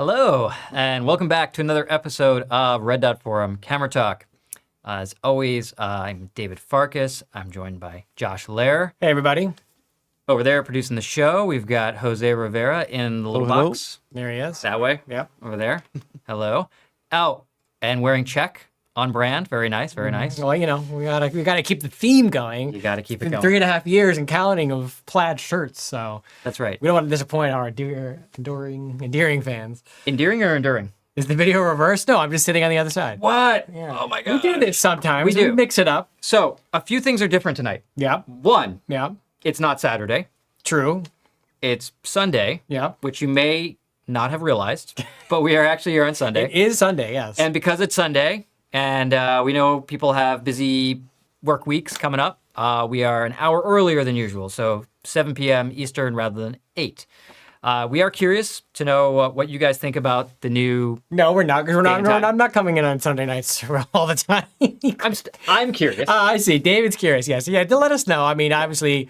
Hello, and welcome back to another episode of Red Dot Forum Camera Talk. As always, I'm David Farkas. I'm joined by Josh Lehrer. Hey, everybody. Over there producing the show, we've got Jose Rivera in the little box. There he is. That way. Yep. Over there. Hello. Oh, and wearing check. On brand. Very nice, very nice. Well, you know, we gotta keep the theme going. You gotta keep it going. 3.5 years and counting of plaid shirts, so That's right. we don't want to disappoint our endearing fans. Endearing or enduring? Is the video reversed? No, I'm just sitting on the other side. What? Yeah. Oh my god. We do this sometimes. We do. Mix it up. So, a few things are different tonight. Yep. One, Yep. it's not Saturday. True. It's Sunday. Yep. Which you may not have realized, but we are actually here on Sunday. It is Sunday, yes. And because it's Sunday, and we know people have busy work weeks coming up, we are an hour earlier than usual, so 7 p.m. Eastern rather than 8. We are curious to know what you guys think about the new... No, we're not. Time. I'm not coming in on Sunday nights all the time. I'm curious. I see. David's curious, yes. Yeah, to let us know. I mean, obviously,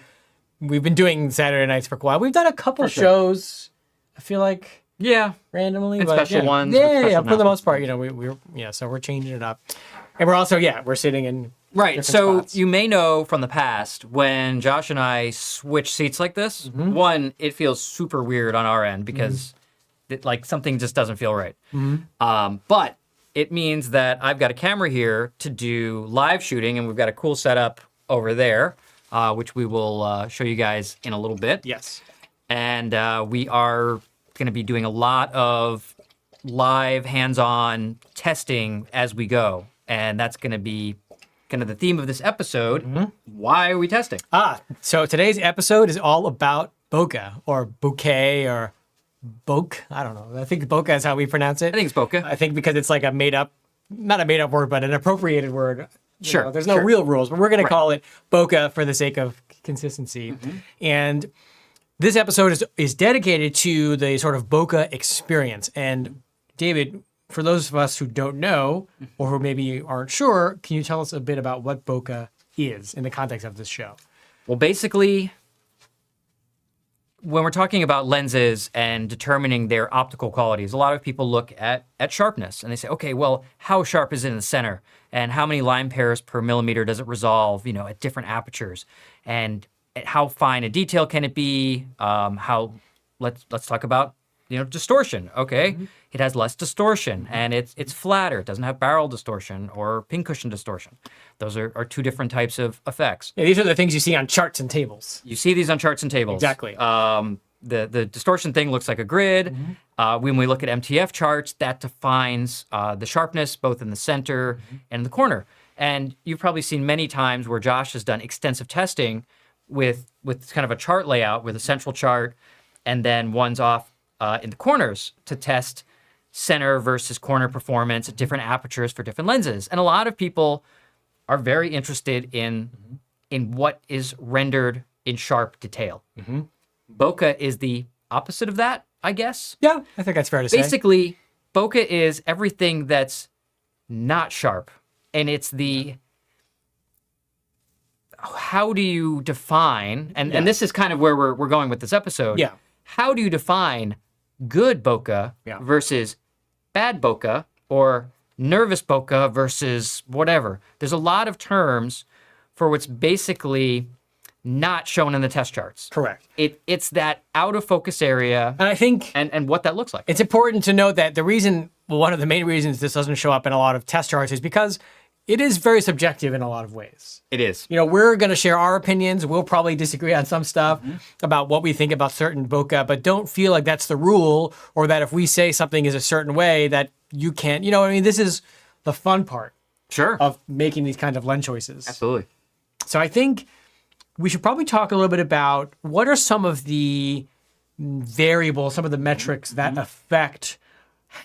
we've been doing Saturday nights for a while. We've done a couple shows, I feel like... Yeah, randomly, and but special ones. Yeah, for the most part, you know, so we're changing it up, and we're also we're sitting in right. So spots. you may know from the past when Josh and I switch seats like this. One, it feels super weird on our end because like something just doesn't feel right. But it means that I've got a camera here to do live shooting, and we've got a cool setup over there, which we will show you guys in a little bit. Yes, and we are going to be doing a lot of live hands-on testing as we go, and that's going to be kind of the theme of this episode. Why are we testing? So today's episode is all about bokeh or bouquet or bokeh. I don't know. I think bokeh is how we pronounce it. I think it's bokeh. I think because it's like a not a made up word, but an appropriated word. Sure. There's no real rules, but we're going to call it bokeh for the sake of consistency. And this episode is dedicated to the sort of bokeh experience. And David, for those of us who don't know, or who maybe aren't sure, can you tell us a bit about what bokeh is in the context of this show? Well, basically, when we're talking about lenses and determining their optical qualities, a lot of people look at sharpness and they say, okay, well, how sharp is it in the center? And how many line pairs per millimeter does it resolve, at different apertures? And how fine a detail can it be? Let's talk about distortion. Okay, it has less distortion and it's flatter. It doesn't have barrel distortion or pincushion distortion. Those are two different types of effects. Yeah, these are the things you see on charts and tables. You see these on charts and tables. Exactly. The distortion thing looks like a grid. When we look at MTF charts, that defines the sharpness both in the center and in the corner. And you've probably seen many times where Josh has done extensive testing with kind of a chart layout with a central chart and then ones off in the corners to test center versus corner performance at different apertures for different lenses. And a lot of people are very interested in what is rendered in sharp detail. Bokeh is the opposite of that, I guess. Yeah, I think that's fair to say. Basically, bokeh is everything that's not sharp. And it's how do you define, and this is kind of where we're going with this episode. Yeah. How do you define good bokeh versus bad bokeh or nervous bokeh versus whatever? There's a lot of terms for what's basically not shown in the test charts. Correct. It's that out of focus area and I think and what that looks like. It's important to note that one of the main reasons this doesn't show up in a lot of test charts is because it is very subjective in a lot of ways. It is. We're going to share our opinions. We'll probably disagree on some stuff about what we think about certain bokeh, but don't feel like that's the rule or that if we say something is a certain way that you can't, this is the fun part of making these kind of lens choices. Absolutely. So I think we should probably talk a little bit about what are some of the variables, some of the metrics that affect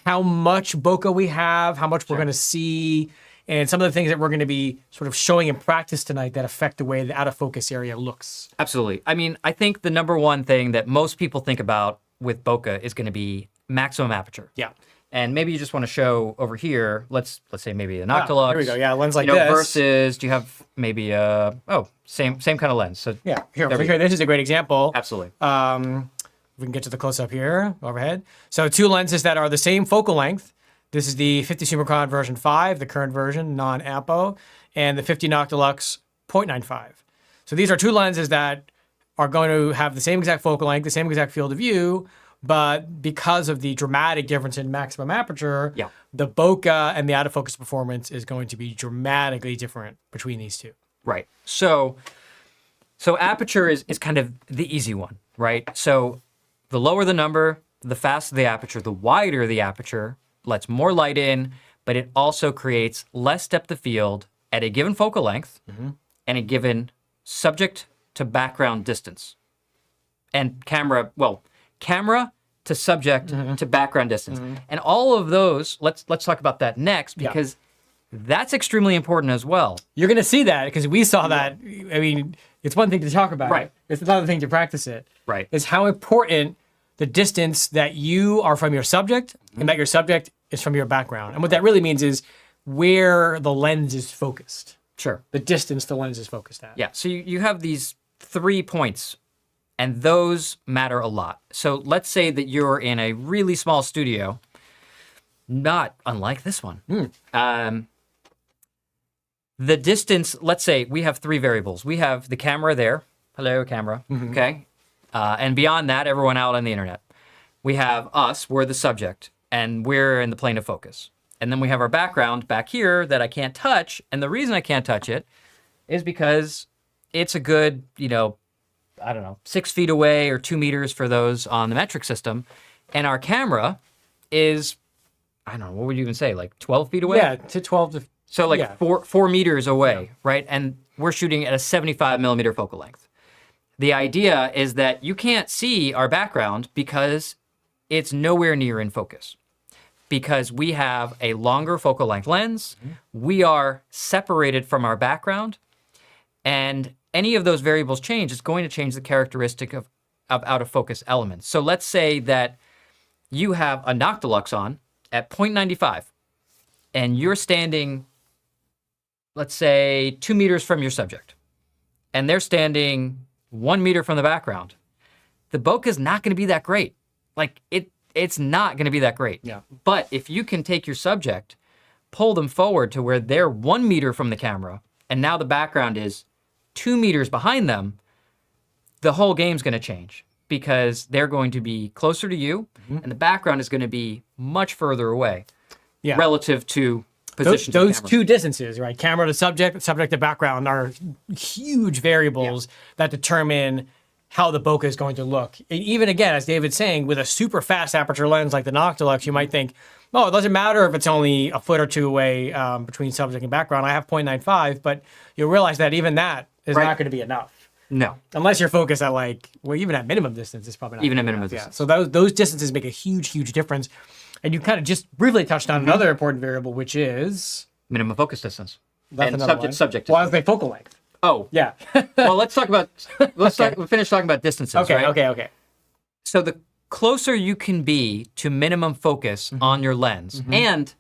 how much bokeh we have, how much we're going to see, and some of the things that we're going to be sort of showing in practice tonight that affect the way the out of focus area looks. Absolutely. I mean, I think the number one thing that most people think about with bokeh is going to be maximum aperture. Yeah. And maybe you just want to show over here, let's say maybe a Noctilux. Here we go. Yeah, a lens like this. Versus, do you have maybe same kind of lens? So yeah, here, this is a great example. Absolutely. we can get to the close-up here, overhead. So 2 lenses that are the same focal length. This is the 50 Summicron version 5, the current version, non-apo, and the 50 Noctilux 0.95. So these are 2 lenses that are going to have the same exact focal length, the same exact field of view, but because of the dramatic difference in maximum aperture, the bokeh and the out of focus performance is going to be dramatically different between these two. Right. So aperture is kind of the easy one, right? So the lower the number, the faster the aperture, the wider the aperture, lets more light in, but it also creates less depth of field at a given focal length and a given subject to background distance. And camera to subject to background distance. And all of those, let's talk about that next, because that's extremely important as well. You're going to see that because we saw that. I mean, it's one thing to talk about it. It's another thing to practice it. Right. Is how important the distance that you are from your subject and that your subject is from your background. And what that really means is where the lens is focused. Sure. The distance the lens is focused at. Yeah. So you have these 3 points, and those matter a lot. So let's say that you're in a really small studio, not unlike this one. The distance, let's say we have 3 variables. We have the camera there. Hello, camera. Okay. And beyond that, everyone out on the internet. We have us, we're the subject, and we're in the plane of focus. And then we have our background back here that I can't touch. And the reason I can't touch it is because it's a good, 6 feet away or 2 meters for those on the metric system. And our camera is, I don't know, what would you even say, like 12 feet away? Yeah, to 12 to... So like 4 meters away, right? And we're shooting at a 75 millimeter focal length. The idea is that you can't see our background because it's nowhere near in focus. Because we have a longer focal length lens, we are separated from our background, and any of those variables change is going to change the characteristic of out of focus elements. So let's say that you have a Noctilux on at 0.95, and you're standing, let's say, 2 meters from your subject, and they're standing 1 meter from the background. The bokeh is not going to be that great. Like, it's not going to be that great. Yeah. But if you can take your subject, pull them forward to where they're 1 meter from the camera, and now the background is 2 meters behind them, the whole game's going to change because they're going to be closer to you, and the background is going to be much further away relative to position. Those 2 distances, right? Camera to subject to background are huge variables that determine how the bokeh is going to look. And even again, as David's saying, with a super fast aperture lens like the Noctilux, you might think, oh, it doesn't matter if it's only a foot or 2 away between subject and background. I have 0.95, but you'll realize that even that is not going to be enough. No. Unless you're focused at even at minimum distance, it's probably not. Even at minimum distance. So those distances make a huge, huge difference. And you kind of just briefly touched on another important variable, which is minimum focus distance. That's and subject distance. Well, I was saying focal length. Oh. Yeah. Well, let's finish talking about distances, right? Okay. So the closer you can be to minimum focus on your lens, and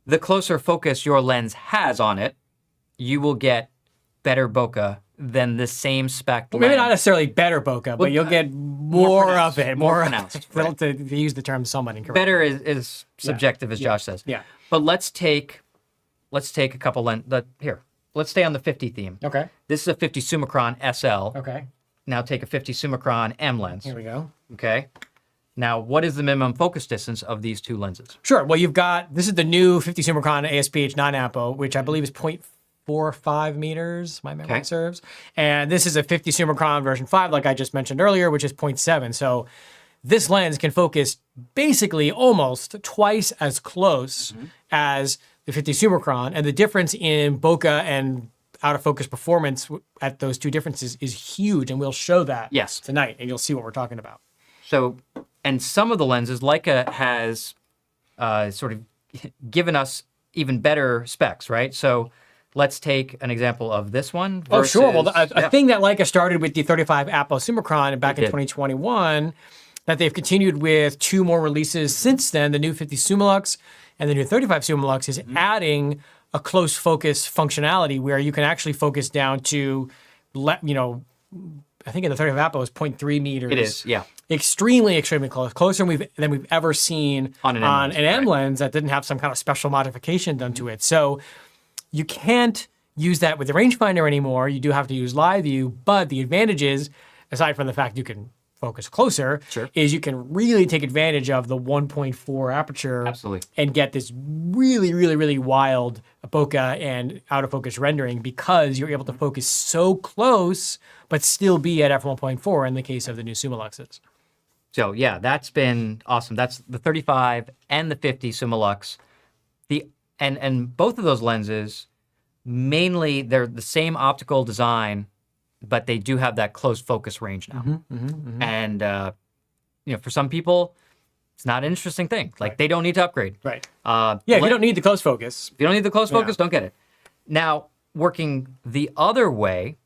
the closer focus your lens has on it, you will get better bokeh than the same spec lens. Maybe not necessarily better bokeh, but you'll get more of it. More pronounced. Right. To use the term somewhat incorrect. Better is subjective, as Josh says. Yeah. But let's take a couple here. Let's stay on the 50 theme. Okay. This is a 50 Summicron SL. Okay. Now take a 50 Summicron M lens. Here we go. Okay. Now, what is the minimum focus distance of these 2 lenses? Sure. Well, this is the new 50 Summicron ASPH 9-apo, which I believe is 0.45 meters, my memory serves. And this is a 50 Summicron version 5, like I just mentioned earlier, which is 0.7. So this lens can focus basically almost twice as close as the 50 Summicron, and the difference in bokeh and out of focus performance at those 2 differences is huge, and we'll show that tonight, and you'll see what we're talking about. So, and some of the lenses, Leica has sort of given us even better specs, right? So let's take an example of this one. Versus, sure. Well, a thing that Leica started with the 35 Apo Summicron back in 2021, that they've continued with 2 more releases since then, the new 50 Summilux and the new 35 Summilux, is adding a close focus functionality where you can actually focus down to, I think in the 35 Apo is 0.3 meters. It is, yeah. Extremely, extremely close, closer than we've ever seen On an M lens that didn't have some kind of special modification done to it. So you can't use that with the rangefinder anymore. You do have to use live view, but the advantage is, aside from the fact you can focus closer, is you can really take advantage of the 1.4 aperture. Absolutely. And get this really, really, really wild bokeh and out of focus rendering because you're able to focus so close, but still be at f1.4 in the case of the new Summiluxes. So yeah, that's been awesome. That's the 35 and the 50 Summilux. And both of those lenses, mainly they're the same optical design, but they do have that close focus range now. And for some people, it's not an interesting thing. Like they don't need to upgrade. Right. If you don't need the close focus. If you don't need the close focus, don't get it. Now, working the other way,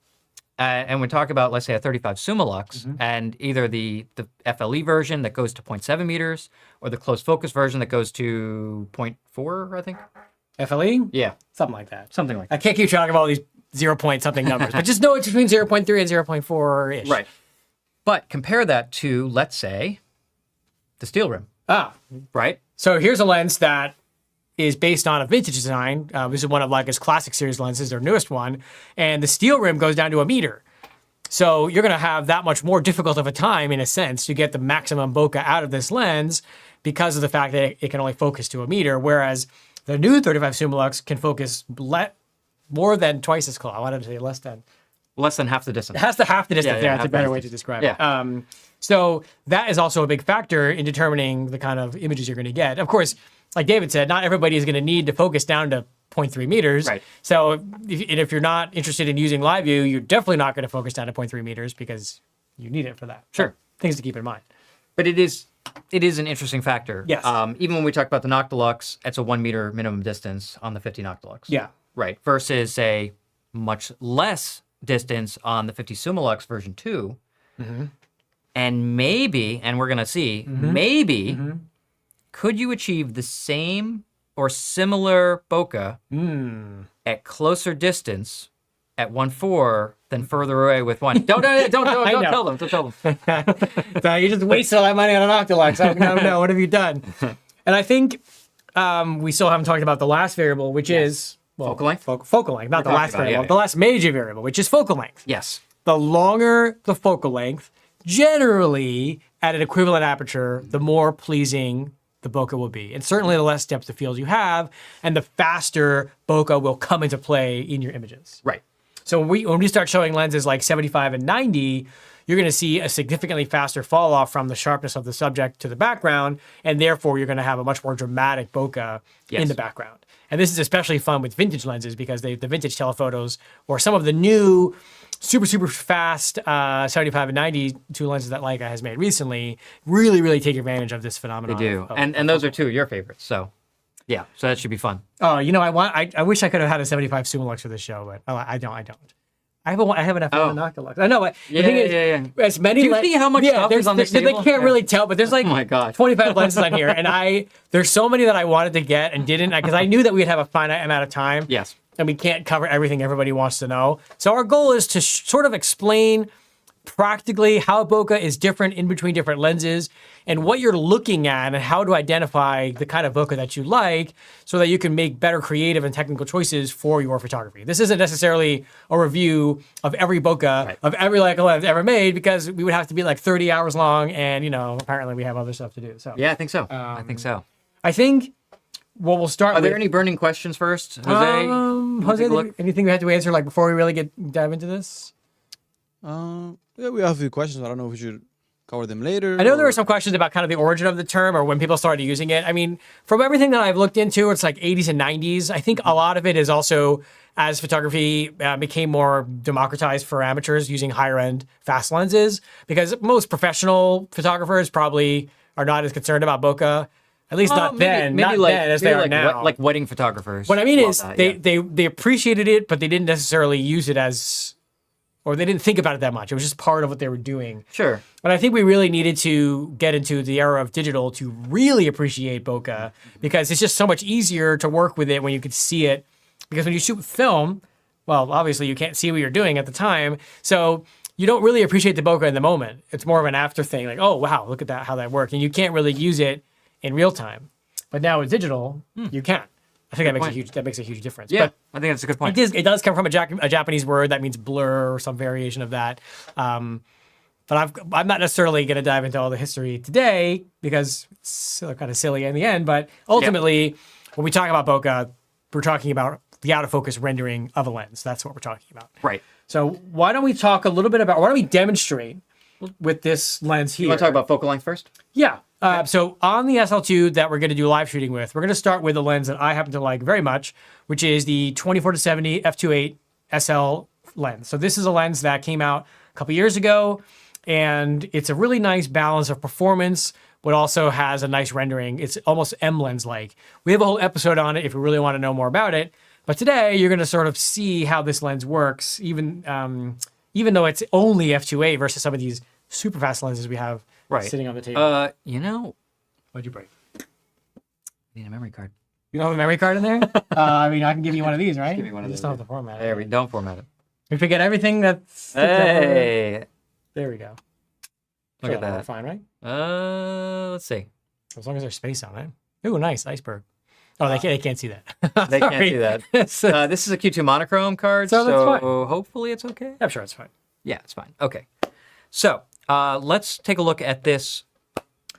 and we talk about, let's say, a 35 Summilux, and either the FLE version that goes to 0.7 meters, or the close focus version that goes to 0.4, I think. FLE? Yeah. Something like that. Something like that. I can't keep track of all these 0 point something numbers, but just know it's between 0.3 and 0.4-ish. Right. But compare that to, let's say, the steel rim. Right? So here's a lens that is based on a vintage design. This is one of Leica's classic series lenses, their newest one. And the steel rim goes down to 1 meter. So you're going to have that much more difficult of a time, in a sense, to get the maximum bokeh out of this lens because of the fact that it can only focus to 1 meter, whereas the new 35 Summilux can focus more than twice as close. I wanted to say less than. Less than half the distance. It has to half the distance. Yeah, That's a better way to describe it. So that is also a big factor in determining the kind of images you're going to get. Of course, like David said, not everybody is going to need to focus down to 0.3 meters. Right. So if you're not interested in using live view, you're definitely not going to focus down to 0.3 meters because you need it for that. Sure. Things to keep in mind. But it is an interesting factor. Yes. Even when we talk about the Noctilux, it's a 1 meter minimum distance on the 50 Noctilux. Yeah. Right. Versus a much less distance on the 50 Summilux version 2. And maybe, and we're going to see, maybe, could you achieve the same or similar bokeh at closer distance at 1.4 than further away with 1? Don't tell them. Don't tell them. So you just wasted all that money on an Noctilux. I don't know. What have you done? And I think we still haven't talked about the last variable, which is focal length. Focal length, not the last variable. The last major variable, which is focal length. Yes. The longer the focal length, generally at an equivalent aperture, the more pleasing the bokeh will be. And certainly the less depth of field you have, and the faster bokeh will come into play in your images. Right. So when we start showing lenses like 75 and 90, you're going to see a significantly faster fall off from the sharpness of the subject to the background, and therefore you're going to have a much more dramatic bokeh in the background. And this is especially fun with vintage lenses because the vintage telephotos or some of the new super, super fast 75 and 90 two lenses that Leica has made recently really take advantage of this phenomenon. They do. And those are two of your favorites. So yeah, so that should be fun. Oh, I wish I could have had a 75 Summilux for this show, but I don't. I have enough Noctilux. I know, but the thing is, as many. Do you see how much stuff is on this table? They can't really tell, but there's like oh my God. 25 lenses on here, and there's so many that I wanted to get and didn't because I knew that we'd have a finite amount of time. Yes. And we can't cover everything everybody wants to know. So our goal is to sort of explain practically how bokeh is different in between different lenses and what you're looking at and how to identify the kind of bokeh that you like so that you can make better creative and technical choices for your photography. This isn't necessarily a review of every bokeh of every Leica lens ever made because we would have to be like 30 hours long and, apparently we have other stuff to do. So yeah, I think so. I think what we'll start with... Are there any burning questions first? Jose, anything we have to answer before we really dive into this? Yeah, we have a few questions. I don't know if we should cover them later. I know there were some questions about kind of the origin of the term or when people started using it. I mean, from everything that I've looked into, it's like 80s and 90s. I think a lot of it is also as photography became more democratized for amateurs using higher end fast lenses because most professional photographers probably are not as concerned about bokeh. At least not then as they are now. Like wedding photographers. What I mean is they appreciated it, but they didn't necessarily use it as... or they didn't think about it that much. It was just part of what they were doing. Sure. But I think we really needed to get into the era of digital to really appreciate bokeh because it's just so much easier to work with it when you can see it. Because when you shoot film, well, obviously you can't see what you're doing at the time. So you don't really appreciate the bokeh in the moment. It's more of an after thing, like, oh wow, look at that, how that worked, and you can't really use it in real time. But now with digital, you can. I think that makes a huge difference. Yeah, But I think that's a good point. it does come from a Japanese word that means blur or some variation of that. But I'm not necessarily going to dive into all the history today because it's kind of silly in the end. But ultimately, when we talk about bokeh, we're talking about the out of focus rendering of a lens. That's what we're talking about. Right. So why don't we talk a little bit about, why don't we demonstrate with this lens here? You want to talk about focal length first? Yeah. So on the SL2 that we're going to do live shooting with, we're going to start with a lens that I happen to like very much, which is the 24-70 f2.8 SL lens. So this is a lens that came out a couple years ago, and it's a really nice balance of performance, but also has a nice rendering. It's almost M lens-like. We have a whole episode on it if you really want to know more about it. But today you're going to sort of see how this lens works, even though it's only f2.8 versus some of these super fast lenses we have sitting on the table. What'd you break? I need a memory card. You don't have a memory card in there? I mean, I can give you one of these, right? Give me one of You just those, don't have to format it. There, we don't format it. We forget everything that's... Hey, There we go. look at that. Fine, right? Let's see. As long as there's space on it. Ooh, nice. Iceberg. Oh, they can't see that. They can't see that. This is a Q2 monochrome card, So that's fine. hopefully it's okay. I'm sure it's fine. Yeah, it's fine. Okay. So let's take a look at this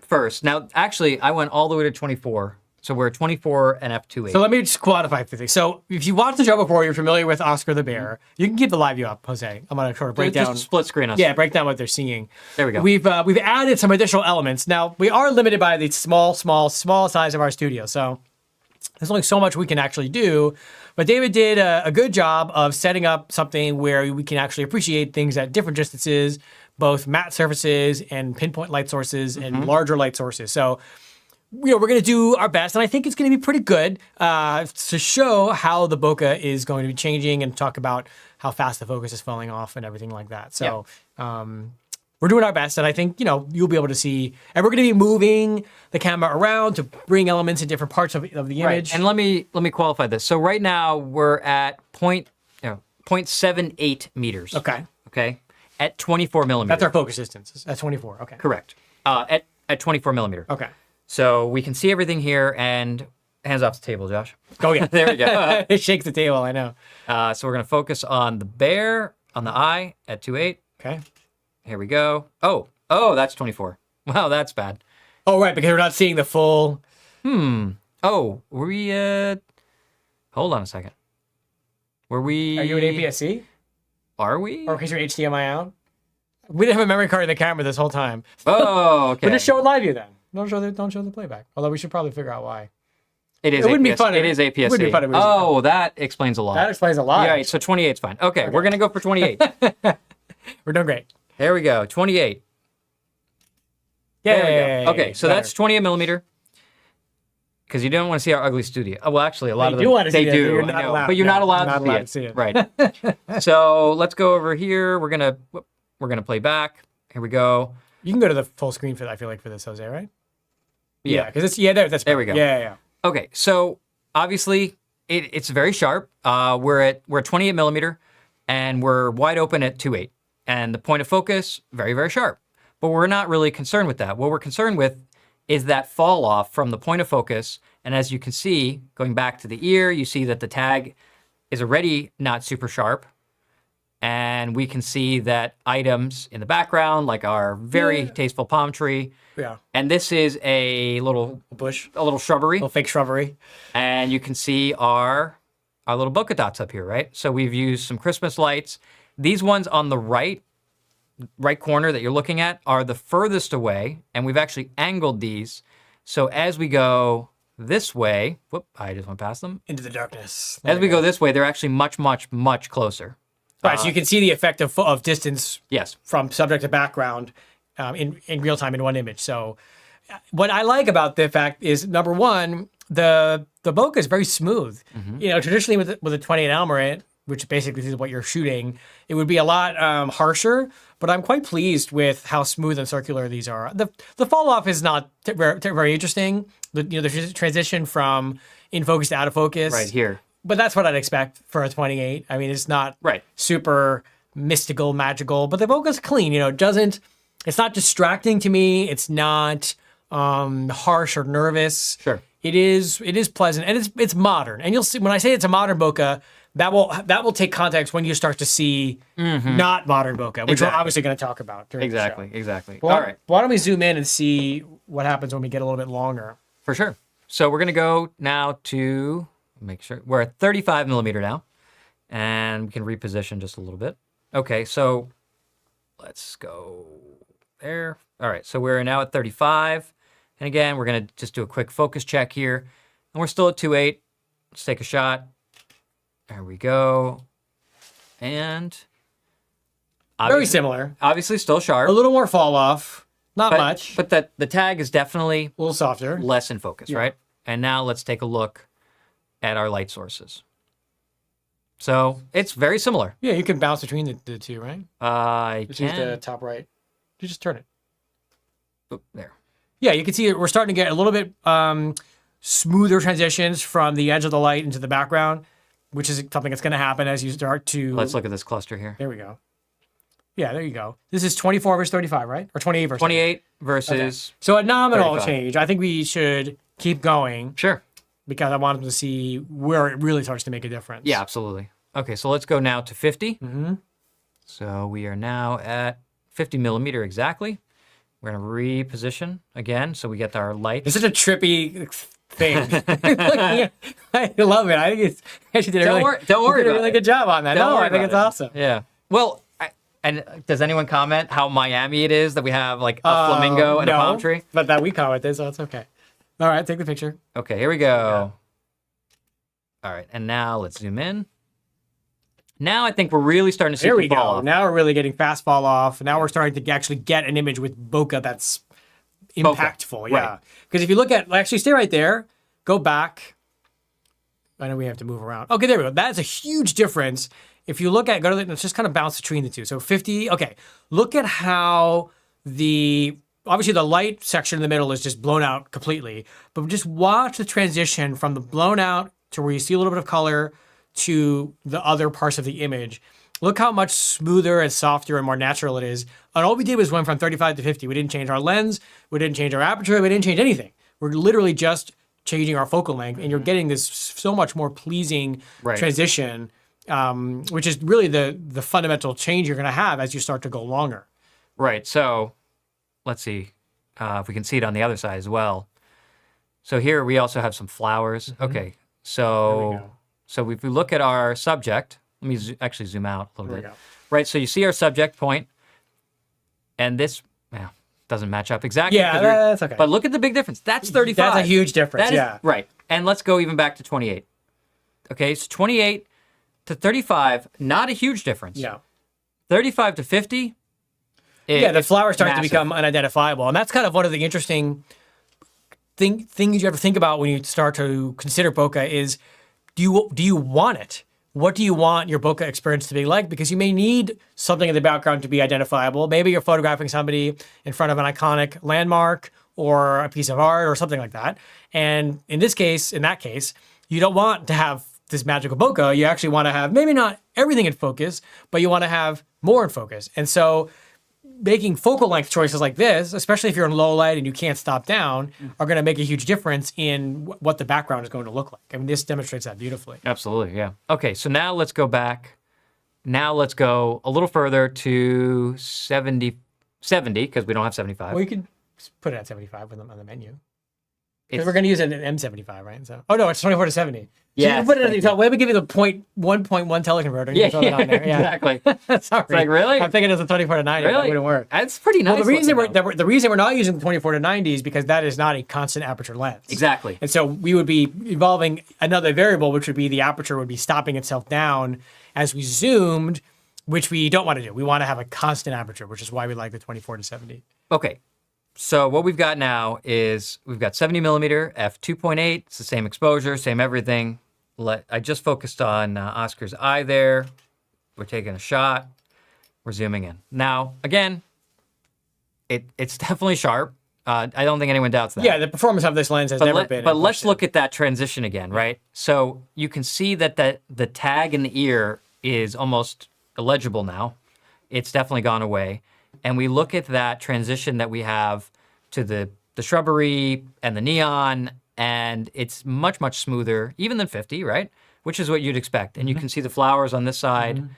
first. Now, actually, I went all the way to 24. So we're 24 and f2.8. So let me just quantify for things. So if you watched the show before, you're familiar with Oscar the Bear. You can keep the live view up, Jose. I'm going to sort of break down. Just split screen us. Yeah, break down what they're seeing. There we go. We've added some additional elements. Now, we are limited by the small size of our studio. So there's only so much we can actually do. But David did a good job of setting up something where we can actually appreciate things at different distances, both matte surfaces and pinpoint light sources and larger light sources. So we're going to do our best, and I think it's going to be pretty good to show how the bokeh is going to be changing and talk about how fast the focus is falling off and everything like that. So we're doing our best, and I think, you'll be able to see, and we're going to be moving the camera around to bring elements in different parts of the image. Right. And let me qualify this. So right now we're at 0.78 meters. Okay. Okay. At 24 millimeters. That's our focus distance. At 24. Okay. Correct. At 24 millimeter. Okay. So we can see everything here, and hands off the table, Josh. Oh, yeah. There we go. It shakes the table, I know. So we're going to focus on the bear, on the eye at 2.8. Okay. Here we go. Oh, that's 24. Wow, that's bad. Oh, right, because we're not seeing the full... Oh, were we... Hold on a second. Were we... Are you at APS-C? Are we? Or because you're HDMI out? We didn't have a memory card in the camera this whole time. Oh, okay. But just show it live view then. Don't show the playback. Although we should probably figure out why. It is. It wouldn't be APS. fun. It is APS-C. It wouldn't be fun if it was- Oh, that explains a lot. That explains a lot. Yeah, so 28 is fine. Okay, we're gonna go for 28. We're doing great. There we go. 28. Yeah. There we go. Okay, so that's 28 millimeter. Because you don't want to see our ugly studio. Oh, well, actually, a lot of them. do want to see they that, do. but you're I not know, allowed. but you're No, not allowed, not to, allowed see to see it. Right. So let's go over here. We're gonna play back. Here we go. You can go to the full screen for that, I feel like, for this, Jose, right? Yeah. because it's There we go. Yeah. Okay, so obviously it's very sharp. We're at 28 millimeter, and we're wide open at 2.8, and the point of focus very, very sharp. But we're not really concerned with that. What we're concerned with is that fall off from the point of focus. And as you can see, going back to the ear, you see that the tag is already not super sharp. And we can see that items in the background, like our very tasteful palm tree. Yeah. And this is a little Bush. shrubbery. Little fake shrubbery. And you can see our little bokeh dots up here, right? So we've used some Christmas lights. These ones on the right corner that you're looking at are the furthest away, and we've actually angled these. So as we go this way, whoop, I just went past them. Into the darkness. As we go this way, they're actually much, much, much closer. Right, so you can see the effect of distance Yes. from subject to background in real time in one image. So what I like about the fact is, number one, the bokeh is very smooth. Traditionally with a 28 Almaret, which basically is what you're shooting, it would be a lot harsher, but I'm quite pleased with how smooth and circular these are. The fall off is not very interesting. The transition from in focus to out of focus. Right here. But that's what I'd expect for a 28. I mean, it's not Right. super mystical, magical, but the bokeh's clean. You know, it's not distracting to me. It's not harsh or nervous. Sure. It is pleasant, and it's modern. And you'll see when I say it's a modern bokeh, that will take context when you start to see not modern bokeh, which we're obviously going to talk about during the show. Exactly. Well, All right. Why don't we zoom in and see what happens when we get a little bit longer? For sure. So we're going to go now to make sure we're at 35 millimeter now, and we can reposition just a little bit. Okay, so let's go there. All right, so we're now at 35. And again, we're going to just do a quick focus check here. And we're still at 2.8. Let's take a shot. There we go. And Very similar. obviously still sharp. A little more fall off. Not much. But the tag is definitely A little softer. less in focus, right? And now let's take a look at our light sources. So it's very similar. Yeah, you can bounce between the two, right? I Just use the can. top right. You just turn it. Oh, there. Yeah, you can see we're starting to get a little bit smoother transitions from the edge of the light into the background, which is something that's going to happen as you start to... Let's look at this cluster here. There we go. Yeah, there you go. This is 24 versus 35, right? Or 28 versus 28 versus... So a nominal 35. change. I think we should keep going Sure. because I want them to see where it really starts to make a difference. Yeah, absolutely. Okay, so let's go now to 50. Mm-hmm. So we are now at 50 millimeter exactly. We're going to reposition again so we get our light. It's such a trippy thing. I love it. I think it's actually did a Don't worry you did a about really it. good job on that. Don't No, worry I think about it's it. awesome. Yeah. Well, and does anyone comment how Miami it is that we have like a flamingo and a no, palm tree? But that we commented, so it's okay. All right, take the picture. Okay, here we go. All right, and now let's zoom in. Now I think we're really starting to see Here the we go. fall off. Now we're really getting fast fall off. Now we're starting to actually get an image with bokeh that's impactful. Yeah. right. Because if you look at, actually stay right there, go back. I know we have to move around. Okay, there we go. That's a huge difference. If you look at, let's just kind of bounce between the two. So 50, okay. Look at how obviously the light section in the middle is just blown out completely, but just watch the transition from the blown out to where you see a little bit of color to the other parts of the image. Look how much smoother and softer and more natural it is. And all we did was went from 35 to 50. We didn't change our lens. We didn't change our aperture. We didn't change anything. We're literally just changing our focal length, and you're getting this so much more pleasing transition, which is really the fundamental change you're going to have as you start to go longer. Right, so let's see if we can see it on the other side as well. So here we also have some flowers. Okay, so if we look at our subject, let me actually zoom out a little bit. Right, so you see our subject point, and this doesn't match up exactly. Yeah, that's okay. But look at the big difference. That's 35. That's a huge difference, That is- right, and let's go even back to 28. Okay, so 28 to 35, not a huge difference. Yeah. 35 to 50. The flowers start to massive. become unidentifiable. And that's kind of one of the interesting things you have to think about when you start to consider bokeh is, do you want it? What do you want your bokeh experience to be like? Because you may need something in the background to be identifiable. Maybe you're photographing somebody in front of an iconic landmark or a piece of art or something like that. And in that case, you don't want to have this magical bokeh. You actually want to have maybe not everything in focus, but you want to have more in focus. And so making focal length choices like this, especially if you're in low light and you can't stop down, are going to make a huge difference in what the background is going to look like. I mean, this demonstrates that beautifully. Absolutely, yeah. Okay, so now let's go back. Now let's go a little further to 70, because we don't have 75. Well, you could put it at 75 on the menu. Because we're going to use an M75, right? So, no, it's 24 to 70. So Yes, you can put it at the top. Let me give you the 1.1 teleconverter. And you can throw it on there. Yeah, exactly. Sorry. like, really? I'm thinking it's a 24 to 90. Really? That wouldn't work. That's pretty nice. Well, the reason we're not using the 24 to 90 is because that is not a constant aperture lens. Exactly. And so we would be involving another variable, which would be the aperture would be stopping itself down as we zoomed, which we don't want to do. We want to have a constant aperture, which is why we like the 24 to 70. Okay. So what we've got now is we've got 70 millimeter, f2.8. It's the same exposure, same everything. I just focused on Oscar's eye there. We're taking a shot. We're zooming in. Now, again, it's definitely sharp. I don't think anyone doubts that. Yeah, the performance of this lens has never been. But let's look at that transition again, right? So you can see that the tag in the ear is almost illegible now. it's definitely gone away. And we look at that transition that we have to the shrubbery and the neon, and it's much, much smoother, even than 50, right? Which is what you'd expect. And you can see the flowers on this side.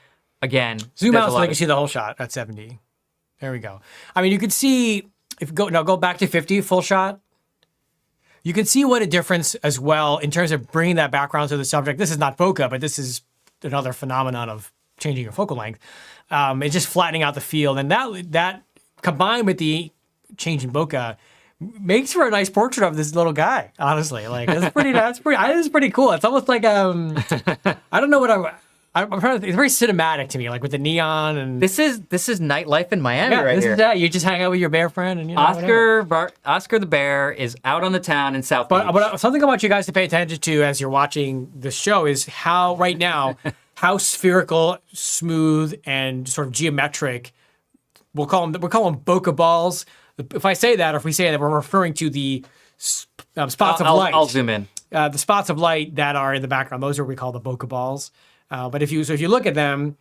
Again, Zoom there's out a so lot you can see the whole shot at 70. There we go. I mean, you can see, if you go back to 50, full shot. You can see what a difference as well in terms of bringing that background to the subject. This is not bokeh, but this is another phenomenon of changing your focal length. It's just flattening out the field. And that combined with change in bokeh makes for a nice portrait of this little guy, honestly. Like, it's pretty cool. It's almost like, I don't know what I'm trying to think. It's very cinematic to me, like with the neon and This is nightlife in Miami right this here. is that. You just hang out with your bear friend and Oscar the bear is out on the town in South Beach. But something I want you guys to pay attention to as you're watching the show is how right now how spherical, smooth, and sort of geometric. We'll call them bokeh balls. If I say that, or if we say that, we're referring to the spots of light. I'll zoom in. The spots of light that are in the background. Those are what we call the bokeh balls. But if you look at them,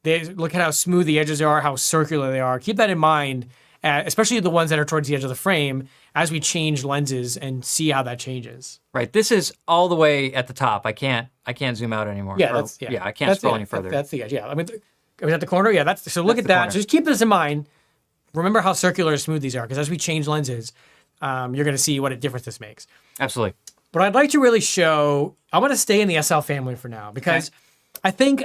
look at how smooth the edges are, how circular they are. Keep that in mind, especially the ones that are towards the edge of the frame, as we change lenses and see how that changes. Right. This is all the way at the top. I can't zoom out anymore. Yeah, I can't scroll any further. That's the edge. Yeah, I mean, at the corner. Yeah, so look at that. corner. Just keep this in mind. Remember how circular and smooth these are, because as we change lenses, you're going to see what a difference this makes. Absolutely. But I'd like to really show. I want to stay in the SL family for now because I think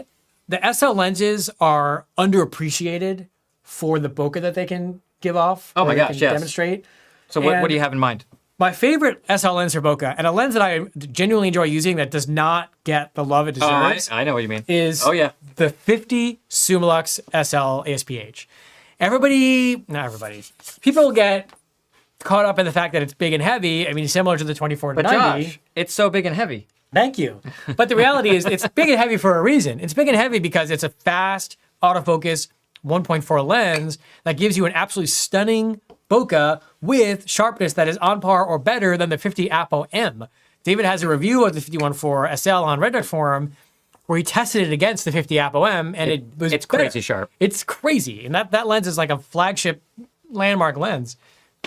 the SL lenses are underappreciated for the bokeh that they can give off. Oh my that they gosh, can yes. Demonstrate. So what do you have in mind? My favorite SL lens for bokeh, and a lens that I genuinely enjoy using that does not get the love it deserves, I know what you mean. is the 50 Summilux SL ASPH. Not everybody. People get caught up in the fact that it's big and heavy. I mean, similar to the 24 to But 90. Josh, it's so big and heavy. Thank you. But the reality is it's big and heavy for a reason. It's big and heavy because it's a fast autofocus 1.4 lens that gives you an absolutely stunning bokeh with sharpness that is on par or better than the 50 Apo M. David has a review of the 51.4 SL on Red Dot Forum where he tested it against the 50 Apo M, and it's crazy sharp. It's crazy, and that lens is like a flagship landmark lens.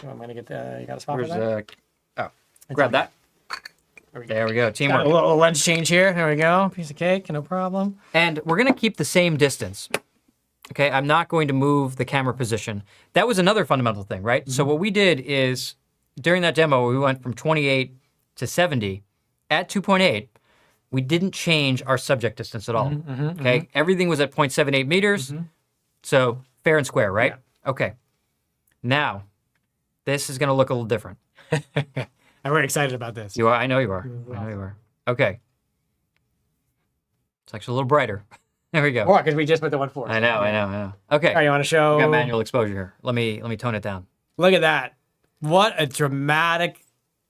I'm gonna get you got a spot for that? Grab that. There we go. Got Teamwork. a little lens change here. There we go. Piece of cake, no problem. And we're going to keep the same distance. Okay, I'm not going to move the camera position. That was another fundamental thing, right? So what we did is, during that demo, we went from 28 to 70. At 2.8, we didn't change our subject distance at all. Okay, everything was at 0.78 meters. So fair and square, right? Yeah. Okay. Now, this is going to look a little different. I'm very excited about this. You are? I know you are. I know you are. Okay. It's actually a little brighter. There we go. Or because we just put the 1.4. I know. Okay. All right, you want to show? We got manual exposure here. Let me tone it down. Look at that. What a dramatic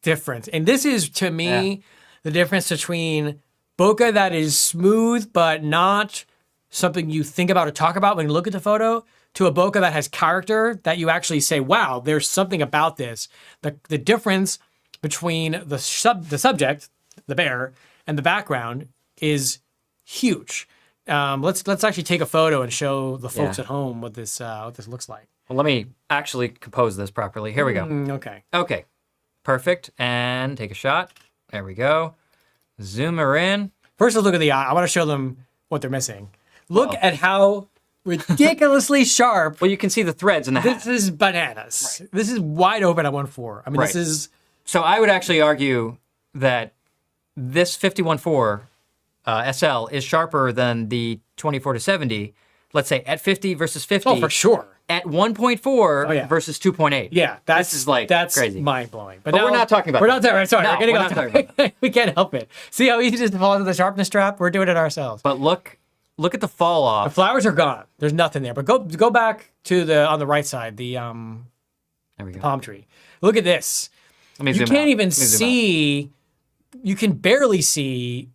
difference. And this is, to me, the difference between bokeh that is smooth but not something you think about or talk about when you look at the photo, to a bokeh that has character that you actually say, wow, there's something about this. The difference between the subject, the bear, and the background is huge. Let's actually take a photo and show the folks at home what this looks like. Well, let me actually compose this properly. Here we go. Okay. Okay. Perfect. And take a shot. There we go. Zoom her in. First, let's look at the eye. I want to show them what they're missing. Look at how ridiculously sharp. Well, you can see the threads in the hat. This is bananas. Right. This is wide open at 1.4. I mean, this is... So I would actually argue that this 51.4 SL is sharper than the 24 to 70. Let's say at 50 versus 50. Oh, for sure. At 1.4 versus 2.8. Yeah, that's crazy. Mind blowing. But we're not talking about We're not talking. Sorry, No, we're getting we're off not talking about topic. We can't help it. See how easy it is to fall into the sharpness trap? We're doing it ourselves. But look at the fall The off. flowers are gone. There's nothing there. But go back to on the right side, the There we go. palm tree. Look at this. Let me You zoom can't out. even Let me zoom out. see. You can barely see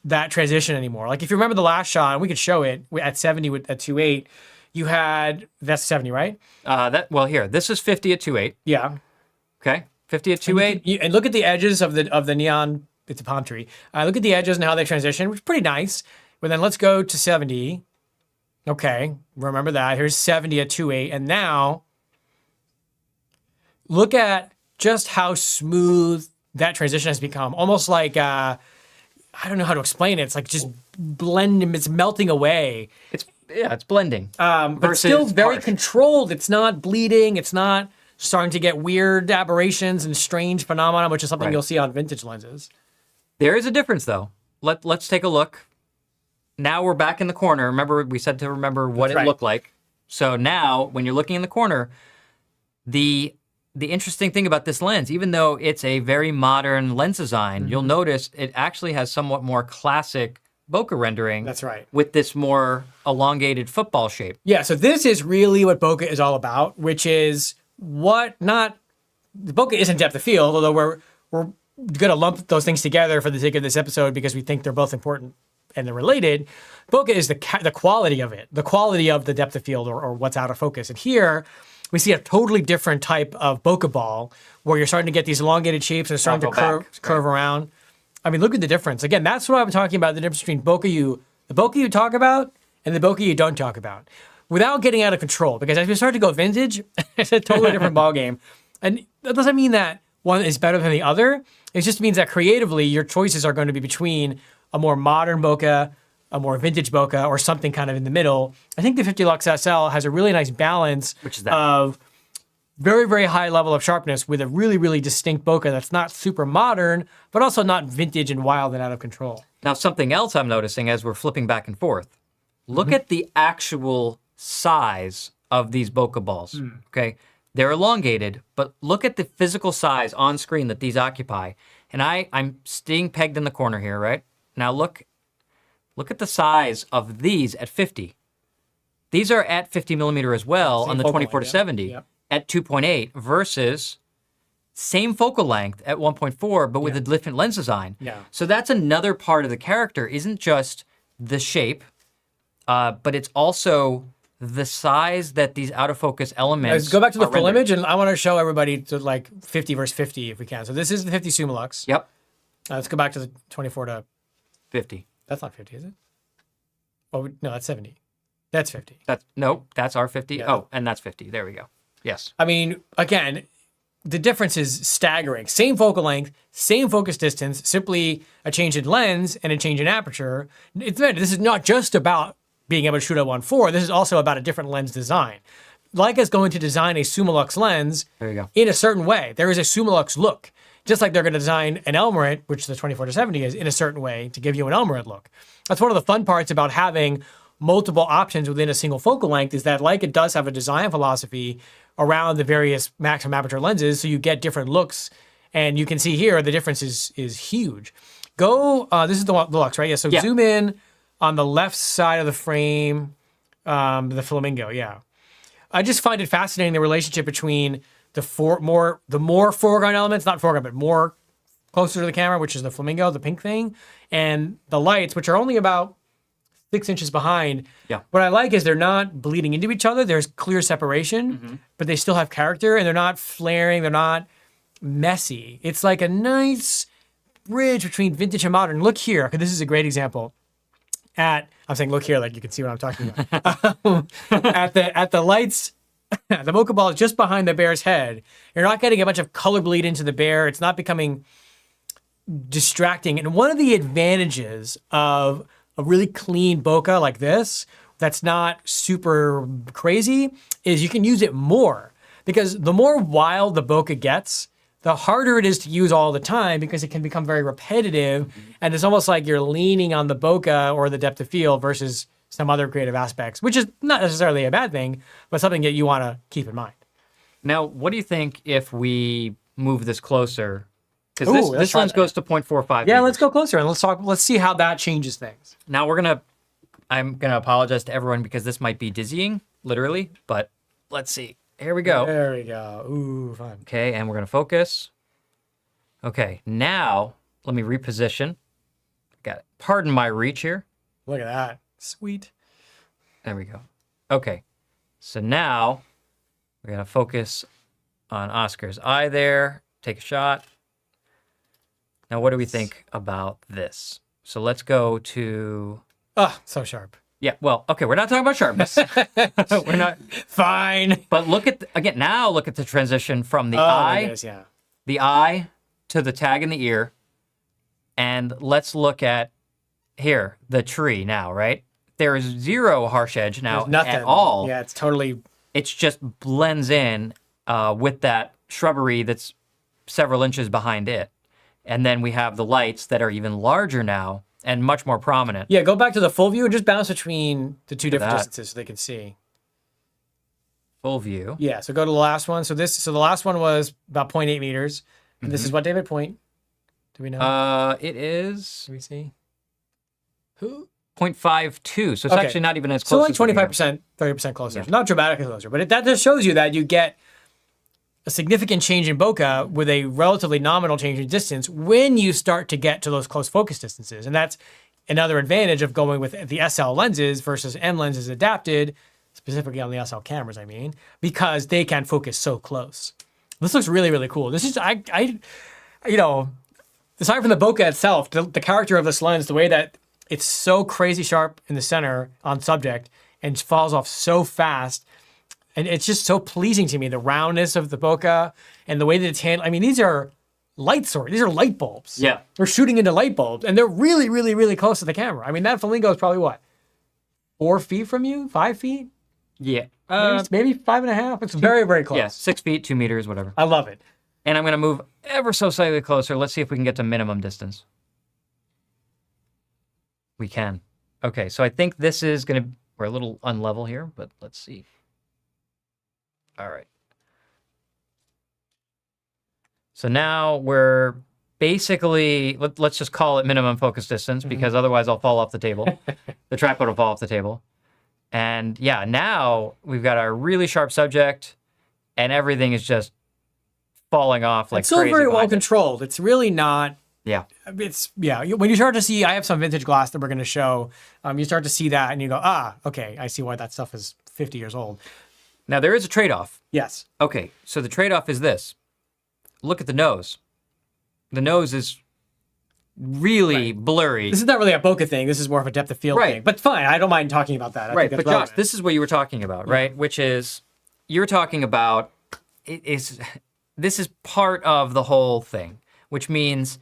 that transition anymore. Like if you remember the last shot, and we could show it at 70 at 2.8. You had that's 70, right? Here, this is 50 at 2.8. Yeah. Okay, 50 at 2.8. And look at the edges of the neon. It's a palm tree. Look at the edges and how they transition, which is pretty nice. But then let's go to 70. Okay, remember that. Here's 70 at 2.8. And now, look at just how smooth that transition has become. Almost like, I don't know how to explain it. It's like just blending, it's melting away. It's blending. But it's still very controlled. It's not bleeding. It's not starting to get weird aberrations and strange phenomena, which is something you'll see on vintage lenses. There is a difference, though. Let's take a look. Now we're back in the corner. Remember, we said to remember what it looked like. So now, when you're looking in the corner, the interesting thing about this lens, even though it's a very modern lens design, you'll notice it actually has somewhat more classic bokeh rendering. That's right. With this more elongated football shape. Yeah, so this is really what bokeh is all about, which is the bokeh isn't depth of field, although we're going to lump those things together for the sake of this episode because we think they're both important and they're related. Bokeh is the quality of it, the quality of the depth of field or what's out of focus. And here we see a totally different type of bokeh ball where you're starting to get these elongated shapes and starting to curve around. I mean, look at the difference. Again, that's what I'm talking about, the difference between the bokeh you talk about and the bokeh you don't talk about, without getting out of control. Because as we start to go vintage, it's a totally different ballgame. And that doesn't mean that one is better than the other. It just means that creatively, your choices are going to be between a more modern bokeh, a more vintage bokeh, or something kind of in the middle. I think the 50 Lux SL has a really nice balance of very, very high level of sharpness with a really, really distinct bokeh that's not super modern, but also not vintage and wild and out of control. Now, something else I'm noticing as we're flipping back and forth, look at the actual size of these bokeh balls, okay? They're elongated, but look at the physical size on screen that these occupy. And I'm staying pegged in the corner here, right? Now look at the size of these at 50. These are at 50 millimeter as well on the 24 to 70 at 2.8 versus same focal length at 1.4, but with a different lens design. Yeah. So that's another part of the character, isn't just the shape, but it's also the size that these out of focus elements. Let's go back to the full rendered. image, and I want to show everybody to like 50 versus 50 if we can. So this is the 50 Summilux. Yep. Let's go back to the 24 to 50. That's not 50, is it? Oh no, that's 70. That's 50. That's our 50. Yeah. Oh, and that's 50. There we go. Yes. I mean, again, the difference is staggering. Same focal length, same focus distance, simply a change in lens and a change in aperture. This is not just about being able to shoot at 1.4. This is also about a different lens design. Leica is going to design a Summilux lens There you go. in a certain way. There is a Summilux look, just like they're going to design an Elmerite, which the 24 to 70 is, in a certain way to give you an Elmerite look. That's one of the fun parts about having multiple options within a single focal length is that Leica does have a design philosophy around the various maximum aperture lenses, so you get different looks. And you can see here the difference is huge. This is the Lux, right? Yeah. So zoom in on the left side of the frame, the flamingo. Yeah. I just find it fascinating the relationship between the more foreground elements, not foreground, but more closer to the camera, which is the flamingo, the pink thing, and the lights, which are only about 6 inches behind. Yeah. What I like is they're not bleeding into each other. There's clear separation, but they still have character, and they're not flaring. They're not messy. It's like a nice bridge between vintage and modern. Look here, because this is a great example. I'm saying look here, like you can see what I'm talking about. at the lights, the bokeh ball is just behind the bear's head. You're not getting a bunch of color bleed into the bear. It's not becoming distracting. And one of the advantages of a really clean bokeh like this, that's not super crazy, is you can use it more. Because the more wild the bokeh gets, the harder it is to use all the time because it can become very repetitive. And it's almost like you're leaning on the bokeh or the depth of field versus some other creative aspects, which is not necessarily a bad thing, but something that you want to keep in mind. Now, what do you think if we move this closer? Because this lens goes to 0.45 Yeah, meters. let's go closer and let's see how that changes things. Now I'm gonna apologize to everyone because this might be dizzying, literally, but let's see. Here we go. There we go. Ooh, fun. Okay, and we're gonna focus. Okay, now let me reposition. Got it. Pardon my reach here. Look at that. Sweet. There we go. Okay, so now we're gonna focus on Oscar's eye there. Take a shot. Now, what do we think about this? So let's go to... Oh, so sharp. Yeah, well, okay, we're not talking about sharpness. We're not. Fine. But look at, again, now look at the transition from the Oh, eye, my goodness, yeah. the eye to the tag in the ear. And let's look at here, the tree now, right? There is zero harsh edge now There's nothing at all. Yeah, it's totally. It's just blends in with that shrubbery that's several inches behind it. And then we have the lights that are even larger now and much more prominent. Yeah, go back to the full view and just bounce between the two different that. distances so they can see. Full view. Yeah, so go to the last one. So the last one was about 0.8 meters. And this is what, David? Point? Do we know? It is Do we see? Who? 0.52, so it's Okay. actually not even as So close like as we can. 25%, 30% closer. Not dramatically closer, but that just shows you that you get a significant change in bokeh with a relatively nominal change in distance when you start to get to those close focus distances. And that's another advantage of going with the SL lenses versus M lenses adapted, specifically on the SL cameras, I mean, because they can focus so close. This looks really, really cool. This is, you know, aside from the bokeh itself, the character of this lens, the way that it's so crazy sharp in the center on subject and falls off so fast. And it's just so pleasing to me, the roundness of the bokeh and the way that it's handled. I mean, these are light sources. These are light bulbs. Yeah. They're shooting into light bulbs and they're really, really, really close to the camera. I mean, that flamingo is probably what? 4 feet from you? 5 feet? Yeah. Maybe 5.5. It's very, very close. Yeah, 6 feet, 2 meters, whatever. I love it. And I'm going to move ever so slightly closer. Let's see if we can get to minimum distance. We can. Okay, so I think this is going to... We're a little unlevel here, but let's see. All right. So now we're basically... Let's just call it minimum focus distance, because otherwise I'll fall off the table. The tripod will fall off the table. And yeah, now we've got our really sharp subject, and everything is just falling off like It's still crazy very well behind it. controlled. It's really not... Yeah. It's, yeah, when you start to see, I have some vintage glass that we're going to show. You start to see that and you go, okay, I see why that stuff is 50 years old. Now there is a trade-off. Yes. Okay, so the trade-off is this. Look at the nose. The nose is really blurry. This is not really a bokeh thing. This is more of a depth of field Right. thing. But fine, I don't mind talking about that. I Right, think but that's Josh, relevant. this is what you were talking about, right? Which is, you're talking about, this is part of the whole thing, which means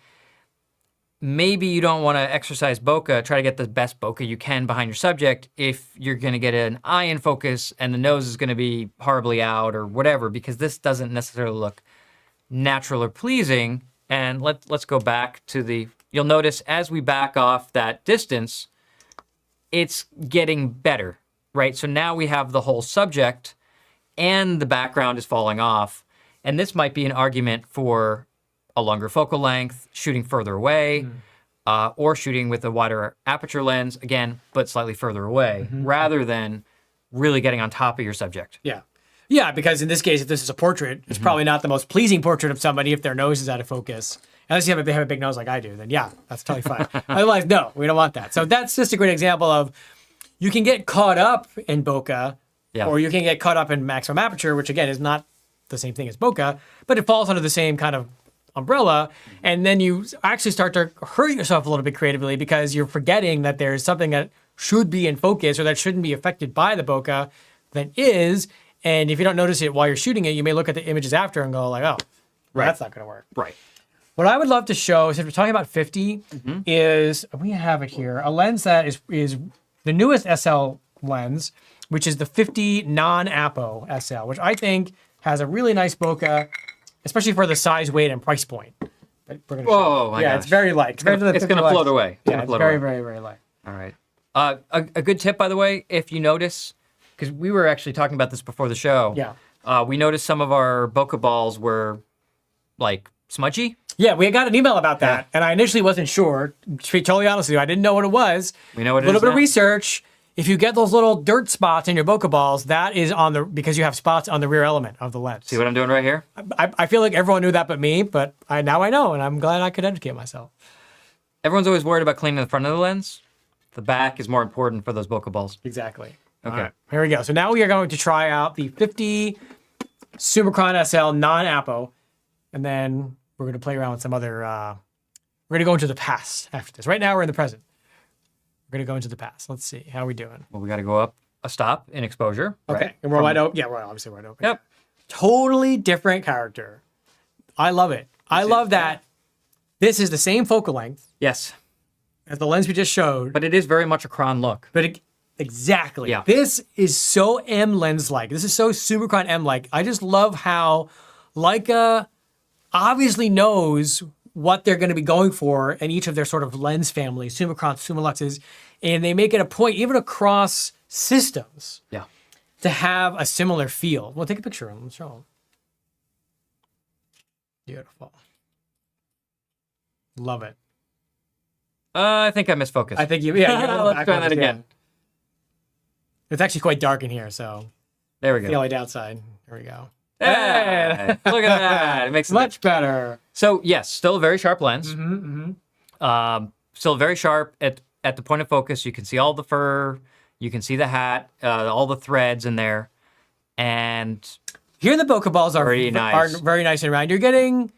maybe you don't want to exercise bokeh, try to get the best bokeh you can behind your subject if you're going to get an eye in focus and the nose is going to be horribly out or whatever, because this doesn't necessarily look natural or pleasing. And let's go back to the, you'll notice as we back off that distance, it's getting better, right? So now we have the whole subject and the background is falling off. And this might be an argument for a longer focal length, shooting further away, or shooting with a wider aperture lens, again, but slightly further away, rather than really getting on top of your subject. Yeah. Yeah, because in this case, if this is a portrait, it's probably not the most pleasing portrait of somebody if their nose is out of focus. Unless you have a big nose like I do, then yeah, that's totally fine. Otherwise, no, we don't want that. So that's just a great example of you can get caught up in bokeh, or you can get caught up in maximum aperture, which again is not the same thing as bokeh, but it falls under the same kind of umbrella. And then you actually start to hurt yourself a little bit creatively because you're forgetting that there's something that should be in focus or that shouldn't be affected by the bokeh that is. And if you don't notice it while you're shooting it, you may look at the images after and go like, oh, well, that's not going to work. Right. What I would love to show, since we're talking about 50, is, we have it here, a lens that is the newest SL lens, which is the 50 non-Apo SL, which I think has a really nice bokeh, especially for the size, weight, and price point. But we're gonna Whoa, my yeah, gosh. it's very light. It's going to float away. Yeah, it's float very, away. very, very light. All right. A good tip, by the way, if you notice, because we were actually talking about this before the show. Yeah. We noticed some of our bokeh balls were like smudgy. Yeah, we got an email about that, and I initially wasn't sure. To be totally honest with you, I didn't know what it was. We know what it is. A little bit now. of research. If you get those little dirt spots in your bokeh balls, that is on the, because you have spots on the rear element of the lens. See what I'm doing right here? I feel like everyone knew that but me, but now I know, and I'm glad I could educate myself. Everyone's always worried about cleaning the front of the lens. The back is more important for those bokeh balls. Exactly. Okay. All right, here we go. So now we are going to try out the 50 Summicron SL non-Apo, and then we're going to play around with some other, we're going to go into the past after this. Right now we're in the present. We're We're gonna go into the past. Let's see. How are we doing? Well, we got to go up a stop in exposure. Okay. Right? And we're wide open. Yeah, we're obviously wide open. Yep. Totally different character. I love it. I love that this is the same focal length Yes. as the lens we just showed. But it is very much a cron look. But exactly. Yeah. This is so M lens-like. This is so Summicron M-like. I just love how Leica obviously knows what they're going to be going for in each of their sort of lens families, Summicron, Summiluxes, and they make it a point, even across systems, Yeah. to have a similar feel. Well, take a picture of them. Let's show them. Beautiful. Love it. I think I misfocused. I think you, yeah. You're a little Let's try that backwards, again. yeah. It's actually quite dark in here, so There we the go. only downside. There we go. Hey, look at that. It makes it Much better. So yes, still a very sharp lens. Mm-hmm. Still very sharp at the point of focus. You can see all the fur. You can see the hat, all the threads in there, and Here the bokeh balls are Very nice. are very nice and round. You're getting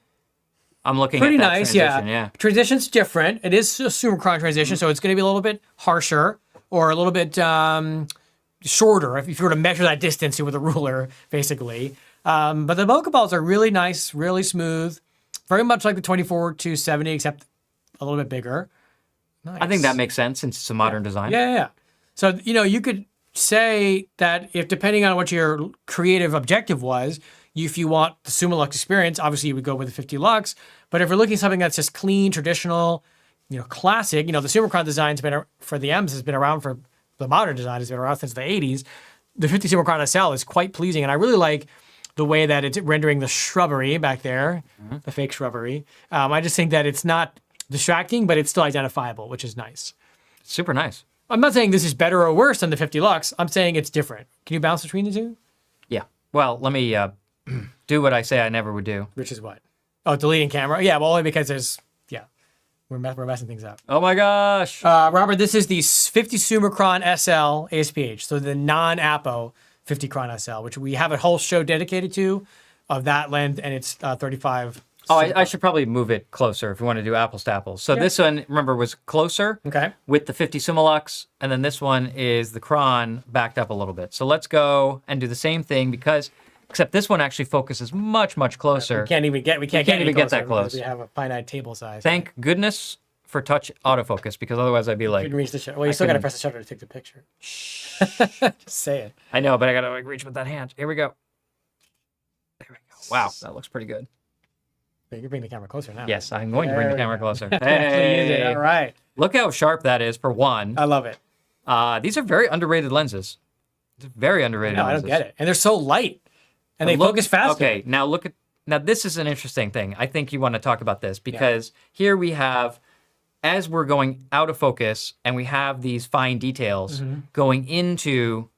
I'm looking pretty at that nice, transition. yeah. Transition's different. It is a Summicron transition, so it's going to be a little bit harsher or a little bit shorter if you were to measure that distance with a ruler, basically. But the bokeh balls are really nice, really smooth, very much like the 24-70, except a little bit bigger. Nice. I think that makes sense since it's a modern design. Yeah. So, you could say that if depending on what your creative objective was, if you want the Summilux experience, obviously you would go with the 50 lux. But if you're looking at something that's just clean, traditional, classic, the Summicron design's been for the M's has been around for the modern design has been around since the 80s. The 50 Summicron SL is quite pleasing, and I really like the way that it's rendering the shrubbery back there, the fake shrubbery. I just think that it's not distracting, but it's still identifiable, which is nice. Super nice. I'm not saying this is better or worse than the 50 lux. I'm saying it's different. Can you bounce between the two? Yeah. Well, let me do what I say I never would do. Which is what? Oh, deleting camera. Yeah, well, only because we're messing things up. Oh my gosh. Robert, this is the 50 Summicron SL ASPH, so the non-Apo 50 Cron SL, which we have a whole show dedicated to of that lens, and it's 35. Oh, I should probably move it closer if we want to do apples to apples. So this one, remember, was closer Okay. with the 50 Summilux, and then this one is the Cron backed up a little bit. So let's go and do the same thing except this one actually focuses much, much closer. We can't even get even any get that closer because close. We have a finite table size. Thank goodness for touch autofocus, because otherwise I'd be You like, can reach the shutter. Well, you still got to couldn't- press the shutter to take the picture. Just say it. I know, but I gotta reach with that hand. Here we go. There we go. Wow, that looks pretty good. You're bringing the camera closer now. Yes, I'm going to bring the camera closer. Actually use it. Hey, All right. look how sharp that is for one. I love it. These are very underrated lenses. Very underrated No, I lenses. don't get it. And they're so light. And they focus faster. Okay, now this is an interesting thing. I think you want to talk about this because here we have, as we're going out of focus and we have these fine details going into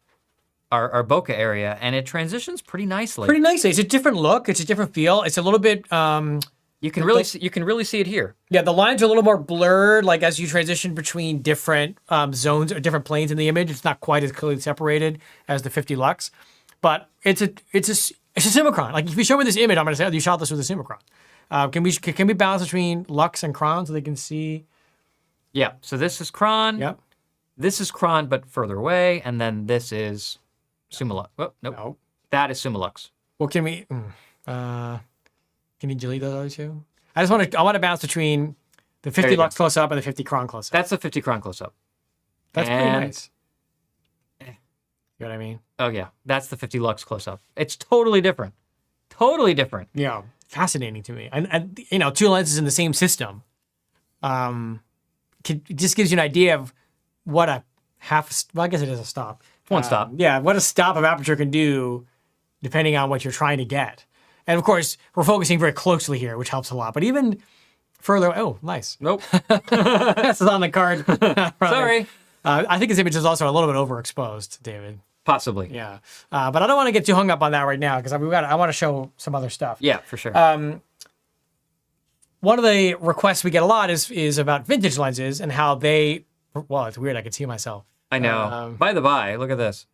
our bokeh area, and it transitions pretty nicely. Pretty nicely. It's a different look. It's a different feel. It's a little bit, You can really see it here. yeah, the lines are a little more blurred, like as you transition between different zones or different planes in the image. It's not quite as clearly separated as the 50 lux, but it's a Summicron. Like if you show me this image, I'm going to say, oh, you shot this with a Summicron. Can we balance between lux and cron so they can see? Yeah. So this is Cron. Yep. This is Cron, but further away, and then this is Summilux. Oh, nope. No. That is Summilux. Well, can you delete those other two? I want to bounce between the 50 you go. lux close up and the 50 cron close up. That's the 50 Cron close up. That's pretty and- nice. You know what I mean? Oh yeah, that's the 50 Lux close up. It's totally different. Totally different. Yeah, fascinating to me. And two lenses in the same system, it just gives you an idea of what a well, I guess it is a stop. One stop. Yeah, what a stop of aperture can do, depending on what you're trying to get. And of course, we're focusing very closely here, which helps a lot. But even further, oh, nice. Nope. That's on the card. Sorry. I think this image is also a little bit overexposed, David. Possibly. Yeah, but I don't want to get too hung up on that right now because I want to show some other stuff. Yeah, for sure. One of the requests we get a lot is about vintage lenses and how they. Well, it's weird. I can see myself. I know. By the by, look at this.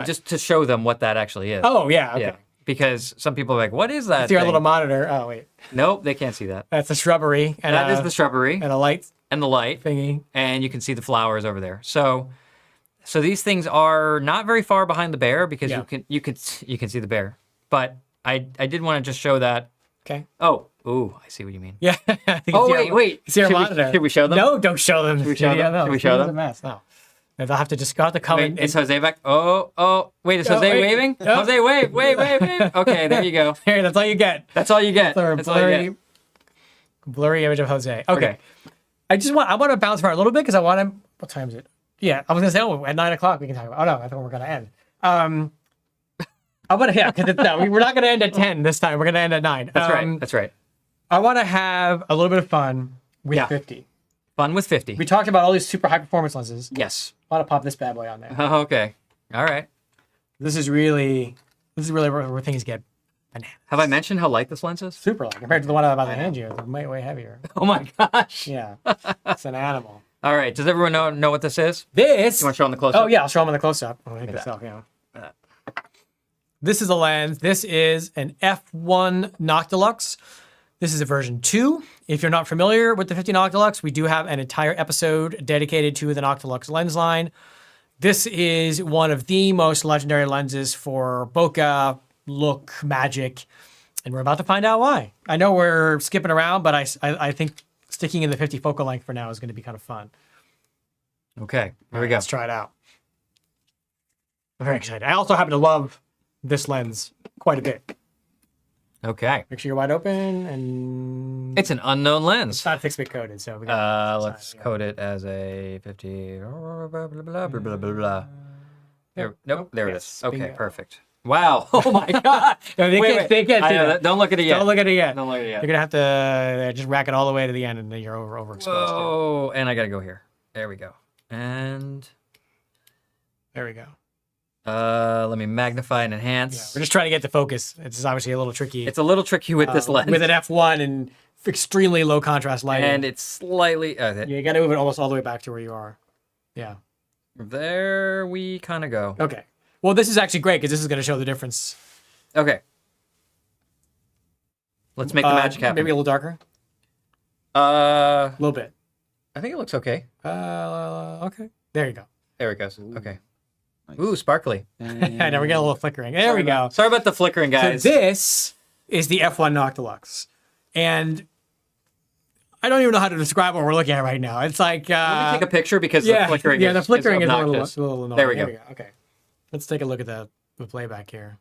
Just to show them what that actually is. Oh yeah. Okay. Yeah. Because some people are like, what is that? See our thing?" little monitor. Oh wait, Nope, they can't see that. that's the shrubbery. And That is the shrubbery. and a light and the light, Thingy. and you can see the flowers over there. So these things are not very far behind the bear because you can see the bear. But I did want to just show that. Okay. Oh, ooh, I see what you mean. Yeah. Oh, wait. See our Should we- monitor. should we show them? No, don't show them. Should we show them? No, Should we show it's them? a mess. No. They'll have to come Wait, in. is Jose back? Oh, wait, is Jose wait. waving? Oh. Jose, wave. Okay, there you go. Here, that's all you get. That's all you get. That's all you get. Blurry image of Jose. Okay. I want to bounce around a little bit because I want to. What time is it? Yeah, I was gonna say, at 9 o'clock we can talk about. Oh no, I thought we were gonna end. I want to, because we're not gonna end at 10 this time. We're gonna end at 9. That's right. That's right. I want to have a little bit of fun with 50. Fun with 50. We talked about all these super high performance lenses. Yes. I want to pop this bad boy on there. Okay. All right. This is really where things get bananas. Have I mentioned how light this lens is? Super light compared to the one I'm about to hand you. It's way heavier. Oh my gosh. Yeah, it's an animal. All right. Does everyone know what this is? This. You want to show them the close-up? Oh yeah, I'll show them on the close-up. Oh, make itself, yeah. This is a lens. This is an F1 Noctilux. This is a version 2. If you're not familiar with the 50 Noctilux, we do have an entire episode dedicated to the Noctilux lens line. This is one of the most legendary lenses for bokeh, look, magic, and we're about to find out why. I know we're skipping around, but I think sticking in the 50 focal length for now is going to be kind of fun. Okay. Here we go. Let's try it out. I'm very excited. I also happen to love this lens quite a bit. Okay. Make sure you're wide open, and It's an unknown lens. it's not fixed bit coded, so we got Let's code it as a 50. Blah, blah, blah, blah, blah, blah. Nope, there it Yes, is. Okay, bingo. perfect. Wow. Oh my God. No, they Wait. can't see I know that. that. Don't look at it yet. Don't look at it yet. Don't look at it yet. You're gonna have to just rack it all the way to the end, and then you're overexposed. Oh, and I gotta go here. There we go. And There we go. let me magnify and Yeah, enhance. we're just trying to get the focus. It's obviously a little tricky. It's a little tricky with this lens. with an f1 and extremely low contrast lighting. And it's slightly. You got to move it almost all the way back to where you are. Yeah. There we kind of go. Okay. Well, this is actually great because this is going to show the difference. Okay. Let's make the magic happen. Maybe a little darker. Uh, A little bit. I think it looks okay. Okay. There you go. There it goes. Ooh. Okay. Nice. Ooh, sparkly. And now we get a little flickering. There we go. Sorry about the flickering, guys. So this is the F1 Noctilux. And I don't even know how to describe what we're looking at right now. It's like... Let me take a picture because yeah, the flickering the flickering is a obnoxious. little annoying. There we go. Okay. Let's take a look at the playback here.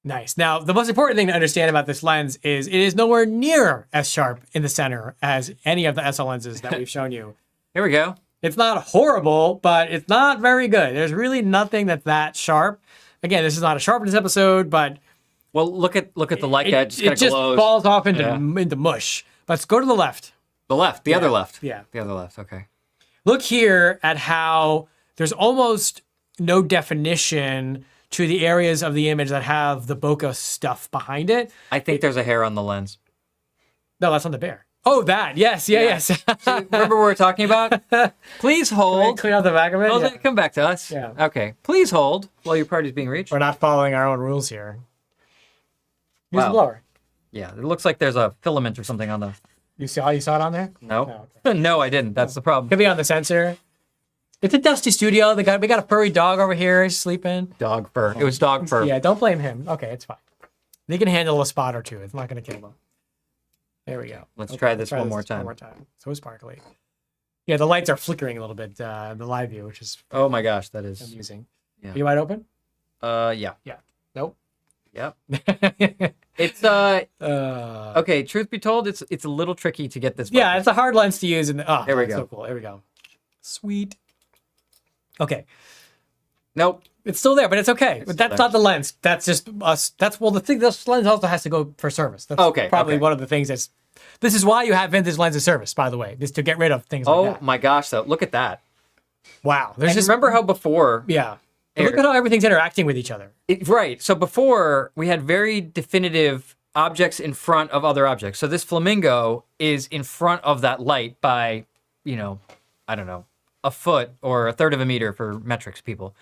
Nice. Now, the most important thing to understand about this lens is it is nowhere near as sharp in the center as any of the SL lenses that we've shown you. Here we go. It's not horrible, but it's not very good. There's really nothing that's that sharp. Again, this is not a sharpness episode, but Well, look at the Leica. It just kind it of just glows. falls off into Yeah. into mush. Let's go to the left. The left. The other left. Yeah. The other left. Okay. Look here at how there's almost no definition to the areas of the image that have the bokeh stuff behind it. I think there's a hair on the lens. No, that's on the bear. Oh, that. Yes, yes. Remember what we were talking about? Please hold. Clean out the back of it. Jose, Yeah. come back to us. Yeah. Okay. Please hold while your party's being reached. We're not following our own rules here. Use Wow. the blower. Yeah. It looks like there's a filament or something on the. You saw it on there? No. No, No, I didn't. That's the problem. Could be on the sensor. It's a dusty studio. We got a furry dog over here. He's sleeping. Dog fur. It was dog fur. Yeah, don't blame him. Okay, it's fine. They can handle a spot or two. It's not going to kill them. There we go. Let's try this one more time. One more time. So sparkly. Yeah, the lights are flickering a little bit in the live view, which is Oh my gosh, that is. amusing. Yeah. Are you wide open? Yeah. Yeah. Nope. Yep. It's okay. Truth be told, it's a little tricky to get this. Yeah, focus. it's a hard lens to use. There we that's go. So cool. There we go. Sweet. Okay. Nope. It's still there, but it's okay. But that's there. not the lens. That's just us. The thing. This lens also has to go for service. That's Okay, probably okay. one of the things that's. This is why you have vintage lenses service, by the way, is to get rid of things like Oh that. my gosh, though. Look at that. Wow. There's And just remember how before. yeah. Here. Look at how everything's interacting with each other. Right. So before we had very definitive objects in front of other objects. So this flamingo is in front of that light by, I don't know, a foot or a third of a meter for metrics people.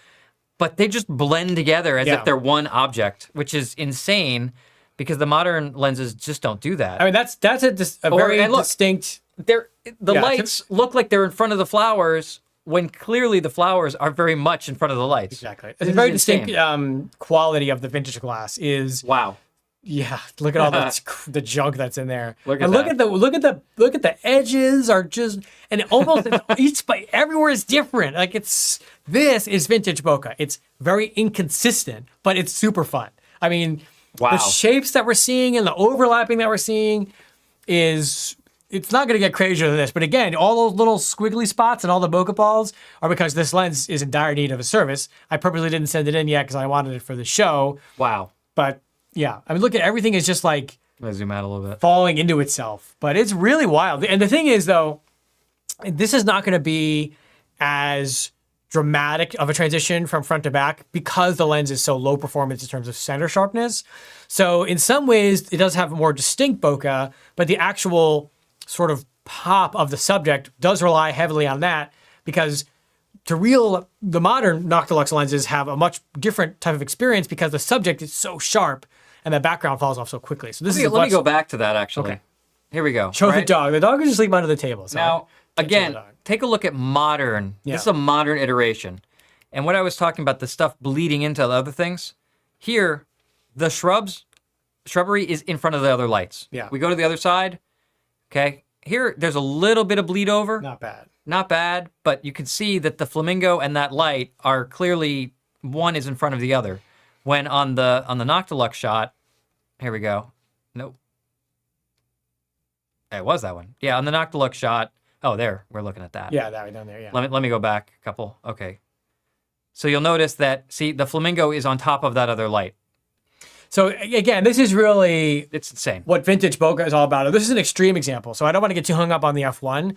But they just blend together as Yeah. if they're one object, which is insane because the modern lenses just don't do that. I mean, that's a very and look, distinct. the Yeah, lights look like they're in front of the flowers when clearly the flowers are very much in front of the lights. Exactly. It's This a is very insane. distinct quality of the vintage glass is. Wow. Yeah, look at all the junk that's in there. Look at and that. look at the edges are just and almost everywhere is different. Like this is vintage bokeh. It's very inconsistent, but it's super fun. I mean, Wow. the shapes that we're seeing and the overlapping that we're seeing it's not going to get crazier than this. But again, all those little squiggly spots and all the bokeh balls are because this lens is in dire need of a service. I purposely didn't send it in yet because I wanted it for the show. Wow. But yeah, I mean, look at everything is just like I'm gonna zoom out a little bit. falling into itself. But it's really wild. And the thing is, though, this is not going to be as dramatic of a transition from front to back because the lens is so low performance in terms of center sharpness. So in some ways, it does have a more distinct bokeh, but the actual sort of pop of the subject does rely heavily on that because the modern Noctilux lenses have a much different type of experience because the subject is so sharp and the background falls off so quickly. So this Let me go back to that actually. Okay. Here we go. Show the right? dog. The dog is just sleeping under the table. So Now, again, the dog. take a look at modern. Yeah. This is a modern iteration. And what I was talking about, the stuff bleeding into the other things, here, the shrubbery is in front of the other lights. Yeah. We go to the other side. Okay. Here, there's a little bit of bleed over. Not bad. Not bad, but you can see that the flamingo and that light are clearly, one is in front of the other. When on the Noctilux shot, here we go. Nope. It was that one. Yeah, on the Noctilux shot. Oh, there. We're looking at that. Yeah, that way down there. Yeah. Let me go back a couple. Okay. So you'll notice that, see, the flamingo is on top of that other light. So again, this is really It's insane. what vintage bokeh is all about. This is an extreme example, so I don't want to get too hung up on the F1.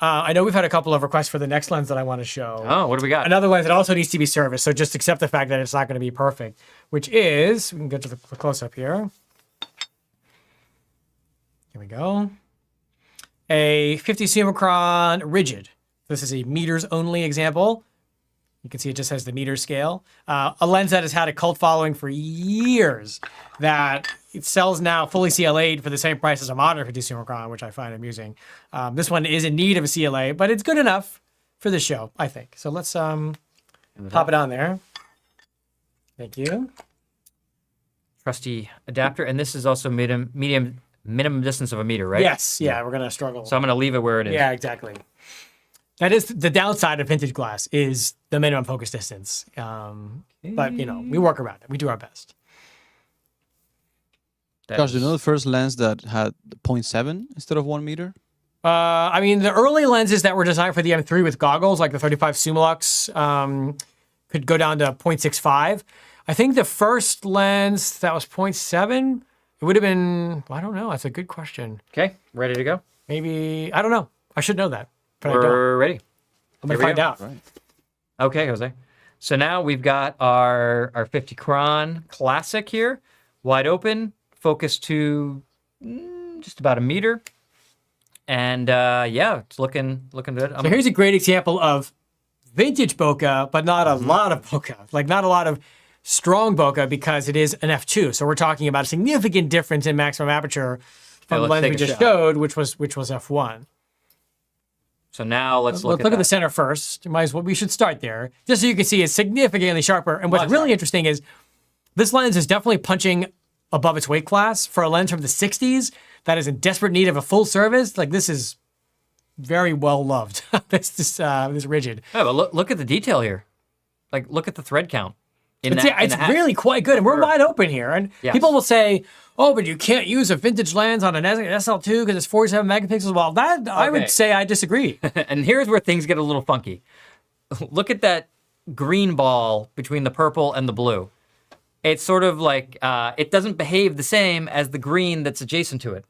I know we've had a couple of requests for the next lens that I want to show. Oh, what do we got? Another lens that also needs to be serviced, so just accept the fact that it's not going to be perfect, which is, we can get to the close-up here. Here we go. A 50 Summicron rigid. This is a meters-only example. You can see it just has the meter scale. A lens that has had a cult following for years, that it sells now fully CLA'd for the same price as a modern 50 Summicron, which I find amusing. This one is in need of a CLA, but it's good enough for this show, I think. So let's pop it on there. Thank you. Trusty adapter, and this is also minimum distance of a meter, right? Yes, yeah, we're gonna struggle. So I'm going to leave it where it is. Yeah, exactly. That is the downside of vintage glass is the minimum focus distance. But we work around it. We do our best. Josh, do you know the first lens that had 0.7 instead of 1 meter? I mean, the early lenses that were designed for the M3 with goggles, like the 35 Summilux, could go down to 0.65. I think the first lens that was 0.7, it would have been, I don't know. That's a good question. Okay, ready to go? Maybe, I don't know. I should know that. But I don't. We're ready. I'm going to Here we find go. out. Right. Okay, Jose. So now we've got our 50 Cron Classic here, wide open, focus to just about a meter. And yeah, it's looking good. So here's a great example of vintage bokeh, but not a lot of bokeh. Like not a lot of strong bokeh because it is an F2. So we're talking about a significant difference in maximum aperture from the let's lens take we a just shot. showed, which was F1. So now let's Look at the center first. Might as well, we should start there, just so you can see it's significantly sharper. And what's Much really sharper. interesting is this lens is definitely punching above its weight class for a lens from the 60s that is in desperate need of a full service. Like this is very well loved. this rigid. Yeah, but look at the detail here. Like, look at the thread count. It's really quite good, and we're wide open here. And Yes. people will say, "Oh, but you can't use a vintage lens on an SL2 because it's 47 megapixels." Well, that I Okay. would say I disagree. And here's where things get a little funky. Look at that green ball between the purple and the blue. It's sort of like it doesn't behave the same as the green that's adjacent to it,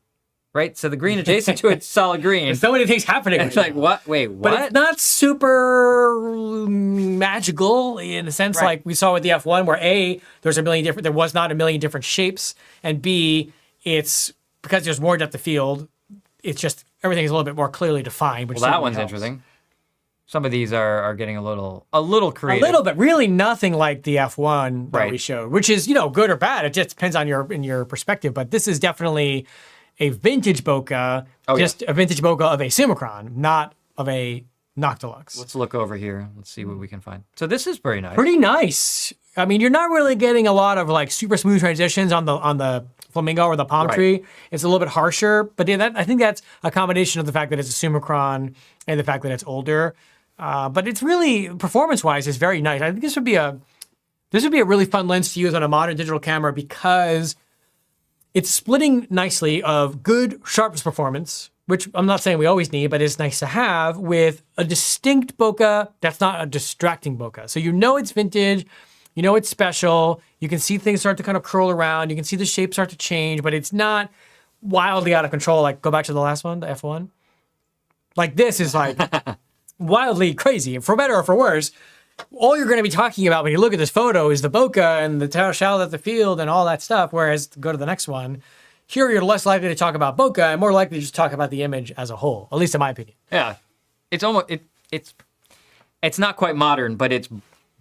right? So the green adjacent to it's solid green. There's so many things happening. It's right like, now. what? Wait, what? But it's not super magical in a sense, Right. like we saw with the F1, where A, there was not a million different shapes, and B, it's because there's more depth of field. It's just everything is a little bit more clearly defined. Which Well, that certainly one's helps. interesting. Some of these are getting a little creative. A little bit, really nothing like the F1 that Right. we showed, which is, good or bad. It just depends on your perspective. But this is definitely a vintage bokeh, just a vintage bokeh of a Summicron, not of a Noctilux. Let's look over here. Let's see what we can find. So this is very nice. Pretty nice. I mean, you're not really getting a lot of like super smooth transitions on the flamingo or the palm Right. tree. It's a little bit harsher, but yeah, I think that's a combination of the fact that it's a Summicron and the fact that it's older. But it's really, performance-wise, it's very nice. I think this would be a really fun lens to use on a modern digital camera because it's splitting nicely of good sharpness performance, which I'm not saying we always need, but it's nice to have, with a distinct bokeh that's not a distracting bokeh. So it's vintage, it's special. You can see things start to kind of curl around. You can see the shape start to change, but it's not wildly out of control. Like, go back to the last one, the F1. Like, this is like wildly crazy. And for better or for worse, all you're going to be talking about when you look at this photo is the bokeh and the shallow depth of field and all that stuff. Whereas, go to the next one, here you're less likely to talk about bokeh and more likely to just talk about the image as a whole, at least in my opinion. Yeah, it's almost it's not quite modern, but it's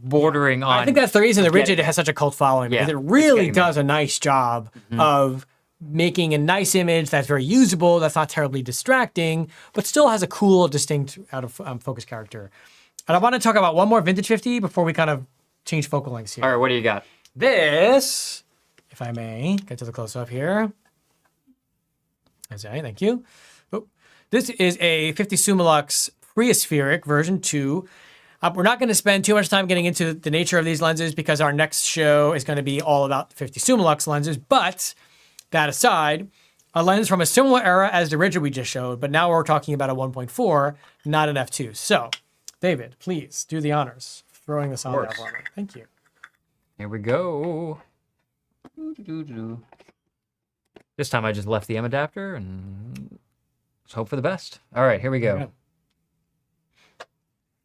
bordering on. I think that's the reason the Rigid has such a cult following, because Yeah, it really it's does a nice job of making a nice image that's very usable, that's not terribly distracting, but still has a cool, distinct, out of focus character. And I want to talk about one more vintage 50 before we kind of change focal lengths here. All right, what do you got? This, if I may, get to the close-up here. Okay, thank you. Oh, this is a 50 Summilux Preaspheric version 2. We're not going to spend too much time getting into the nature of these lenses because our next show is going to be all about 50 Summilux lenses. But that aside, a lens from a similar era as the Rigid we just showed, but now we're talking about a 1.4, not an f2. So, David, please do the honors of throwing this on that one. Thank you. Here we go. This time I just left the M adapter and let's hope for the best. All right, here we go.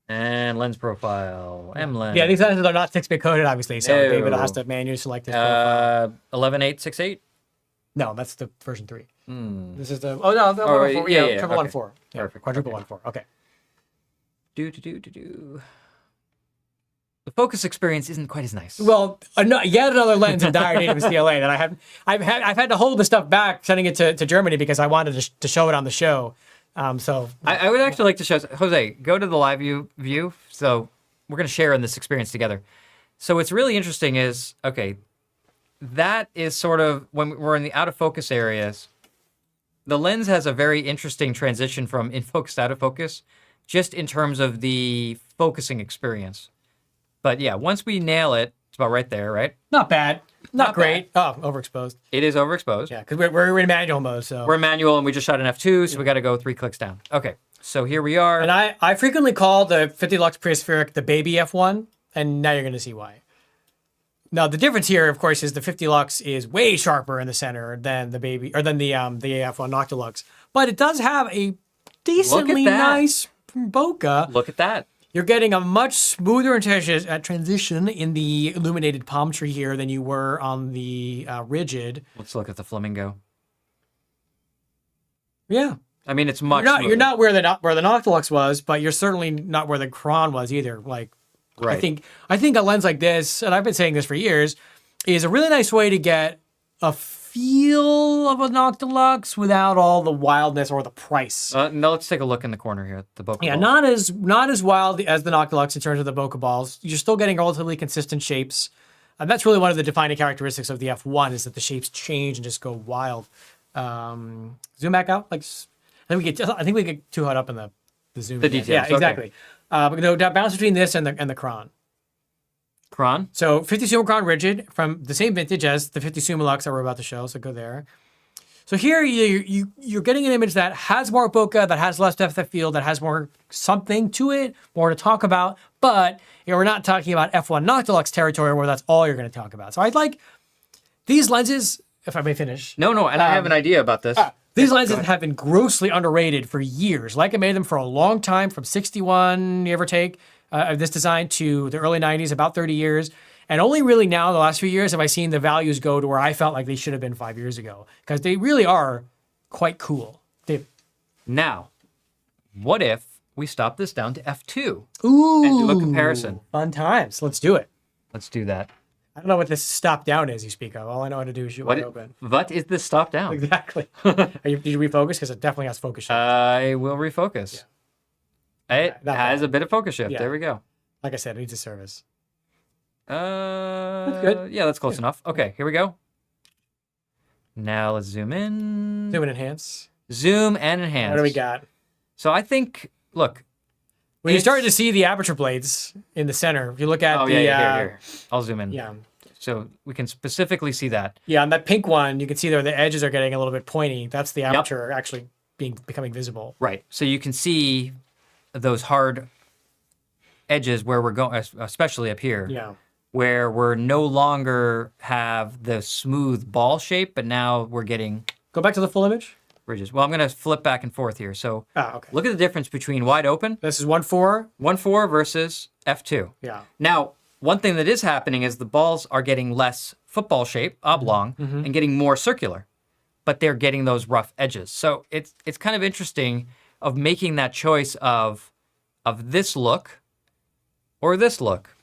And lens profile, M lens. Yeah, these lenses are not 6-bit coded, obviously, so No. David has to manually select his profile. 11868. No, that's the version 3. Hmm. This is the, oh no, the Oh, 1.4, yeah, triple okay. 1.4. Yeah, Perfect, quadruple okay. 1.4, okay. The focus experience isn't quite as nice. Well, yet another lens in dire need of a CLA that I've had to hold the stuff back, sending it to Germany because I wanted to show it on the show. So I would actually like to show Jose. Go to the live view. So we're going to share in this experience together. So what's really interesting is, okay, that is sort of when we're in the out of focus areas. The lens has a very interesting transition from in focus to out of focus, just in terms of the focusing experience. But yeah, once we nail it, it's about right there, right? not bad, not Not great. Oh, overexposed. It is overexposed. Yeah, because we're in manual mode, so. We're manual and we just shot an f2, so we got to go 3 clicks down. Okay, so here we are. And I frequently call the 50 Lux Preaspheric the baby F1, and now you're going to see why. Now the difference here, of course, is the 50 Lux is way sharper in the center than the baby, or than the F1 Noctilux, but it does have a decently that. nice bokeh. Look at that. You're getting a much smoother transition in the illuminated palm tree here than you were on the Rigid. Let's look at the flamingo. Yeah. I mean, it's much You're not where the Noctilux was, but you're certainly not where the Cron was either. Like, Right. I think a lens like this, and I've been saying this for years, is a really nice way to get a feel of a Noctilux without all the wildness or the price. No, let's take a look in the corner here at the Bokeh. Yeah, ball. not as wild as the Noctilux in terms of the bokeh balls. You're still getting relatively consistent shapes. And that's really one of the defining characteristics of the F1 is that the shapes change and just go wild. Zoom back out. Like, I think we get too hot up in the zoom. The again. details, Yeah, okay. exactly. But no, balance between this and the Cron. Cron. So 50 Summicron Rigid from the same vintage as the 50 Summilux that we're about to show. So go there. So here you're getting an image that has more bokeh, that has less depth of field, that has more something to it, more to talk about. But we're not talking about F1 Noctilux territory where that's all you're going to talk about. So I'd like these lenses, if I may finish. No, and I have an idea about this. These lenses have been grossly underrated for years. Leica made them for a long time, from 61, give or take, of this design to the early 90s, about 30 years. And only really now, the last few years, have I seen the values go to where I felt like they should have been 5 years ago. Because they really are quite cool. Now, what if we stop this down to f2 Ooh. and do a comparison. Fun times. Let's do it. Let's do that. I don't know what this stop down is you speak of. All I know how to do is shoot wide open. What is this stop down? Exactly. Did you refocus? Because it definitely has focus shift. I will refocus. It not has bad. a bit of focus shift. Yeah. There we go. Like I said, it needs a service. That's good. Yeah, that's close enough. Okay, here we go. Now let's zoom in. Zoom and enhance. Zoom and enhance. What do we got? So I think, look. When you it's- started to see the aperture blades in the center, if you look at Oh, the here. I'll zoom in. yeah. So we can specifically see that. Yeah, on that pink one, you can see there the edges are getting a little bit pointy. That's the aperture actually becoming visible. Right. So you can see those hard edges where we're going, especially up here, Yeah. where we're no longer have the smooth ball shape, but now we're getting Go back to the full image. ridges. Well, I'm going to flip back and forth here. So Okay. look at the difference between wide open, This is 1-4. 1.4 versus f2. Yeah. Now, one thing that is happening is the balls are getting less football shape, oblong, and getting more circular, but they're getting those rough edges. So it's kind of interesting of making that choice of this look or this look.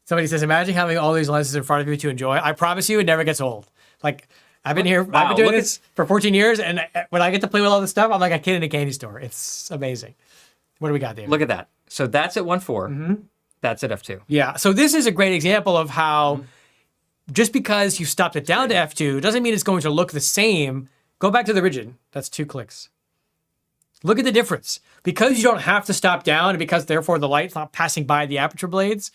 Somebody says, imagine having all these lenses in front of you to enjoy. I promise you, it never gets old. Like, I've been here, I've Wow, been doing look this for 14 years, and when I get to play with all this stuff, I'm like a kid in a candy store. It's amazing. What do we got, David? Look at that. So that's at 1.4. That's at f2. Yeah. So this is a great example of how just because you stopped it down to f2 doesn't mean it's going to look the same. Go back to the rigid. That's 2 clicks. Look at the difference. Because you don't have to stop down and because therefore the light's not passing by the aperture blades,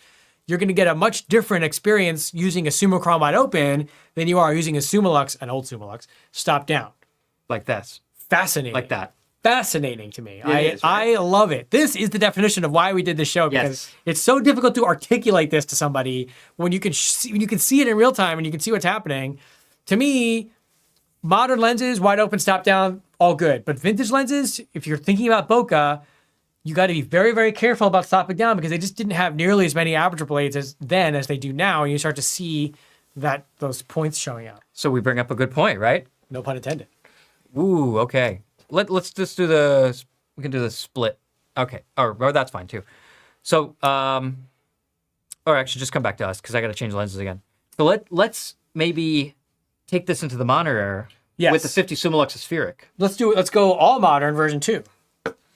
you're going to get a much different experience using a Summicron wide open than you are using a Summilux, an old Summilux, stop down. Like this. Fascinating. Like that. Fascinating to me. It is, right? I love it. This is the definition of why we did this show because Yes. it's so difficult to articulate this to somebody when you can see it in real time and you can see what's happening. To me, modern lenses, wide open, stop down, all good. But vintage lenses, if you're thinking about bokeh, you got to be very, very careful about stopping down because they just didn't have nearly as many aperture blades as they do now, and you start to see those points showing up. So we bring up a good point, right? No pun intended. Ooh, okay. Let's just do we can do the split. Okay, or that's fine too. So, or actually just come back to us because I got to change lenses again. So let's maybe take this into the monitor Yes. with the 50 Summilux spheric Let's do it. Let's go all modern version 2.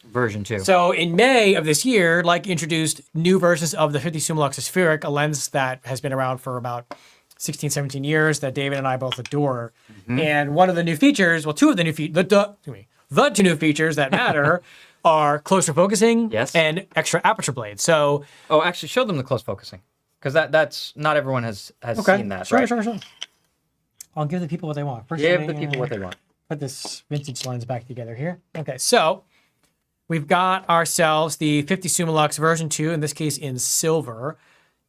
version 2. So in May of this year, Leica introduced new versions of the 50 Summilux spheric, a lens that has been around for about 16, 17 years that David and I both adore. And one of the new features, well, two of the new features, the two new features that matter are closer focusing Yes. and extra aperture blades. So Oh, actually, show them the close focusing because that's not everyone has seen that. sure, right? sure. I'll give the people what they want. First, Give let the me, people what they want. put this vintage lens back together here. Okay, so we've got ourselves the 50 Summilux version 2, in this case in silver.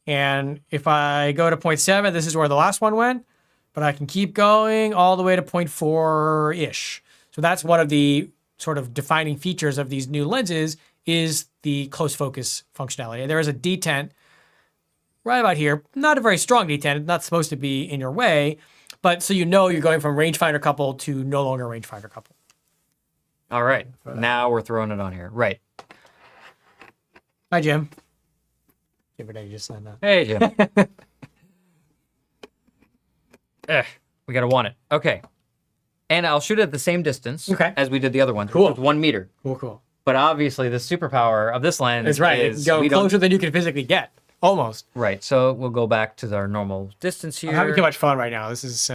And if I go to 0.7, this is where the last one went, but I can keep going all the way to 0.4-ish. So that's one of the sort of defining features of these new lenses is the close focus functionality. There is a detent right about here, not a very strong detent, it's not supposed to be in your way, but so you know you're going from rangefinder couple to no longer rangefinder couple. All right. Now we're throwing it on here. Right. Hi, Jim. Every day you just send that. Hey, Jim. We got to want it. Okay. And I'll shoot it at the same distance as we did the other one. Cool. With 1 meter. Cool. But obviously, the superpower of this lens That's right. is It can we go don't- closer than you can physically get. Almost. Right. So we'll go back to our normal distance here. I'm having too much fun right now. This is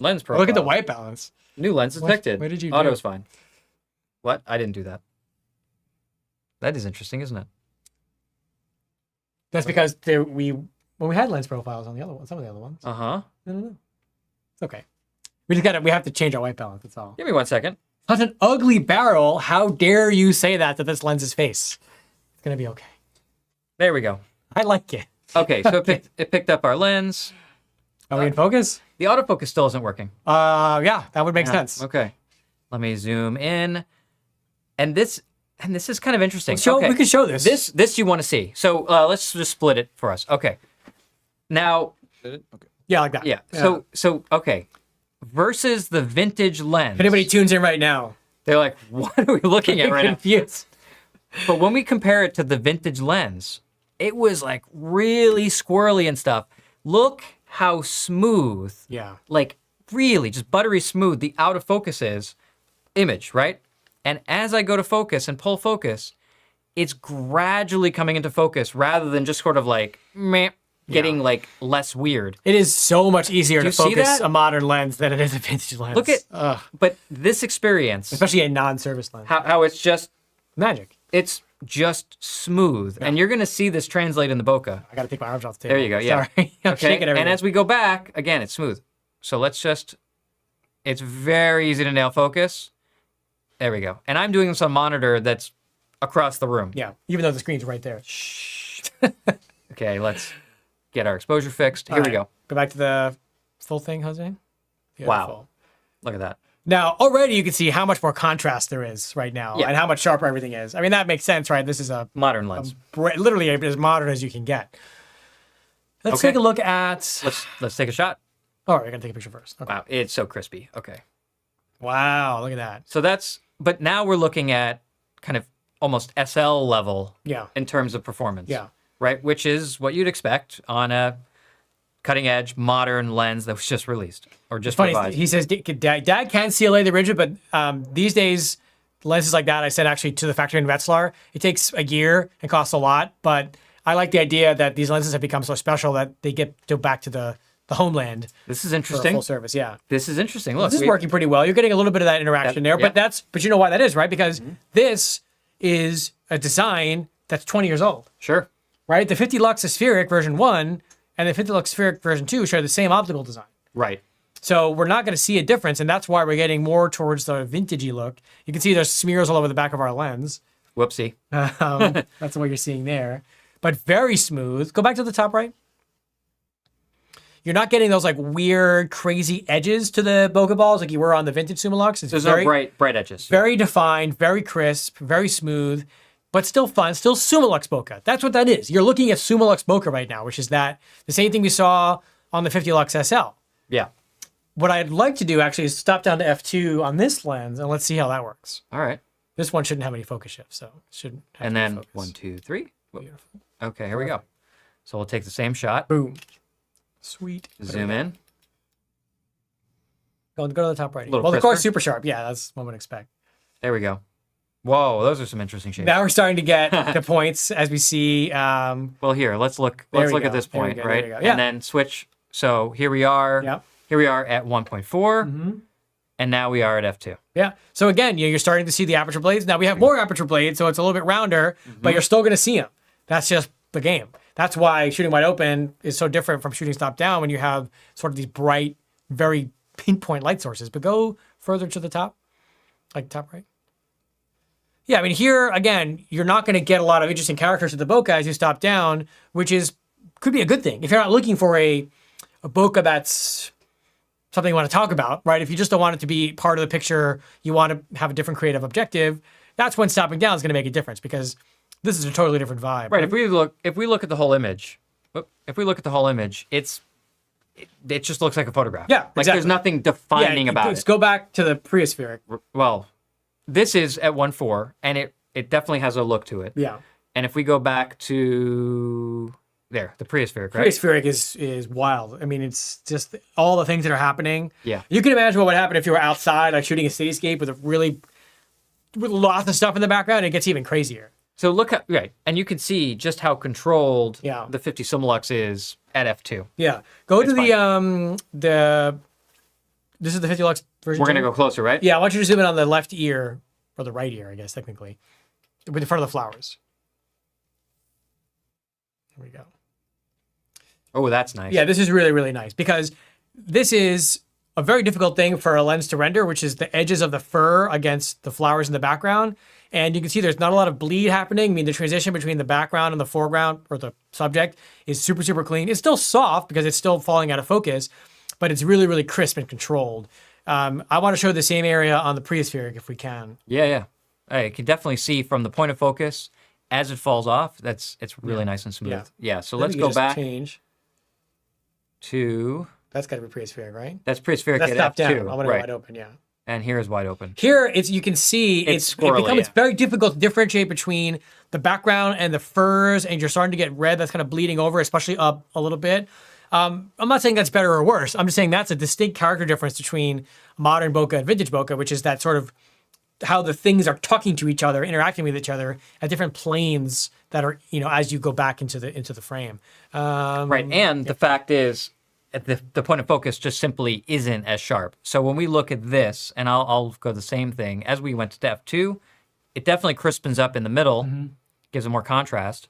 Lens profile. look at the white balance. New lens detected. what did you do? Auto's fine. What? I didn't do that. That is interesting, isn't it? That's because when we had lens profiles on the other one, some of the other ones. Uh-huh. No. It's okay. We have to change our white balance, that's all. Give me 1 second. Such an ugly barrel. How dare you say that to this lens's face? It's gonna be okay. There we go. I like it. Okay, so it picked up our lens. Are we in focus? The autofocus still isn't working. Yeah, that would make sense. Okay. Let me zoom in. And this is kind of interesting. We can show this. This you want to see. So let's just split it for us. Okay. Now, Okay. Yeah, like that. yeah. So okay. Versus the vintage lens. If anybody tunes in right now, They're like, what are we looking at right now? confused. But when we compare it to the vintage lens, it was like really squirrely and stuff. Look how smooth, Yeah. like really just buttery smooth the out of focus is image, right? And as I go to focus and pull focus, it's gradually coming into focus rather than just sort of like meh, getting like less weird. It is so much easier to you see focus that? a modern lens than it is a vintage lens. Look at, Ugh. but this experience, Especially a non-service lens. how it's just Magic. it's just smooth, and you're gonna see this translate in the bokeh. I got to take my arms off the table. There you go. Yeah. Sorry. I'm Okay. shaking everything. And as we go back, again, it's smooth. So let's just. It's very easy to nail focus. There we go. And I'm doing this on a monitor that's across the room. Yeah, even though the screen's right there. Okay, let's get our exposure fixed. Here All we right. go. Go back to the full thing, Jose. Beautiful. Wow. Look at that. Now, already you can see how much more contrast there is right now Yeah. and how much sharper everything is. I mean, that makes sense, right? This is a Modern lens. literally as modern as you can get. Let's Okay. take a look at... Let's take a shot. Oh, we're going to take a picture first. Okay. Wow, it's so crispy. Okay. Wow, look at that. So but now we're looking at kind of almost SL level Yeah. in terms of performance. Yeah. Right? Which is what you'd expect on a cutting edge modern lens that was just released or just Funny, revised. he says Dad can CLA the rigid, but these days, lenses like that, I sent actually to the factory in Wetzlar. It takes a year and costs a lot, but I like the idea that these lenses have become so special that they get to back to the homeland This is for a interesting. full service. Yeah. This is interesting. Look, This is working pretty well. You're getting a little bit of that interaction there, yeah. but you know why that is, right? Because this is a design that's 20 years old, Sure. right? The 50 Lux Spheric version 1 and the 50 Lux Spheric version 2 share the same optical design. Right. So we're not going to see a difference, and that's why we're getting more towards the vintagey look. You can see there's smears all over the back of our lens. Whoopsie. That's what you're seeing there. But very smooth. Go back to the top right. You're not getting those like weird, crazy edges to the bokeh balls like you were on the vintage Summilux. It's There's very, no bright edges. very defined, very crisp, very smooth, but still fun, still Summilux bokeh. That's what that is. You're looking at Summilux bokeh right now, which is the same thing we saw on the 50 Lux SL. Yeah. What I'd like to do actually is stop down to f2 on this lens and let's see how that works. All right. This one shouldn't have any focus shift, so it shouldn't have And any then focus. 1, 2, 3. Whoop. Beautiful. Okay, here we go. So we'll take the same shot, Boom. Sweet. zoom in. Go to the top right. Little Well, of course, crisper. super sharp. Yeah, that's what one would expect. There we go. Whoa, those are some interesting shapes. Now we're starting to get the points as we see. Well, here, let's look There we at go. this There we point, go. There right? we go. Yeah. And then switch. So here we are. Yep. Here we are at 1.4. And now we are at f2. Yeah. So again, you're starting to see the aperture blades. Now we have more aperture blades, so it's a little bit rounder, but you're still going to see them. That's just the game. That's why shooting wide open is so different from shooting top down when you have sort of these bright, very pinpoint light sources. But go further to the top, like top right. Yeah, I mean, here, again, you're not going to get a lot of interesting characters to the bokeh as you stop down, which could be a good thing. If you're not looking for a bokeh that's something you want to talk about, right? If you just don't want it to be part of the picture, you want to have a different creative objective, that's when stopping down is going to make a difference because this is a totally different vibe. Right. If we look at the whole image, it just looks like a photograph. Yeah, Like exactly. there's nothing defining about let's it. go back to the prehispheric. Well, this is at 1.4, and it definitely has a look to it. Yeah. And if we go back to there, the prehispheric, right? Prehispheric is wild. I mean, it's just all the things that are happening. Yeah. You can imagine what would happen if you were outside, like shooting a cityscape with lots of stuff in the background. It gets even crazier. So look at right, and you can see just how controlled Yeah. the 50 Summilux is at f2. Yeah. Go to It's this is the 50 Lux version. We're gonna 2? go closer, right? Yeah, I want you to zoom in on the left ear, or the right ear, I guess, technically. With in front of the flowers. There we go. Oh, that's nice. Yeah, this is really, really nice because this is a very difficult thing for a lens to render, which is the edges of the fur against the flowers in the background. And you can see there's not a lot of bleed happening. I mean, the transition between the background and the foreground or the subject is super, super clean. It's still soft because it's still falling out of focus, but it's really, really crisp and controlled. I want to show the same area on the prehispheric if we can. Yeah. I can definitely see from the point of focus as it falls off. It's really nice and smooth. Yeah. So Then let's we can go just back Change. to That's got to be prehispheric, right? that's prehispheric That's at top f2, down. I want to go right? wide open, yeah. and here is wide open. Here, you can see It's it squirrely, becomes yeah. very difficult to differentiate between the background and the furs, and you're starting to get red that's kind of bleeding over, especially up a little bit. I'm not saying that's better or worse. I'm just saying that's a distinct character difference between modern bokeh and vintage bokeh, which is that sort of how the things are talking to each other, interacting with each other at different planes that are, as you go back into the frame. Right, and the fact is, at the point of focus just simply isn't as sharp. So when we look at this, and I'll go the same thing, as we went to f2, it definitely crispens up in the middle, gives it more contrast.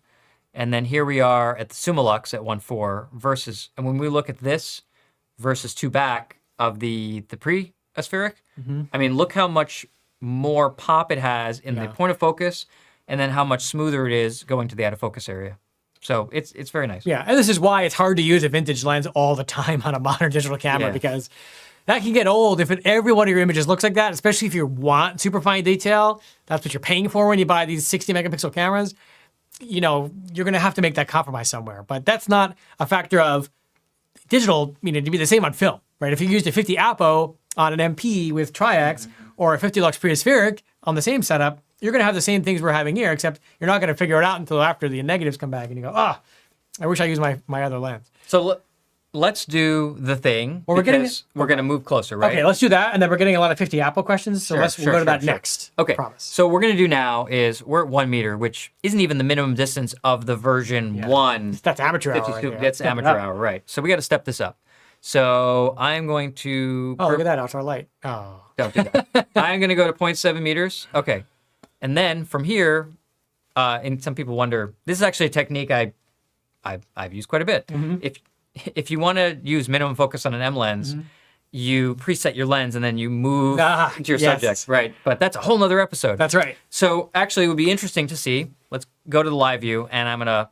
And then here we are at the Summilux at 1.4 versus, and when we look at this versus 2 back of the pre-aspheric, I mean, look how much more pop it has in the point of focus, and then how much smoother it is going to the out of focus area. So it's very nice. Yeah, and this is why it's hard to use a vintage lens all the time on a modern digital camera, because that can get old if every one of your images looks like that, especially if you want super fine detail. That's what you're paying for when you buy these 60 megapixel cameras. You're going to have to make that compromise somewhere. But that's not a factor of digital, to be the same on film, right? If you used a 50 Apo on an MP with Tri-X or a 50 Lux pre-aspheric on the same setup, you're going to have the same things we're having here, except you're not going to figure it out until after the negatives come back and you go, I wish I used my other lens. So let's do the thing. Well, we're going to move closer, right? Okay, let's do that, and then we're getting a lot of 50 Apple questions, so we'll go to that sure. next. Okay, Promise. so what we're going to do now is we're at 1 meter, which isn't even the minimum distance of the version 1. That's amateur hour 52, right there. That's Step it amateur up. hour, right. So we got to step this up. So I'm going to... Oh, look at that, outdoor light. Oh. Don't do that. I'm going to go to 0.7 meters. Okay. And then from here, and some people wonder, this is actually a technique I've used quite a bit. If you want to use minimum focus on an M lens, you preset your lens and then you move to your subject. Right. But that's a whole nother episode. That's right. So actually it would be interesting to see. Let's go to the live view and I'm going to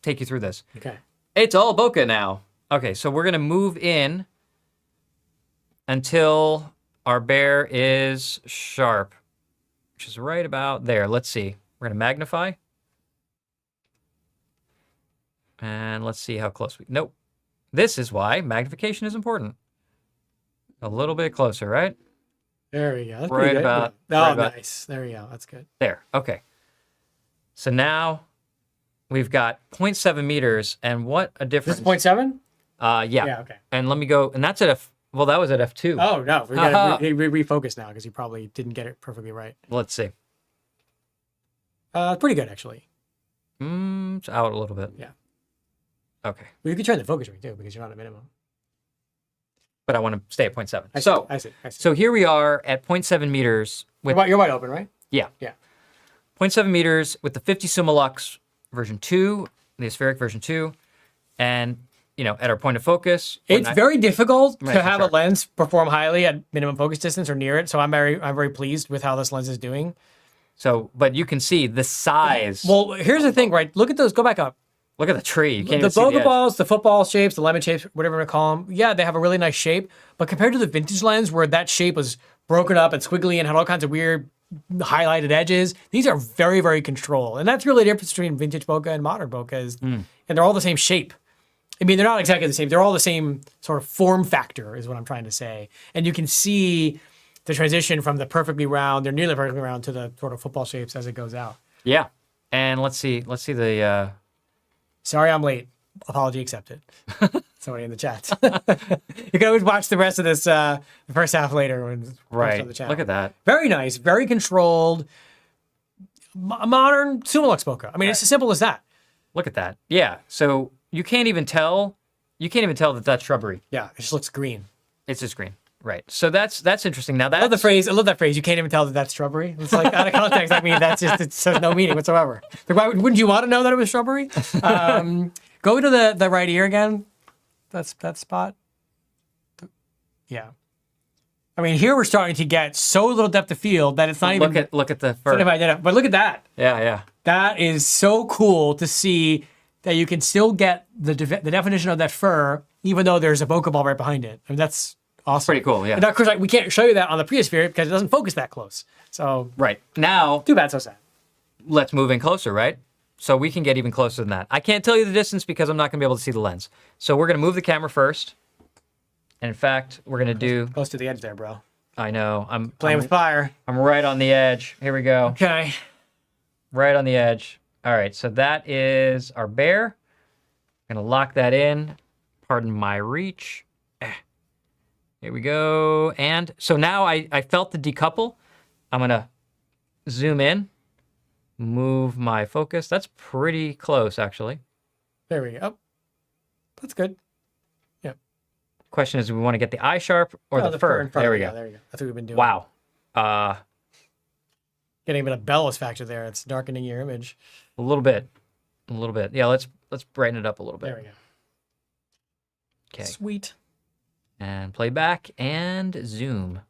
take you through this. Okay. It's all bokeh now. Okay, so we're going to move in until our bear is sharp, which is right about there. Let's see. We're going to magnify. And let's see how close we... Nope. This is why magnification is important. A little bit closer, right? There we go. That's Right pretty good. about- Oh, right about- nice. There we go. That's good. There. Okay. So now we've got 0.7 meters, and what a difference. This is 0.7? Yeah. Yeah, okay. And let me go... And that's at well, that was at f2. Oh, no. We got to refocus now because you probably didn't get it perfectly right. Let's see. Pretty good, actually. It's out a little bit. Yeah. Okay. Well, you can turn the focus ring, too, because you're not at minimum. But I want to stay at 0.7. I see. So here we are at 0.7 meters with... You're wide open, right? Yeah. Yeah. 0.7 meters with the 50 Summilux version 2, the aspheric version 2, and, at our point of focus... It's very difficult Nice to and have a sharp. lens perform highly at minimum focus distance or near it, so I'm very pleased with how this lens is doing. So, but you can see the size. Well, here's the thing, right? Look at those. Go back up. Look at the tree. You can't The even see the bokeh edge. balls, the football shapes, the lemon shapes, whatever you want to call them, yeah, they have a really nice shape. But compared to the vintage lens where that shape was broken up and squiggly and had all kinds of weird highlighted edges, these are very, very controlled. And that's really the difference between vintage bokeh and modern bokeh. And they're all the same shape. I mean, they're not exactly the same. They're all the same sort of form factor is what I'm trying to say. And you can see the transition from the perfectly round, they're nearly perfectly round, to the sort of football shapes as it goes out. Yeah. And let's see the... Sorry I'm late. Apology accepted. Somebody in the chat. You can always watch the rest of this, the first half later when it's posted on the channel. Look at that. Very nice, very controlled, modern Summilux bokeh. I mean, it's as simple as that. Look at that. Yeah. So you can't even tell that that's shrubbery. Yeah, it just looks green. It's just green. Right. So that's interesting. Now I love that's... I love that phrase. You can't even tell that that's shrubbery. It's like out of context. I mean, it has no meaning whatsoever. Like, wouldn't you want to know that it was shrubbery? Go to the right ear again. That's that spot. Yeah. I mean, here we're starting to get so little depth of field that it's not even... Look at the fur. But look at that. Yeah. That is so cool to see that you can still get the definition of that fur, even though there's a bokeh ball right behind it. I mean, that's awesome. Pretty cool, yeah. And of course, we can't show you that on the pre-aspheric because it doesn't focus that close. So, Right. Now, too bad, so sad. let's move in closer, right? So we can get even closer than that. I can't tell you the distance because I'm not going to be able to see the lens. So we're going to move the camera first. And in fact, we're going to do... Close to the edge there, bro. I know. Playing with fire. I'm right on the edge. Here we go. Okay. Right on the edge. All right, so that is our bear. I'm gonna lock that in. Pardon my reach. Here we go. And so now I felt the decouple. I'm gonna zoom in, move my focus. That's pretty close, actually. There we go. Oh, that's good. Yeah. Question is, do we want to get the eye sharp or the fur? in front There of we it. go. Yeah, there you go. That's what we've been doing. Wow. Getting a bit of bellows factor there. It's darkening your image. A little bit. Yeah, let's brighten it up a little bit. There we go. Okay. Sweet. And play back and zoom.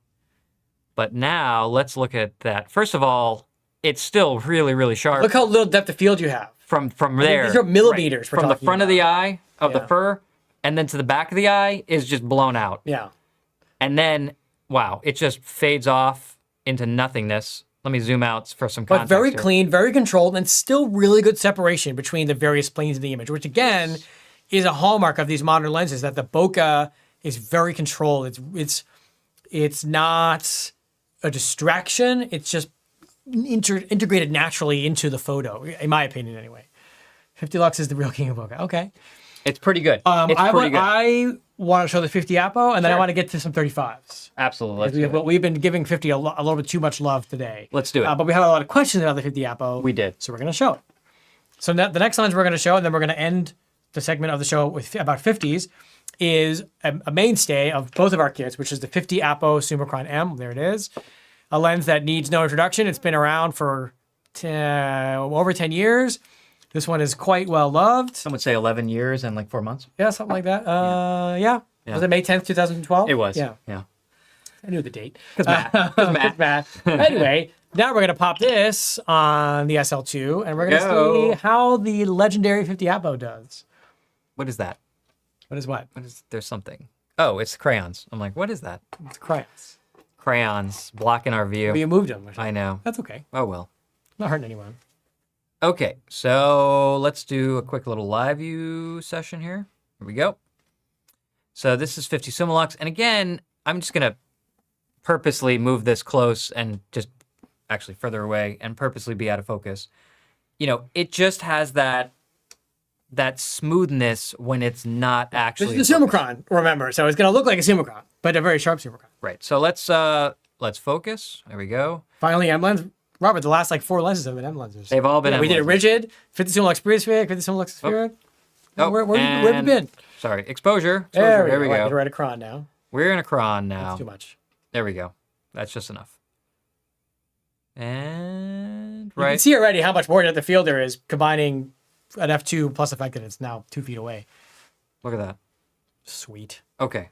But now let's look at that. First of all, it's still really, really sharp. Look how little depth of field you have. From there. These are millimeters. Right. From the front of the eye of the Yeah. fur, and then to the back of the eye is just blown out. Yeah. And then, wow, it just fades off into nothingness. Let me zoom out for some But context very here. clean, very controlled, and still really good separation between the various planes of the image, which again is a hallmark of these modern lenses, that the bokeh is very controlled. It's not a distraction. It's just integrated naturally into the photo, in my opinion anyway. 50 lux is the real king of bokeh. Okay. It's pretty good. It's pretty good. I want to show the 50 Apo, and then I Sure. want to get to some 35s. Absolutely. Let's do it. We've been giving 50 a little bit too much love today. Let's do it. But we have a lot of questions about the 50 Apo. We did. So we're going to show it. So the next lens we're going to show, and then we're going to end the segment of the show with about 50s, is a mainstay of both of our kits, which is the 50 Apo Summicron M. There it is. A lens that needs no introduction. It's been around for over 10 years. This one is quite well loved. Some would say 11 years and like 4 months. Yeah, something like that. Yeah. Yeah. Was it May 10th, 2012? It was. Yeah. Yeah. I knew the date. Because math. Anyway, now we're going to pop this on the SL2, and we're going to Go. see how the legendary 50 Apo does. What is that? What is what? There's something. Oh, it's crayons. I'm like, what is that? It's crayons. Crayons blocking our view. But you moved them. I know. That's okay. Oh, well. Not hurting anyone. Okay, so let's do a quick little live view session here. Here we go. So this is 50 Summilux. And again, I'm just going to purposely move this close and just actually further away and purposely be out of focus. You know, it just has that smoothness when it's not actually. This is a Summicron, remember. So it's going to look like a Summicron, but a very sharp Summicron. Right. So let's focus. There we go. Finally, M lens. Robert, the last like 4 lenses have been M lenses. They've all been M We did a lenses. rigid, 50 Summilux Periospheric, 50 Summilux Spheric. Where have you been? Sorry, exposure. There There we we go. go. Get right across now. We're in a cron now. That's too much. There we go. That's just enough. And You can right. see already how much more depth of field there is combining an F2 plus the fact that it's now 2 feet away. Look at that. Sweet. Okay.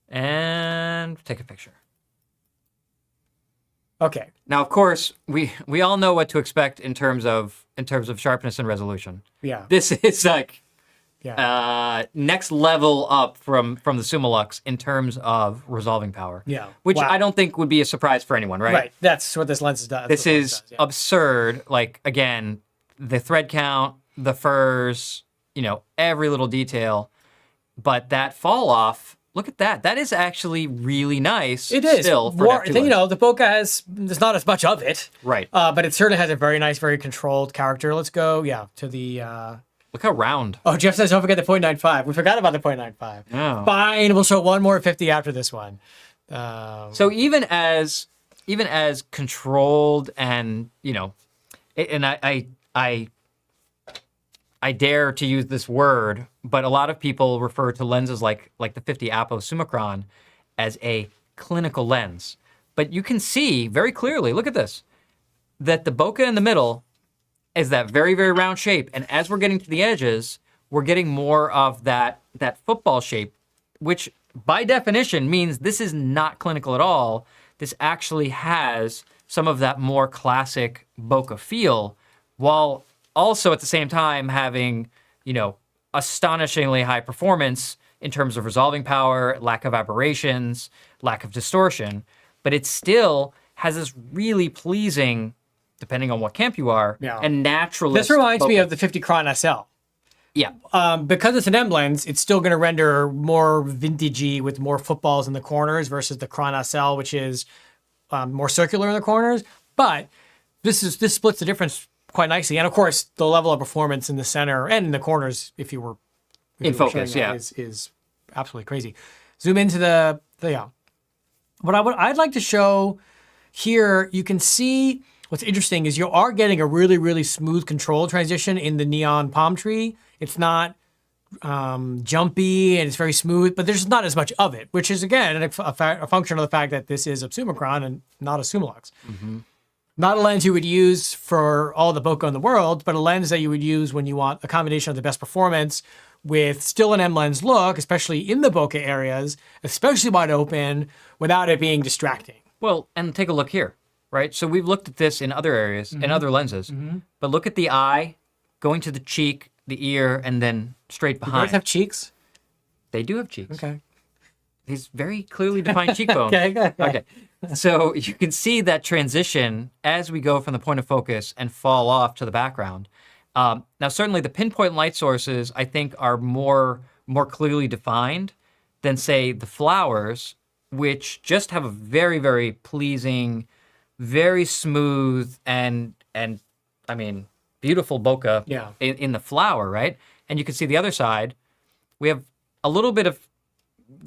And take a picture. Okay. Now, of course, we all know what to expect in terms of sharpness and resolution. Yeah. This is like Yeah. next level up from the Summilux in terms of resolving power. Yeah. Which Wow. I don't think would be a surprise for anyone, right? Right. That's what this lens does. This is absurd. Like, again, the thread count, the furs, you know, every little detail. But that fall off, look at that. That is actually really nice. It is. Still for More, an F2 you know, the Bokeh there's not as much of it. Right. But it certainly has a very nice, very controlled character. Let's go, to the... Look how round. Oh, Jeff says don't forget the 0.95. We forgot about the 0.95. Oh. Fine, we'll show one more 50 after this one. So even as controlled and, you know, and I dare to use this word, but a lot of people refer to lenses like the 50 Apo Summicron as a clinical lens. But you can see very clearly, look at this, that the bokeh in the middle is that very, very round shape. And as we're getting to the edges, we're getting more of that football shape, which by definition means this is not clinical at all. This actually has some of that more classic bokeh feel, while also at the same time having, you know, astonishingly high performance in terms of resolving power, lack of aberrations, lack of distortion. But it still has this really pleasing, depending on what camp you are, Yeah. and naturalist. This reminds me bokeh. of the 50 Cron SL. Yeah. Because it's an M lens, it's still going to render more vintagey with more footballs in the corners versus the Cron SL, which is more circular in the corners. But this splits the difference quite nicely. And of course, the level of performance in the center and in the corners, if you were In focus, showing yeah. that, is absolutely crazy. Zoom into the yeah. I'd like to show here, you can see what's interesting is you are getting a really, really smooth control transition in the neon palm tree. It's not jumpy and it's very smooth, but there's not as much of it, which is, again, a function of the fact that this is a Summicron and not a Summilux. Not a lens you would use for all the bokeh in the world, but a lens that you would use when you want a combination of the best performance with still an M lens look, especially in the bokeh areas, especially wide open, without it being distracting. Well, and take a look here, right? So we've looked at this in other areas, in other lenses, but look at the eye going to the cheek, the ear, and then straight Do you behind. guys have cheeks? They do have cheeks. Okay. These very clearly defined cheekbones. Okay. Okay. So you can see that transition as we go from the point of focus and fall off to the background. Now, certainly the pinpoint light sources, I think, are more clearly defined than, say, the flowers, which just have a very, very pleasing, very smooth, and I mean, beautiful bokeh in the flower, right? And you can see the other side. We have a little bit of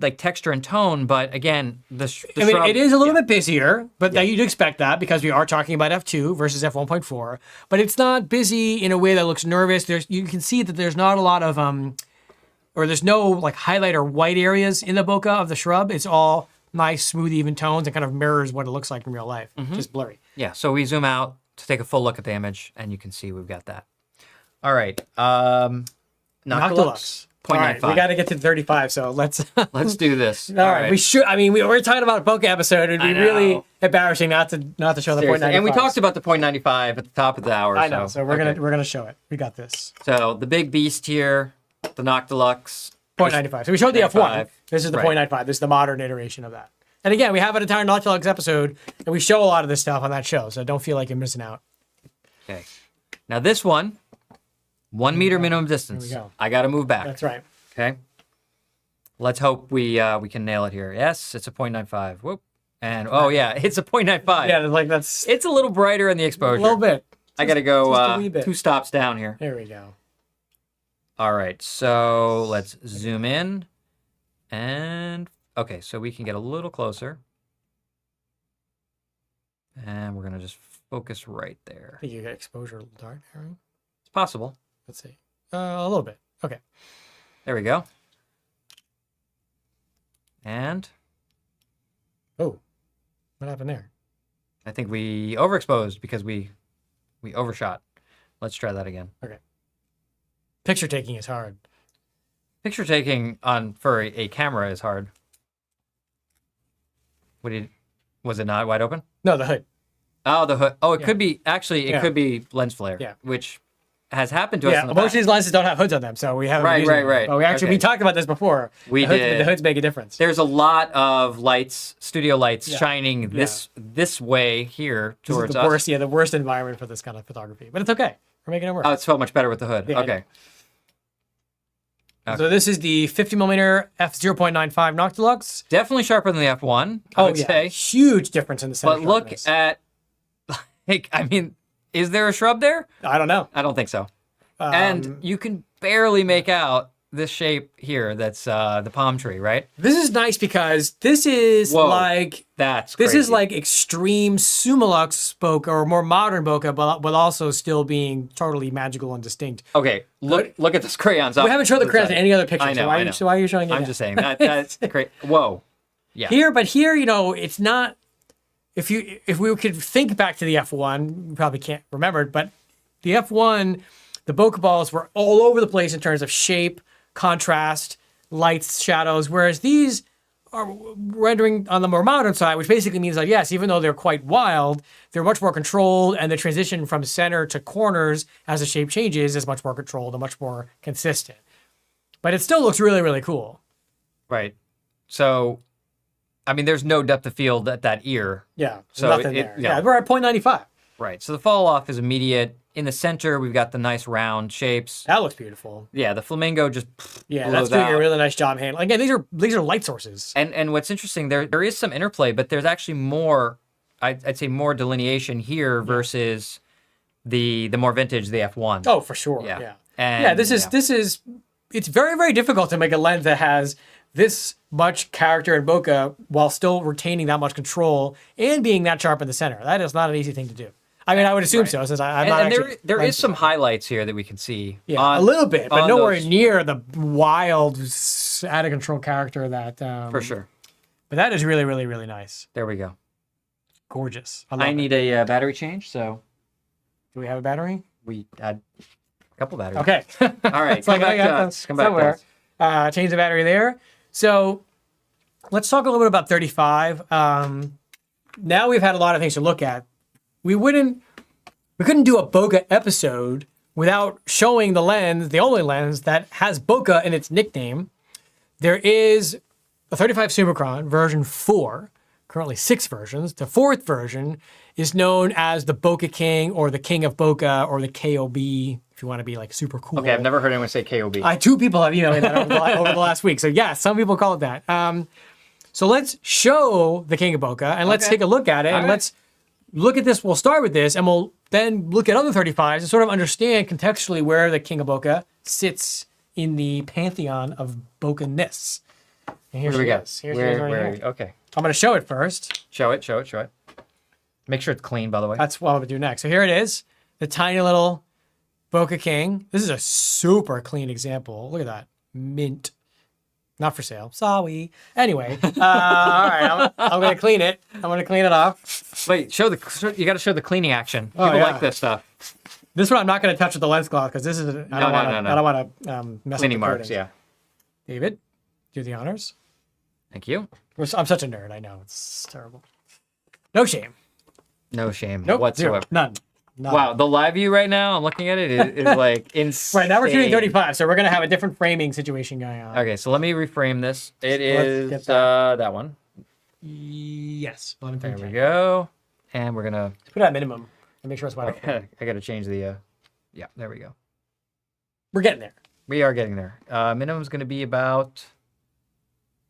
like texture and tone, but again, the shrub, it is a little bit busier, but you'd expect that because we are talking about f2 versus f1.4. But it's not busy in a way that looks nervous. You can see that there's not a lot of or there's no like highlight or white areas in the bokeh of the shrub. It's all nice, smooth, even tones and kind of mirrors what it looks like in real life. Just blurry. Yeah. So we zoom out to take a full look at the image, and you can see we've got that. All right. Noctilux. All right, we got to get to 35, so let's Let's do this. All right, we should. I mean, we're talking about a bokeh episode. It'd be really embarrassing not to show the Seriously. .95. And we talked about the .95 at the top of the hour. I know, so we're gonna show it. We got this. So the big beast here, the Noctilux. .95. So we showed the f1. This is the Right. .95. This is the modern iteration of that. And again, we have an entire Noctilux episode, and we show a lot of this stuff on that show. So don't feel like you're missing out. Okay. Now this one, 1 meter minimum distance. Here we go. I got to move back. That's right. Okay. Let's hope we can nail it here. Yes, it's a .95. Whoop. And oh yeah, it's a .95. Yeah, like that's It's a little brighter in the a exposure. little bit. I got to just a go wee bit. 2 stops down here. There we go. All right. So let's zoom in. And okay, so we can get a little closer. And we're going to just focus right there. I think you got exposure a little dark, Harry. It's possible. Let's see. A little bit. Okay. There we go. And Oh, what happened there? I think we overexposed because we overshot. Let's try that again. Okay. Picture taking is hard. Picture taking for a camera is hard. Was it not wide open? No, the hood. Oh, the hood. Oh, it Yeah. could be, actually, it Yeah. could be lens flare, Yeah. which has happened to us Yeah, in the most past. of these lenses don't have hoods on them, so we haven't. Right, been using right, them. right. But we Okay. talked about this before. We The hoods, did. The hoods make a difference. There's a lot of lights, studio lights, Yeah. shining this way here This towards is the us. worst. Yeah, the worst environment for this kind of photography, but it's okay. We're making it work. Oh, it's so much better with the hood. Yeah, I Okay. So this is the 50mm f0.95 Noctilux. Definitely sharper than the F1, I would say. Huge difference in the center But look sharpness. at, like, I mean, is there a shrub there? I don't know. I don't think so. And you can barely make out this shape here that's the palm tree, right? This is nice because this is Whoa. like That's this crazy. is like extreme Summilux bokeh or more modern bokeh, but also still being totally magical and distinct. Okay, look at those crayons. We haven't shown the crayons in any other picture. I know, so why, I know. So why are you showing it? I'm now? just saying that's great. Whoa. Yeah. Here, you know, it's not. If we could think back to the F1, we probably can't remember it, but the F1, the bokeh balls were all over the place in terms of shape, contrast, lights, shadows, whereas these are rendering on the more modern side, which basically means that, yes, even though they're quite wild, they're much more controlled, and the transition from center to corners as the shape changes is much more controlled and much more consistent. But it still looks really, really cool. Right. So, I mean, there's no depth of field at that ear. Yeah, So nothing it- there. yeah. Yeah, we're at 0.95. Right. So the fall off is immediate. in the center, we've got the nice round shapes. That looks beautiful. Yeah, the flamingo just Yeah, blows that's doing out. a really nice job handling. Again, these are light sources. And what's interesting, there is some interplay, but there's actually more, I'd say more delineation here versus the more vintage, the F1. Oh, for sure. Yeah. Yeah. And, Yeah, this is it's very, very difficult to make a lens that has this much character in bokeh while still retaining that much control and being that sharp in the center. That is not an easy thing to do. I mean, I would assume so, since I'm not And actually there is lens some designer. highlights here that we can see. Yeah, a little bit, but on nowhere those- near the wild, out of control character that. For sure. But that is really, really, really nice. There we go. Gorgeous. I I love it. need a battery change, so Do we have a battery? we add a couple batteries. Okay. All right, It's like come I back got to them us. Come back to somewhere. us. Change the battery there. So let's talk a little bit about 35. Now we've had a lot of things to look at. We couldn't do a bokeh episode without showing the lens, the only lens that has bokeh in its nickname. There is a 35 Summicron version 4, currently 6 versions. The 4th version is known as the Bokeh King or the King of Bokeh or the KOB, if you want to be like super cool. Okay, I've never heard anyone say KOB. 2 people have emailed me that over the last week. So yeah, some people call it that. So let's show the King of Bokeh and let's Okay. take a look at it. All And right. let's look at this. We'll start with this and we'll then look at other 35s and sort of understand contextually where the King of Bokeh sits in the pantheon of bokeh-ness. And here Where do we she go? is. Here's Where right are here. we? Okay. I'm going to show it first. Show it. Make sure it's clean, by the way. That's what I'm going to do next. So here it is, the tiny little Bokeh King. This is a super clean example. Look at that. Mint. Not for sale. Sorry. Anyway, all right, I'm going to clean it. I'm going to clean it off. Wait, you got to show the cleaning action. Oh, People yeah. like this stuff. This one I'm not going to touch with the lens cloth because this is I don't want to mess Cleaning up the marks, coatings. yeah. David, do the honors. Thank you. I'm such a nerd. I know it's terrible. No shame. No shame Nope. whatsoever. Zero. None. None. Wow, the live view right now, I'm looking at it, is like insane. Right now we're shooting 35, so we're going to have a different framing situation going on. Okay, so let me reframe this. It Let's is get that. that one. Yes. There we go. And we're gonna. Put it at minimum and make sure it's wide open. I gotta change the. Yeah, there we go. We're getting there. We are getting there. Minimum's gonna be about.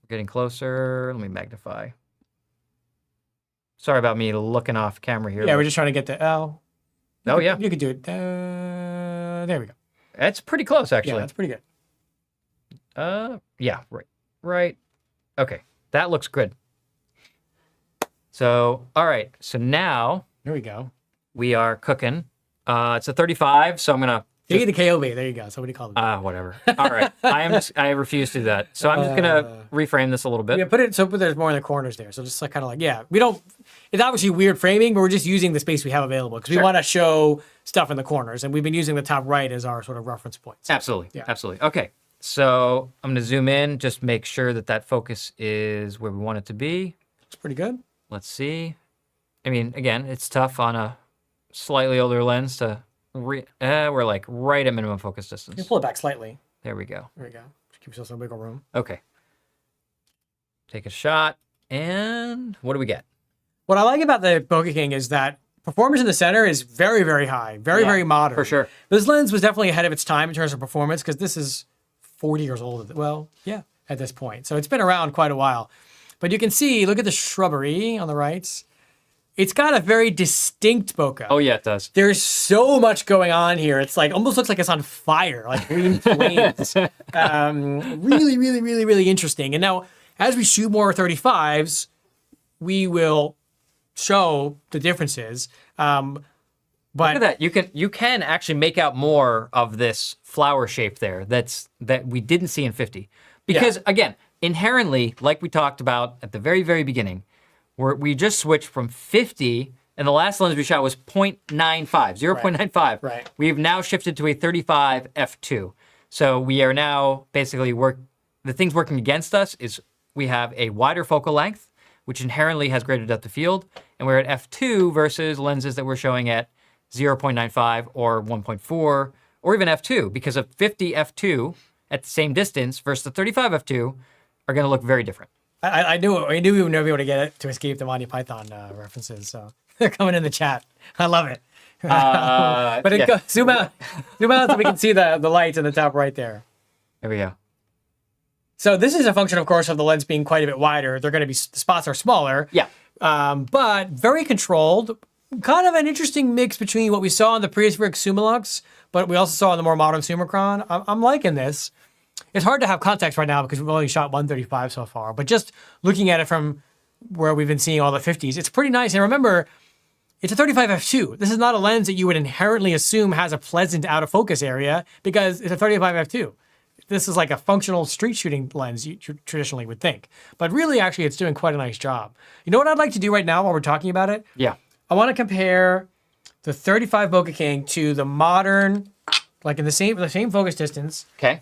We're getting closer. Let me magnify. Sorry about me looking off camera here. Yeah, but- we're just trying to get the L. Oh yeah, You could do it. There we go. it's pretty close Yeah, actually. that's pretty good. Yeah, right. Okay, that looks good. So, all right. So now There we go. we are cooking. It's a 35, so I'm gonna. You get the KOV. There you go. So what do you call it? Whatever. All right. I refuse to do that. So I'm just gonna reframe this a little bit. Yeah, put it so there's more in the corners there. So just like kind of like, yeah, we don't, it's obviously weird framing, but we're just using the space we have available because we Sure. want to show stuff in the corners. And we've been using the top right as our sort of reference points. Absolutely. Yeah. Absolutely. Okay. So I'm gonna zoom in, just make sure that focus is where we want it to be. It's pretty good. Let's see. I mean, again, it's tough on a slightly older lens to. We're like right at minimum focus You distance. pull it back slightly. There we go. There we go. Just keep yourself some wiggle room. Okay. Take a shot, and what do we get? What I like about the Bokeh King is that performance in the center is very, very high, very, Yeah, very modern. for sure. This lens was definitely ahead of its time in terms of performance because this is 40 years old. Well, yeah, at this point. So it's been around quite a while. But you can see, look at the shrubbery on the right. It's got a very distinct bokeh. Oh yeah, it does. There's so much going on here. It's like almost looks like it's on fire, like green flames. Really, really, really, really interesting. And now, as we shoot more 35s, we will show the differences. Look But at that. You can actually make out more of this flower shape there. That we didn't see in 50. Because again, inherently, like we talked about at the very, very beginning, we just switched from 50, and the last lens we shot was 0.95, 0.95. Right. We've now shifted to a 35 f2. So we are now basically the things working against us is we have a wider focal length, which inherently has greater depth of field, and we're at f2 versus lenses that we're showing at 0.95 or 1.4 or even f2, because a 50 f2 at the same distance versus the 35 f2 are going to look very different. I knew we would never be able to get it to escape the Monty Python references. So they're coming in the chat. I love it. But Yeah. zoom out so we can see the lights in the top right there. There we go. So this is a function, of course, of the lens being quite a bit wider. They're going to be, the spots are smaller. Yeah. But very controlled. Kind of an interesting mix between what we saw on the prehistoric Summilux, but we also saw on the more modern Summicron. I'm liking this. It's hard to have context right now because we've only shot 135 so far, but just looking at it from where we've been seeing all the 50s, it's pretty nice. And remember, it's a 35 f2. This is not a lens that you would inherently assume has a pleasant out of focus area because it's a 35 f2. This is like a functional street shooting lens you traditionally would think. But really, actually, it's doing quite a nice job. You know what I'd like to do right now while we're talking about it? Yeah. I want to compare the 35 Bokeh King to the modern, like in the same focus distance, Okay.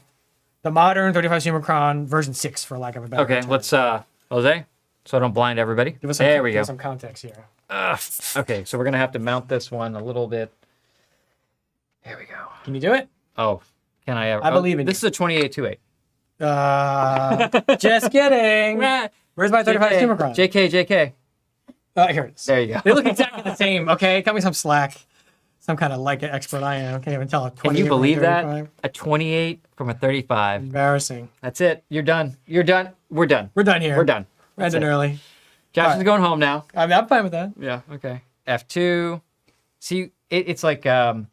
the modern 35 Summicron version 6, for lack of a better Okay. term. Let's Jose, so I don't blind everybody. Give us some, there we give go. us some context here. Okay, so we're gonna have to mount this one a little bit. There we go. Can you do it? Oh, can I ever? I believe in This is a 28-28. Just kidding. Where's my 35 Summicron? JK. Here it is. There you go. They look exactly the same. Okay, cut me some slack. Some kind of Leica expert I am. Can't even tell. Can you believe that? A 28 from a 35. Embarrassing. That's it. You're done. You're done. We're done. We're done here. We're done. Ending early. Josh is going home now. I mean, I'm fine with that. Yeah. Okay. F2. See, it's like what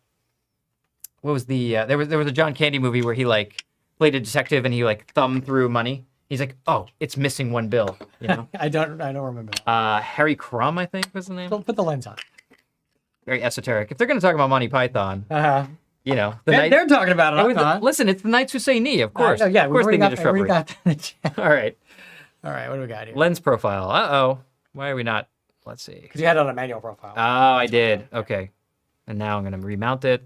was the there was a John Candy movie where he like played a detective and he like thumbed through money. He's like, oh, it's missing one bill. You know. I don't remember that. Harry Crumb, I think was the name. Put the lens on. Very esoteric. If they're gonna talk about Monty Python, Uh-huh. you know, They're talking about it. I'm not. Listen, it's the Knights Who Say Knee, of course. Yeah, of course they need a we shrubbery. got that. All right. All right, what do we got here? Lens profile. Uh-oh. Why are we not? Let's see. Because you had it on a manual profile. Oh, I did. Okay. And now I'm going to remount it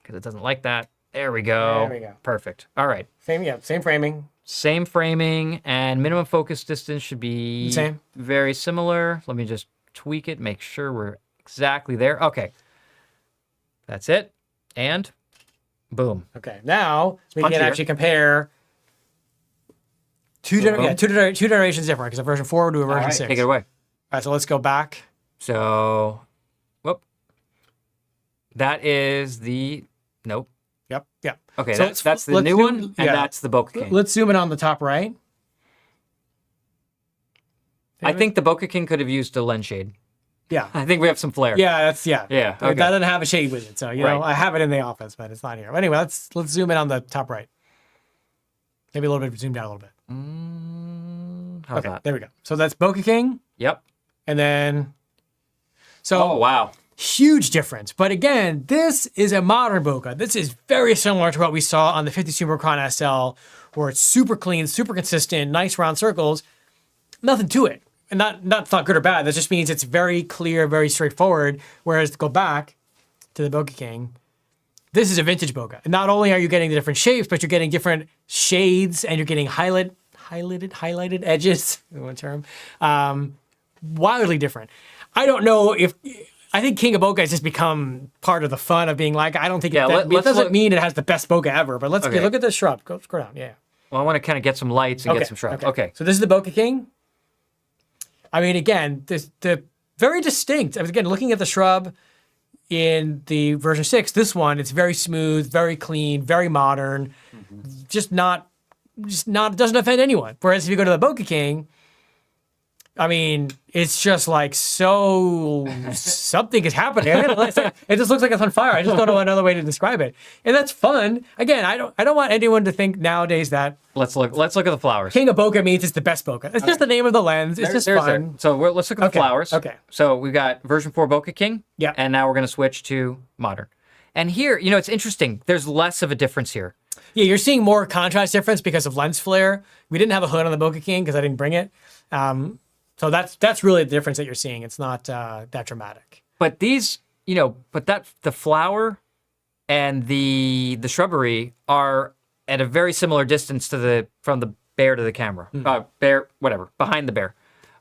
because it doesn't like that. There we go. There we go. Perfect. All right. Same framing. Same framing and minimum focus distance should be Same. very similar. Let me just tweak it, make sure we're exactly there. Okay. That's it. And boom. Okay, now we Punchier. can actually compare two generations different because a version 4 to a version 6. Take it away. All right, so let's go back. So, whoop. That is the, nope. Yep. Okay, So that's the let's new zoom- one, and yeah. that's the Bokeh King. Let's zoom in on the top right. I think the Bokeh King could have used a lens shade. Yeah. I think we have some flair. Yeah. Yeah, That okay. doesn't have a shade with it, so you know Right. I have it in the office, but it's not here. But anyway, let's zoom in on the top right. Maybe a little bit zoomed out a little bit. How's Okay, that? there we go. So that's Bokeh King, Yep. and then Oh, wow. huge difference. But again, this is a modern bokeh. This is very similar to what we saw on the 50 Summicron SL, where it's super clean, super consistent, nice round circles. Nothing to it. And not good or bad. That just means it's very clear, very straightforward. Whereas to go back to the Bokeh King, this is a vintage bokeh. And not only are you getting the different shapes, but you're getting different shades and you're getting highlighted edges, one term. Wildly different. I don't know if I think King of Bokeh has just become part of the fun of being like, I don't think Yeah, it let's doesn't look- mean it has the best bokeh ever, but let's Okay. look at this shrub. Go scroll down. Yeah. Well, I want to kind of get some lights and get some shrubs. Okay. So this is the Bokeh King. I mean, again, the very distinct. I was again looking at the shrub in the version 6. This one, it's very smooth, very clean, very modern. Just not doesn't offend anyone. Whereas if you go to the Bokeh King, I mean, it's just like something is happening. It just looks like it's on fire. I just don't know another way to describe it. And that's fun. Again, I don't want anyone to think nowadays that Let's look at the flowers. King of Bokeh means it's the best bokeh. It's just the name of the lens. It's just There's fun. there. So let's look at the flowers. Okay. So we've got version 4 Bokeh King. Yeah. And now we're going to switch to modern. And here, you know, it's interesting. There's less of a difference here. Yeah, you're seeing more contrast difference because of lens flare. We didn't have a hood on the Bokeh King because I didn't bring it. So that's really the difference that you're seeing. It's not that dramatic. But these, you know, the flower and the shrubbery are at a very similar distance from the bear to the camera. Behind the bear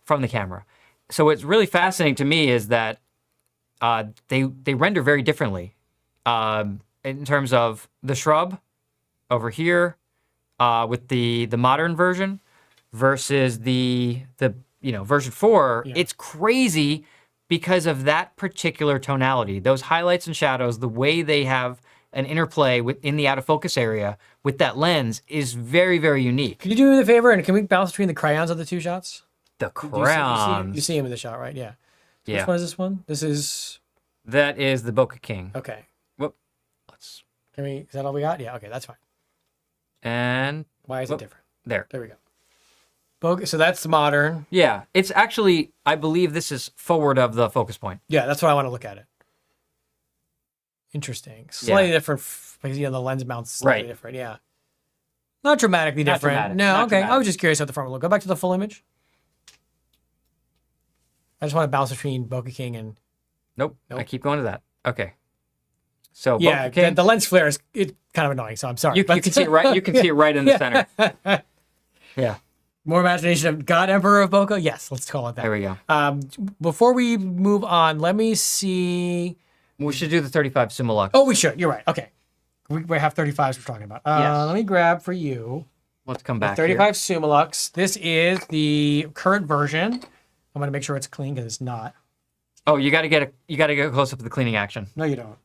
from the camera. So what's really fascinating to me is that they render very differently in terms of the shrub over here with the modern version versus the version 4. Yeah. It's crazy because of that particular tonality. Those highlights and shadows, the way they have an interplay within the out of focus area with that lens is very, very unique. Can you do me a favor and can we balance between the crayons of the two shots? The You crayons. see him in the shot, right? Yeah. So Yeah. Which one is this one? This is That is the Bokeh King. okay. Whoop. Let's Is that all we got? Yeah. Okay, that's fine. and Why is it different? there. There we go. Bokeh. So that's modern. Yeah, it's actually, I believe this is forward of the focus point. Yeah, that's what I want to look at it. Interesting. Slightly different because the lens mount's slightly different. Yeah. Not dramatically Not different. dramatic, No, not okay. I dramatic. was just curious how the front would look. Go back to the full image. I just want to bounce between Bokeh King and Nope. Nope. I keep going to that. Okay. So yeah. Bokeh King, The lens flare is kind of annoying, so I'm sorry. you can see it right. You can see it right in the center. Yeah. More imagination of God Emperor of Bokeh. Yes, let's call it that. There we go. Before we move on, let me see. We should do the 35 Summilux. Oh, we should. You're right. Okay. We have 35s we're talking about. Yes. Let me grab for you Let's come back 35 Summilux. This is the current version. I'm going to make sure it's clean because it's not. Oh, you got to get close up to the cleaning action. No, you don't.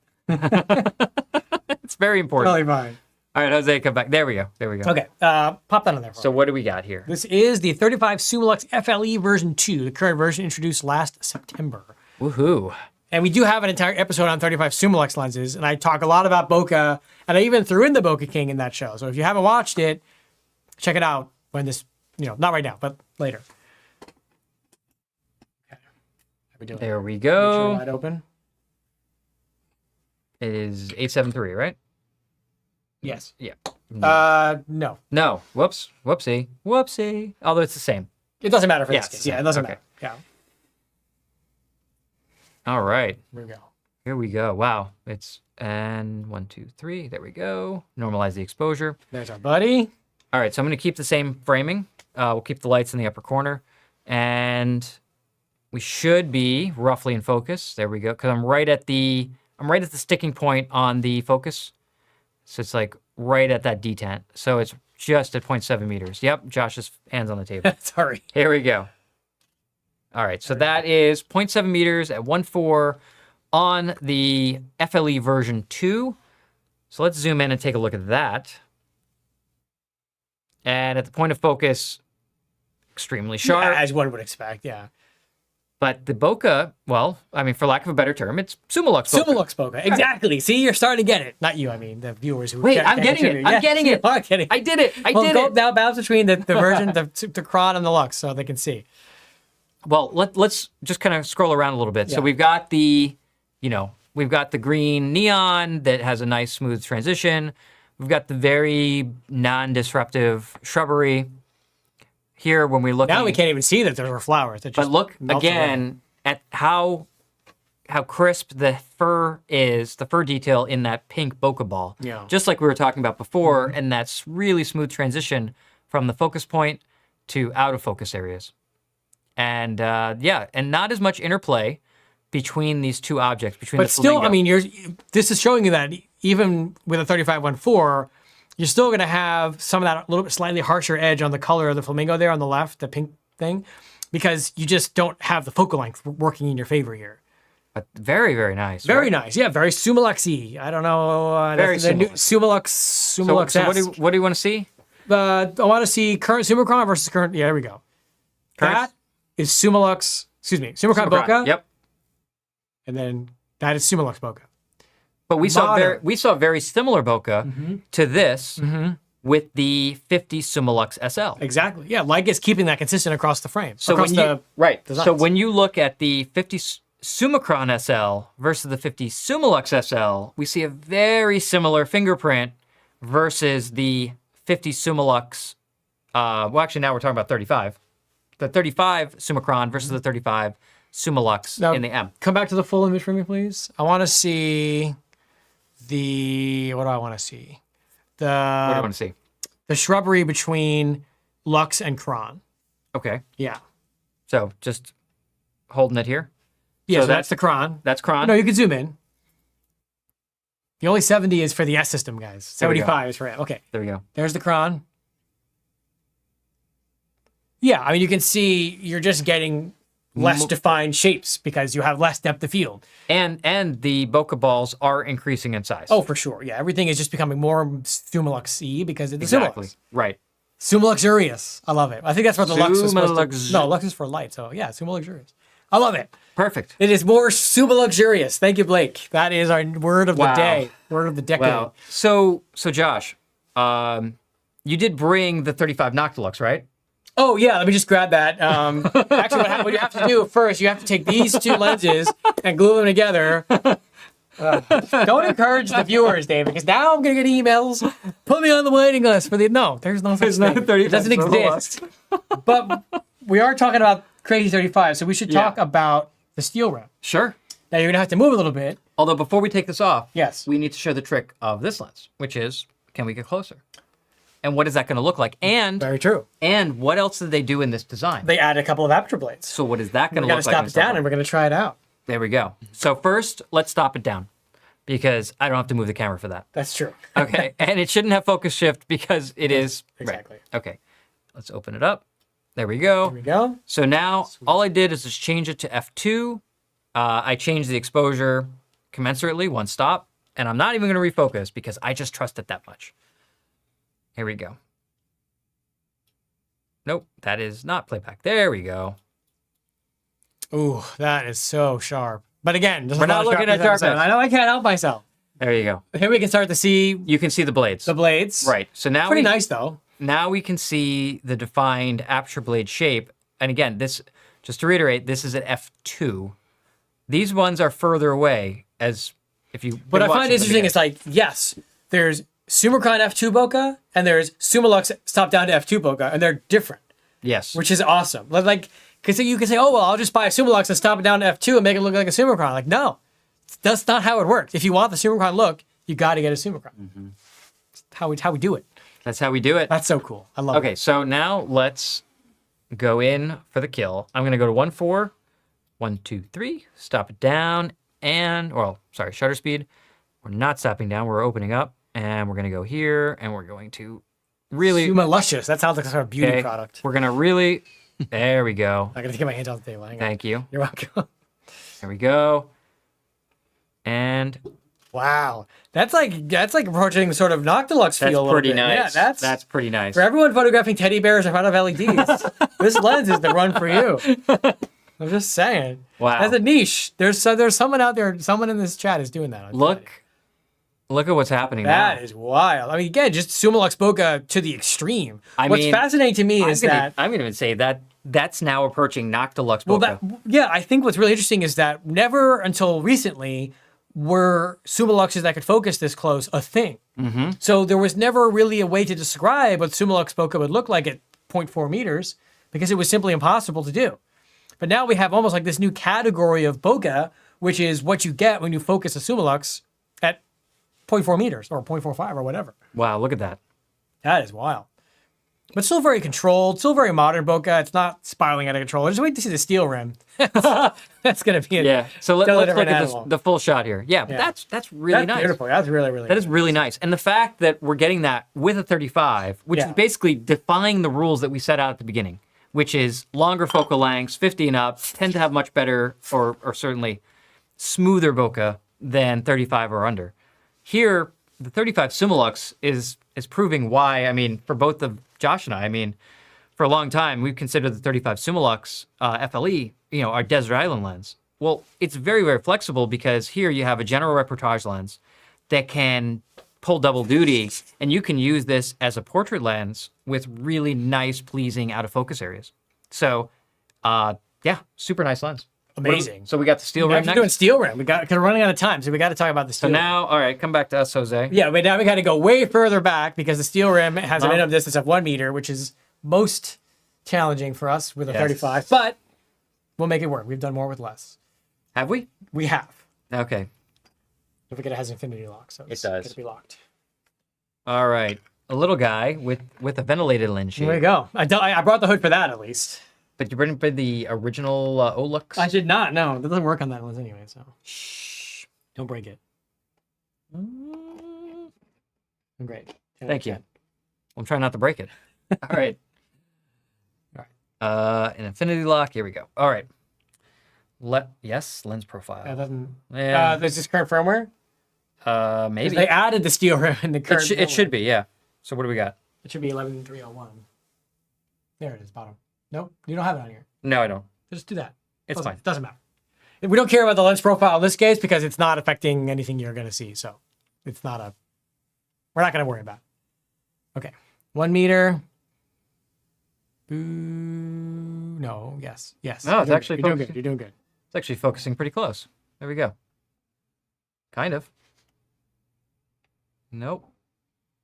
It's very important. Totally fine. All right, Jose, come back. There we go. There we go. Okay. Pop that on there for So me. what do we got here? This is the 35 Summilux FLE version 2, the current version introduced last September. Woohoo. And we do have an entire episode on 35 Summilux lenses, and I talk a lot about Bokeh, and I even threw in the Bokeh King in that show. So if you haven't watched it, check it out when this, not right now, but later. Okay. How we doing? There we Make sure go. wide open. It is 873, right? Yes. Yeah. No. No. Whoops. Whoopsie. Whoopsie. Although it's the same. It doesn't matter for Yeah, this it's case. the Yeah, same. it doesn't Okay. matter. Yeah. All right. Here we go. Here we go. Wow. And 1, 2, 3. There we go. Normalize the exposure. There's our buddy. All right. So I'm going to keep the same framing. We'll keep the lights in the upper corner. And we should be roughly in focus. There we go. Because I'm right at the sticking point on the focus. So it's like right at that detent. So it's just at 0.7 meters. Yep. Josh's hands on the table. Sorry. Here we go. All right, so that is 0.7 meters at 1.4 on the FLE version 2. So let's zoom in and take a look at that. And at the point of focus, extremely sharp. Yeah, as one would expect, yeah. But the Bokeh, well, I mean, for lack of a better term, it's Summilux Bokeh. Summilux Bokeh. Exactly. See, you're starting to get it. Not you, I mean, the viewers who Wait, can't- I'm can't getting it. contribute. I'm Yes, getting you it. are getting I did it. I did go it. now bounce between the version, the Cron and the Lux so they can see. Well, let's just kind of scroll around a little bit. So Yeah. we've got the green neon that has a nice smooth transition. We've got the very non-disruptive shrubbery. Here, when we look Now we can't even see that there were flowers. That but just look melts away. again at how crisp the fur is, the fur detail in that pink bokeh ball. Yeah. Just like we were talking about before, and that's really smooth transition from the focus point to out of focus areas. And and not as much interplay between these two objects, between But the still, flamingo. I mean, this is showing you that even with a 35-1.4, you're still going to have some of that little bit slightly harsher edge on the color of the flamingo there on the left, the pink thing, because you just don't have the focal length working in your favor here. But very, very nice. Very right? nice. Yeah, very Summilux-y. I don't know. Very that's the new Summilux. So Summilux. what do you want to see? I want to see current Summicron versus current. Yeah, there we go. Current? That is Summilux. Excuse me, Summicron Bokeh. Yep. And then that is Summilux Bokeh. But we saw Modern. very similar bokeh to this with the 50 Summilux SL. Exactly. Yeah, Leica is keeping that consistent across the frame. So across when you right, designs. so when you look at the 50 Summicron SL versus the 50 Summilux SL, we see a very similar fingerprint versus the 50 Summilux. Well, actually, now we're talking about 35. The 35 Summicron versus the 35 Summilux Now, in the M. come back to the full image for me, please. I want to see what do I want to see? What do you want to see? The shrubbery between Lux and Cron. Okay, Yeah. so just holding it here. Yeah, so So that's the Cron. That's Cron. No, you can zoom in. The only 70 is for the S system, guys. There we go. 75 is for M. Okay, There we go. there's the Cron. Yeah, I mean, you can see you're just getting less defined shapes because you have less depth of field. And the bokeh balls are increasing in size. Oh, for sure. Yeah, everything is just becoming more Summilux-y because of the exactly. Summilux. Right. Summiluxurious. I love it. I think that's what the Lux is supposed Summilux- to... No, Lux is for light. So yeah, Summiluxurious. I love it. Perfect. It is more Summiluxurious. Thank you, Blake. That is our word of the Wow. day. Word of the decade. Wow. So Josh, you did bring the 35 Noctilux, right? Oh, yeah, let me just grab that. Actually, what you have to do first, you have to take these two lenses and glue them together. Don't encourage the viewers, David, because now I'm going to get emails. Put me on the waiting list for the... No, there's no such no thing. 35 It doesn't exist. But we are talking about Crazy 35, so we should talk about the steel rim. Sure. Now, you're going to have to move a little bit. Although before we take this off, Yes. we need to show the trick of this lens, which is, can we get closer? And what is that going to look like? And Very true. and what else did they do in this design? They added a couple of aperture blades. So what is that going to We got to look like? stop when it it's up? down, and we're going to try it out. There we go. So first, let's stop it down because I don't have to move the camera for that. That's true. Okay, and it shouldn't have focus shift because it is... Exactly. Right. Okay, let's open it up. There we go. Here we go. So now all I did is just change it to f2. I changed the exposure commensurately, one stop, and I'm not even going to refocus because I just trust it that much. Here we go. Nope, that is not playback. There we go. Ooh, that is so sharp. But again, there's We're a lot not of looking at sharpness. sharpness. I know I can't help myself. There you go. Here we can start to see You can see the blades. the blades. Right. So now Pretty nice though. Now we can see the defined aperture blade shape. And again, this, just to reiterate, this is at f2. These ones are further away as if you... What I find interesting is like, yes, there's Summicron F2 bokeh and there's Summilux top down to F2 bokeh, and they're different, Yes. which is awesome. Like, because you can say, oh, well, I'll just buy a Summilux and stop it down to F2 and make it look like a Summicron. Like, no, that's not how it works. If you want the Summicron look, you got to get a Summicron. That's how we do it. That's how we do it. That's so cool. I love it. Okay, so now let's go in for the kill. I'm going to go to 1-4. 1, 2, 3. Stop it down. And, well, sorry, shutter speed. We're not stopping down. We're opening up. And we're going to go here. And we're going to really... Summilicious. That sounds like a sort of beauty Okay, product. we're going to really... There we go. I'm going to get my hands on the table. Hang on. Thank you. You're welcome. There we go. And Wow. That's like approaching sort of Noctilux feel that's a little pretty bit. nice. Yeah, that's pretty nice. for everyone photographing teddy bears in front of LEDs. This lens is the run for you. I'm just saying. Wow. That's a niche. There's someone out there, someone in this chat is doing that. Look at what's happening That now. is wild. I mean, again, just Summilux bokeh to the extreme. I What's mean, fascinating to me is that I'm going to even say that that's now approaching Noctilux well, bokeh. yeah, I think what's really interesting is that never until recently were Summiluxes that could focus this close a thing. Mm-hmm. So there was never really a way to describe what Summilux bokeh would look like at 0.4 meters because it was simply impossible to do. But now we have almost like this new category of bokeh, which is what you get when you focus a Summilux at 0.4 meters or 0.45 or whatever. Wow, look at that. That is wild. But still very controlled, still very modern bokeh. It's not spiraling out of control. Just wait to see the steel rim. That's going to be a Yeah. So let's totally look different at this, animal. the full shot here. Yeah, but that's really That's nice. beautiful. That's really, really That is really nice. And the fact that we're getting that with a 35, which Yeah. is basically defying the rules that we set out at the beginning, which is longer focal lengths, 50 and up, tend to have much better or certainly smoother bokeh than 35 or under. Here, the 35 Summilux is proving why. I mean, for both of Josh and I mean, for a long time, we've considered the 35 Summilux FLE, our desert island lens. Well, it's very, very flexible because here you have a general reportage lens that can pull double duty, and you can use this as a portrait lens with really nice, pleasing out of focus areas. So, yeah, super nice lens. amazing. So we got the steel We're rim actually next. doing steel rim. Because we're running out of time, so we got to talk about the So steel rim. now, all right, come back to us, Jose. Yeah, but now we got to go way further back because the steel rim has a Well- minimum distance of 1 meter, which is most challenging for us with a Yes. 35. But we'll make it work. We've done more with less. Have we? We have. Okay. Don't forget it has infinity lock, so it's does. going to be locked. All right. A little guy with a ventilated lens Here we shade. go. I brought the hood for that at least. But you bring the original Olux. I did not. No, it doesn't work on that lens anyway. So shh, don't break it. Great. 10 Thank you. 10. I'm trying not to break it. All right. All right. An infinity lock. Here we go. All right. Yes, lens That profile. doesn't. Yeah. There's this current firmware. Maybe. They added the steel rim in the current. It should firmware. be, yeah. So what do we got? It should be 11.301. There it is, bottom. Nope, you don't have it on here. No, I don't. Just do that. It's fine. Doesn't matter. We don't care about the lens profile in this case because it's not affecting anything you're going to see. So it's not a. We're not going to worry about it. Okay, 1 meter. Boo. No. Yes. Yes. No, it's You're actually doing good. focusing. You're doing good. It's actually focusing pretty close. There we go. Kind of. Nope.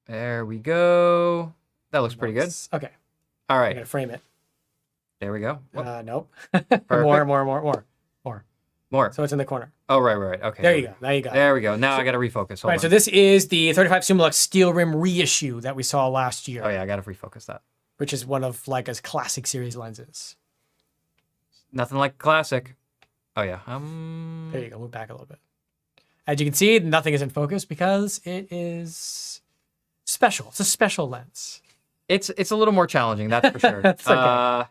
There we go. That looks pretty good. Nice. Okay. All I'm right. gonna frame it. There we go. Nope. Perfect. More. More. So it's in the corner. Oh, right. Okay. There you go. Now you got it. There we go. Now I got to refocus. Hold Right. on. So this is the 35 Summilux steel rim reissue that we saw last year, Oh, yeah. I got to refocus that. which is one of Leica's classic series lenses. Nothing like classic. Oh, yeah. There you go. Move back a little bit. As you can see, nothing is in focus because it is special. It's a special lens. It's a little more challenging, that's for sure. That's okay.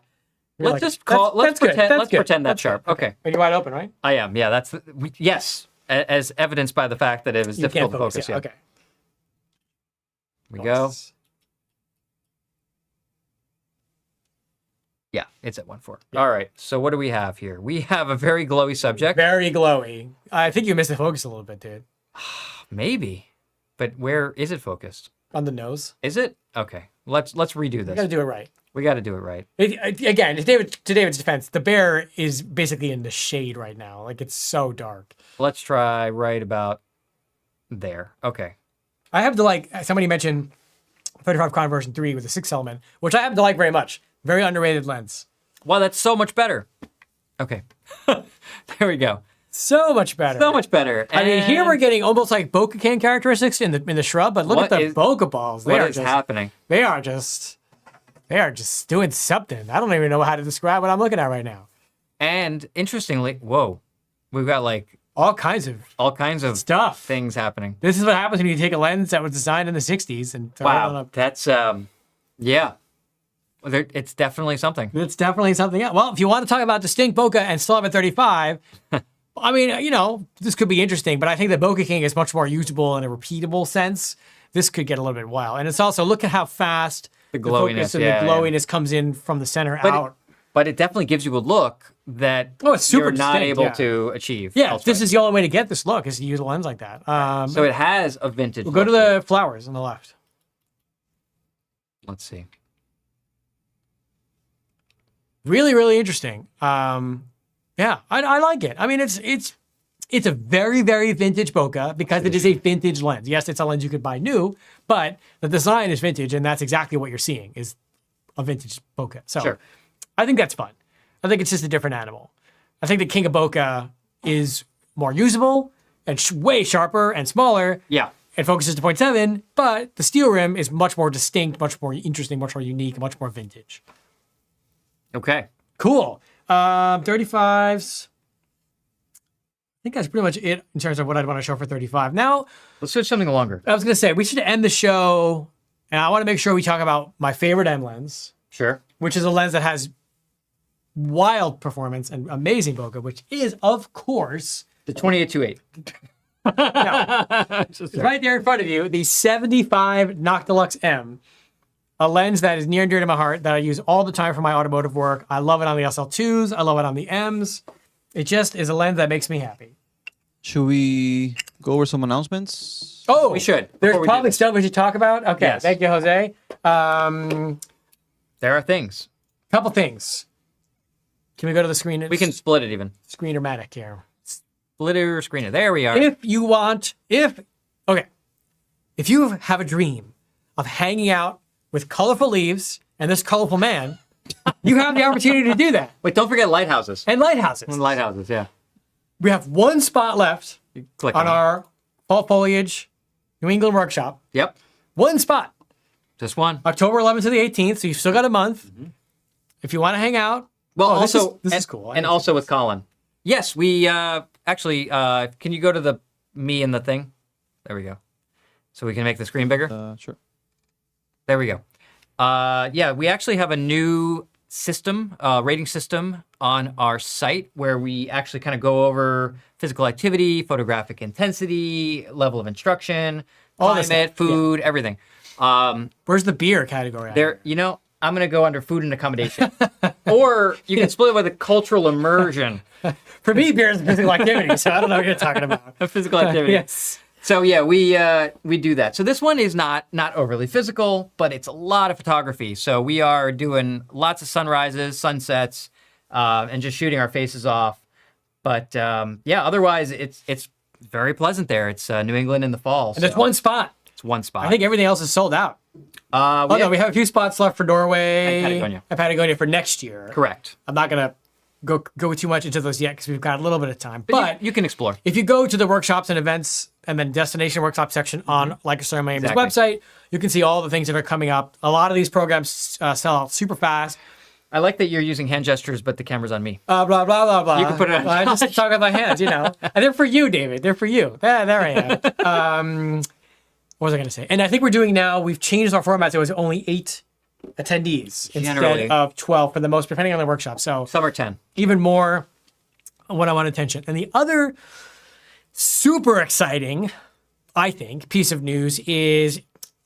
You're Let's like, just call. Let's that's good, pretend. that's Let's good, pretend that's that's good. sharp. Okay. And you're wide open, right? I am. Yeah. That's yes. As evidenced by the fact that it was You difficult can't to focus. Yeah. Yeah. Okay. We go. Nice. Yeah, it's at 1.4. All right. So what do we have here? We have a very glowy subject. Very glowy. I think you missed the focus a little bit, dude. Maybe, but where is it focused? On the nose. Is it? Okay. Let's redo You got to this. do it right. We got to do it right. Again, to David's defense, the bear is basically in the shade right now. Like it's so dark. Let's try right about there. Okay. I have to like. Somebody mentioned 35 Conversion 3 with a 6 element, which I happen to like very much. Very underrated lens. Wow, that's so much better. Okay. There we go. So much better. So much better. I mean, here And we're getting almost like Bokeh characteristics in the shrub, but look What at the is- Bokeh balls. what is happening? They are just doing something. I don't even know how to describe what I'm looking at right now. And interestingly, whoa, we've got like All kinds of all kinds of stuff. things happening. This is what happens when you take a lens that was designed in the 60s and throw it on Wow, a. that's yeah. It's definitely something. It's definitely something else. Well, if you want to talk about distinct bokeh and still have a 35, I mean, you know, this could be interesting, but I think the Bokeh King is much more usable in a repeatable sense. This could get a little bit wild. And it's also, look at how fast The glowiness, focus and yeah, the yeah. glowiness comes in from the center out. But it definitely gives you a look that Oh, it's super you're not distinct, able yeah. to achieve. Yeah, elsewhere. this is the only way to get this look is to use a lens like that. So it has a vintage. We'll go to look the flowers on the left. Let's see. Really, really interesting. Yeah, I like it. I mean, it's a very, very vintage bokeh because it is a vintage lens. Yes, it's a lens you could buy new, but the design is vintage, and that's exactly what you're seeing is a vintage bokeh. So Sure. I think that's fun. I think it's just a different animal. I think the King of Bokeh is more usable and way sharper and smaller. Yeah. It focuses to 0.7, but the steel rim is much more distinct, much more interesting, much more unique, much more vintage. Okay. Cool. 35s. I think that's pretty much it in terms of what I'd want to show for 35. Now, Let's switch something longer. I was going to say, we should end the show, and I want to make sure we talk about my favorite M lens, Sure. which is a lens that has wild performance and amazing bokeh, which is, of course, The 2828. right there in front of you, the 75 Noctilux M, a lens that is near and dear to my heart that I use all the time for my automotive work. I love it on the SL2s. I love it on the Ms. It just is a lens that makes me happy. Should we go over some announcements? Oh, We should, There's before we do probably this. stuff we should talk about. Okay, Yes. thank you, Jose. There are things. Couple things. Can we go to the screen? We can split it even. Screener-matic here. Split it or screen it. There we are. If you have a dream of hanging out with colorful leaves and this colorful man, you have the opportunity to do that. Wait, don't forget lighthouses. And lighthouses. Lighthouses, yeah. We have one spot left You click on it. our fall foliage New England workshop. Yep. One spot. Just one. October 11th to the 18th, so you've still got a month. If you want to hang out. Well, Oh, this also, is and, cool. And also with Colin. Yes, we actually, can you go to the me and the thing? There we go. So we can make the screen bigger. Sure. There we go. Yeah, we actually have a new system, rating system on our site where we actually kind of go over physical activity, photographic intensity, level of instruction, All this climate, stuff, yeah. food, everything. Where's the beer category? There, you know, I'm going to go under food and accommodation. Or you can split it with a cultural immersion. For me, beer is a physical activity, so I don't know what you're talking about. A physical activity. Yes. So yeah, we do that. So this one is not overly physical, but it's a lot of photography. So we are doing lots of sunrises, sunsets, and just shooting our faces off. But yeah, otherwise it's very pleasant there. It's New England in the fall. And it's one spot. It's one spot. I think everything else is sold out. No, we have a few spots left for Norway And Patagonia for next year. Correct. I'm not gonna go too much into those yet because we've got a little bit of time. But you can explore. If you go to the workshops and events and then destination workshop section on Leica Star Miami's website, you can see all the things that are coming up. A lot of these programs sell out super fast. I like that you're using hand gestures, but the camera's on me. Blah, blah, blah, blah. You can put it on I just talk with my hands, you know. And they're for you, David. They're for you. There I am. What was I going to say? And I think we've changed our format so it was only 8 attendees Generally. instead of 12 for the most, depending on the workshop. So Some are 10. even more one-on-one attention. And the other super exciting, I think, piece of news is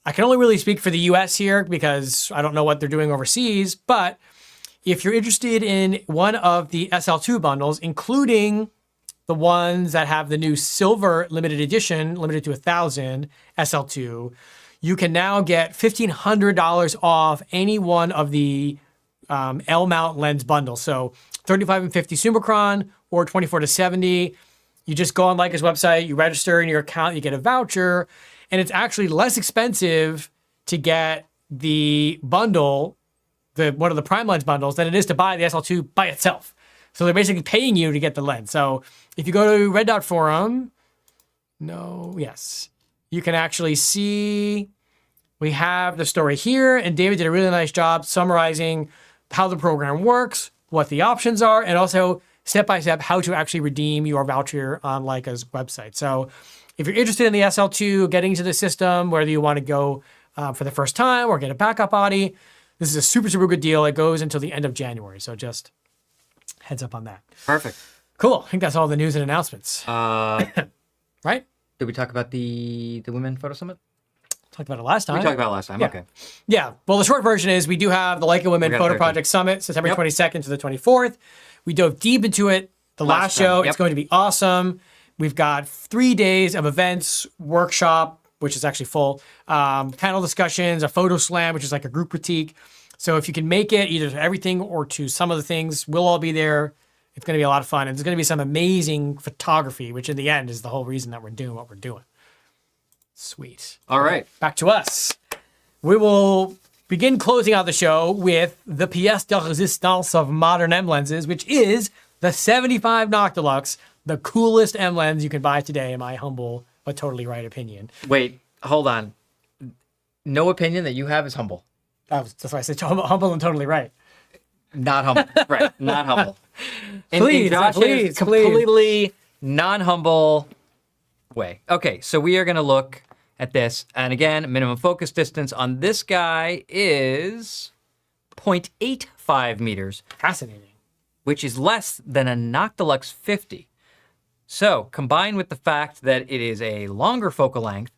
I can only really speak for the US here because I don't know what they're doing overseas, but if you're interested in one of the SL2 bundles, including the ones that have the new silver limited edition, limited to 1,000 SL2, you can now get $1,500 off any one of the L-mount lens bundles. So 35 and 50 Summicron or 24 to 70. You just go on Leica's website, you register in your account, you get a voucher, and it's actually less expensive to get the bundle, one of the prime lens bundles, than it is to buy the SL2 by itself. So they're basically paying you to get the lens. So if you go to Red Dot Forum, you can actually see we have the story here, and David did a really nice job summarizing how the program works, what the options are, and also step-by-step how to actually redeem your voucher on Leica's website. So if you're interested in the SL2, getting into the system, whether you want to go for the first time or get a backup body, this is a super, super good deal. It goes until the end of January. So just heads up on that. Perfect. Cool. I think that's all the news and announcements. Right? Did we talk about the Women Photo Summit? Talked about it last time. We talked about it last time. Yeah. Okay. Yeah. Well, the short version is we do have the Leica Women We got Photo 13. Project Summit, September 22nd to the 24th. We dove deep into it the last time. show. Yep. It's going to be awesome. We've got 3 days of events, workshop, which is actually full, panel discussions, a photo slam, which is like a group critique. So if you can make it either to everything or to some of the things, we'll all be there. It's going to be a lot of fun. And there's going to be some amazing photography, which in the end is the whole reason that we're doing what we're doing. Sweet. All right. Back to us. We will begin closing out the show with the pièce de résistance of modern M lenses, which is the 75 Noctilux, the coolest M lens you can buy today, in my humble but totally right opinion. Wait, hold on. No opinion that you have is humble. That's why I said humble and totally right. Not humble. Right. Not humble. Please, in Josh's please. completely non-humble way. Okay, so we are going to look at this. And again, minimum focus distance on this guy is 0.85 meters, Fascinating. which is less than a Noctilux 50. So combined with the fact that it is a longer focal length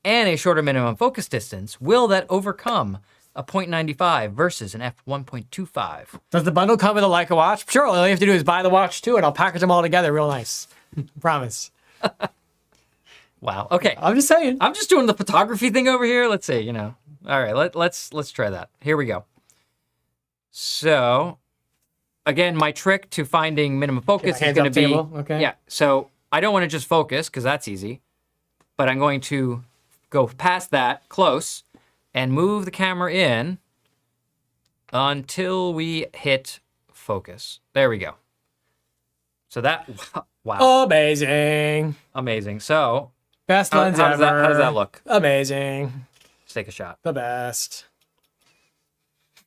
and a shorter minimum focus distance, will that overcome a 0.95 versus an f1.25? Does the bundle come with a Leica watch? Sure, all you have to do is buy the watch too, and I'll package them all together real nice. Promise. Wow. Okay. I'm just saying. I'm just doing the photography thing over here. Let's see, All right, let's try that. Here we go. So, again, my trick to finding minimum focus is hands going on to be table, okay. Yeah. So I don't want to just focus because that's easy, but I'm going to go past that close and move the camera in until we hit focus. There we go. So that wow, Amazing. amazing. So Best how lens does ever. how does that look? Amazing. Let's take a shot. The best.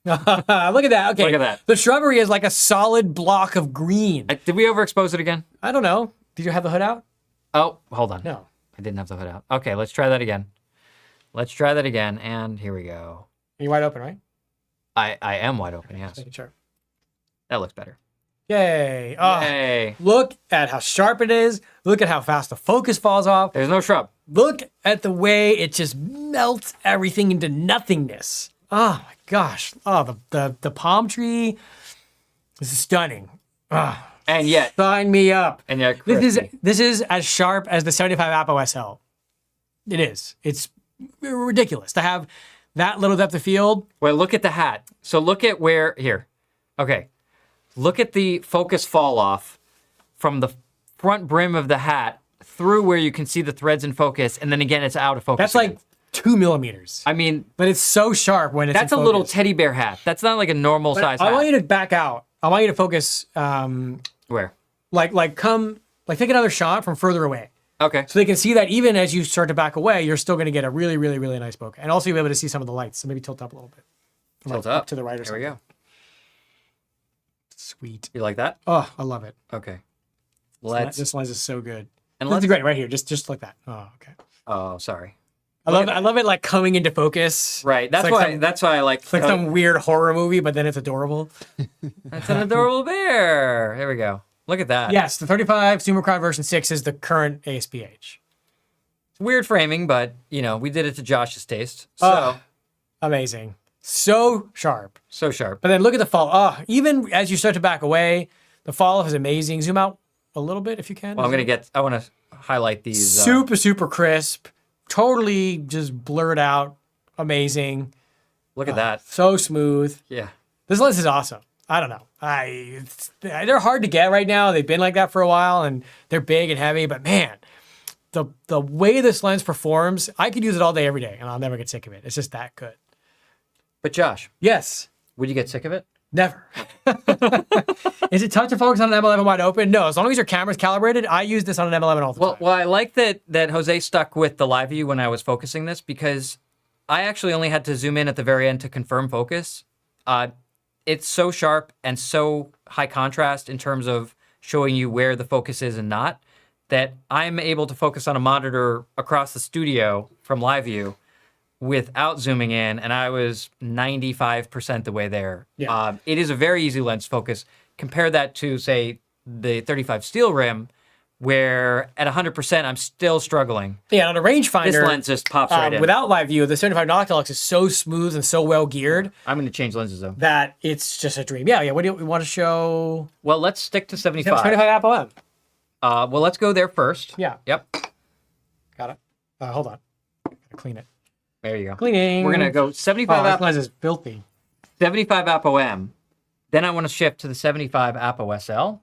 Look at that. Okay. Look at that. The shrubbery is like a solid block of green. Did we overexpose it again? I don't know. Did you have the hood out? Oh, hold on. No. I didn't have the hood out. Okay, let's try that again. Let's try that again, and here we go. Are you wide open, right? I am wide open, yes. Making sure. That looks better. Yay. Oh, Yay. look at how sharp it is. Look at how fast the focus falls off. There's no shrub. Look at the way it just melts everything into nothingness. Oh my gosh. Oh, the palm tree. This is stunning. Oh, And yet, sign me up. and yet, This is as sharp as the 75 Apo SL. It is. It's ridiculous to have that little depth of field. well, look at the hat. So look at where here. Okay, look at the focus fall off from the front brim of the hat through where you can see the threads in focus, and then again it's out of focus. That's like 2 millimeters. I mean, But it's so sharp when it's that's in a little focus. teddy bear hat. That's not like a normal size I hat. want you to back out. I want you to focus, Where? like take another shot from further away. Okay. So they can see that even as you start to back away, you're still going to get a really, really, really nice bokeh. And also you'll be able to see some of the lights. So maybe tilt up a little bit. Tilt Like up to the right or There something. we go. Sweet. You like that? Oh, I love it. Okay. Let's. This lens is so good. And Let's let's. do great right here. Just like that. Oh, okay. Oh, sorry. I love it like coming into focus. Right. That's like why. some- That's why I like. It's like some weird horror movie, but then it's adorable. That's an adorable bear. Here we go. Look at that. Yes, the 35 Summicron version 6 is the current ASPH. Weird framing, but we did it to Josh's taste. So Oh. Amazing. So sharp. so sharp. But then look at the fall. Oh, even as you start to back away, the fall off is amazing. Zoom out a little bit if you can. Well, I want to highlight these. super crisp. Totally just blurred out. Amazing. Look at that. So smooth. Yeah. This lens is awesome. I don't know. They're hard to get right now. They've been like that for a while, and they're big and heavy. But man, the way this lens performs, I could use it all day, every day, and I'll never get sick of it. It's just that good. But Josh, Yes, would you get sick of it? never. Is it tough to focus on an M11 wide open? No, as long as your camera's calibrated. I use this on an M11 all the time. Well, I like that Jose stuck with the live view when I was focusing this because I actually only had to zoom in at the very end to confirm focus. It's so sharp and so high contrast in terms of showing you where the focus is and not that I'm able to focus on a monitor across the studio from live view without zooming in, and I was 95% the way there. Yeah. It is a very easy lens to focus. Compare that to, say, the 35 steel rim, where at 100% I'm still struggling. Yeah, on a rangefinder, This lens just pops right in. without live view, the 75 Noctilux is so smooth and so well geared I'm going to change lenses, though. that it's just a dream. Yeah. What do you want to show? Well, let's stick to 75. 75 Apple M. Well, let's go there first. Yeah. Yep. Got it. Hold on. Gotta clean it. There you go. Cleaning. We're going to go 75 Oh, this lens is filthy. 75 Apo M. Then I want to shift to the 75 Apo SL.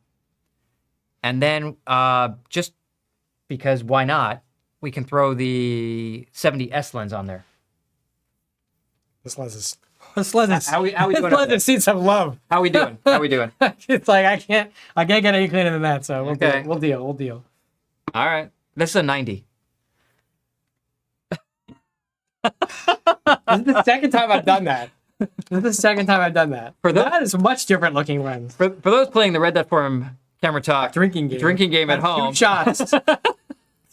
And then just because why not, we can throw the 70S lens on there. This lens is. How we This doing? lens up there? has seen some love. How we doing? How we doing? It's like I can't get any cleaner than that. So Okay. we'll deal. All right. This is a 90. This is the second time I've done that. For those- That is a much different looking lens. For those playing the Red Dot Forum Camera Talk Drinking game at home. 2 shots.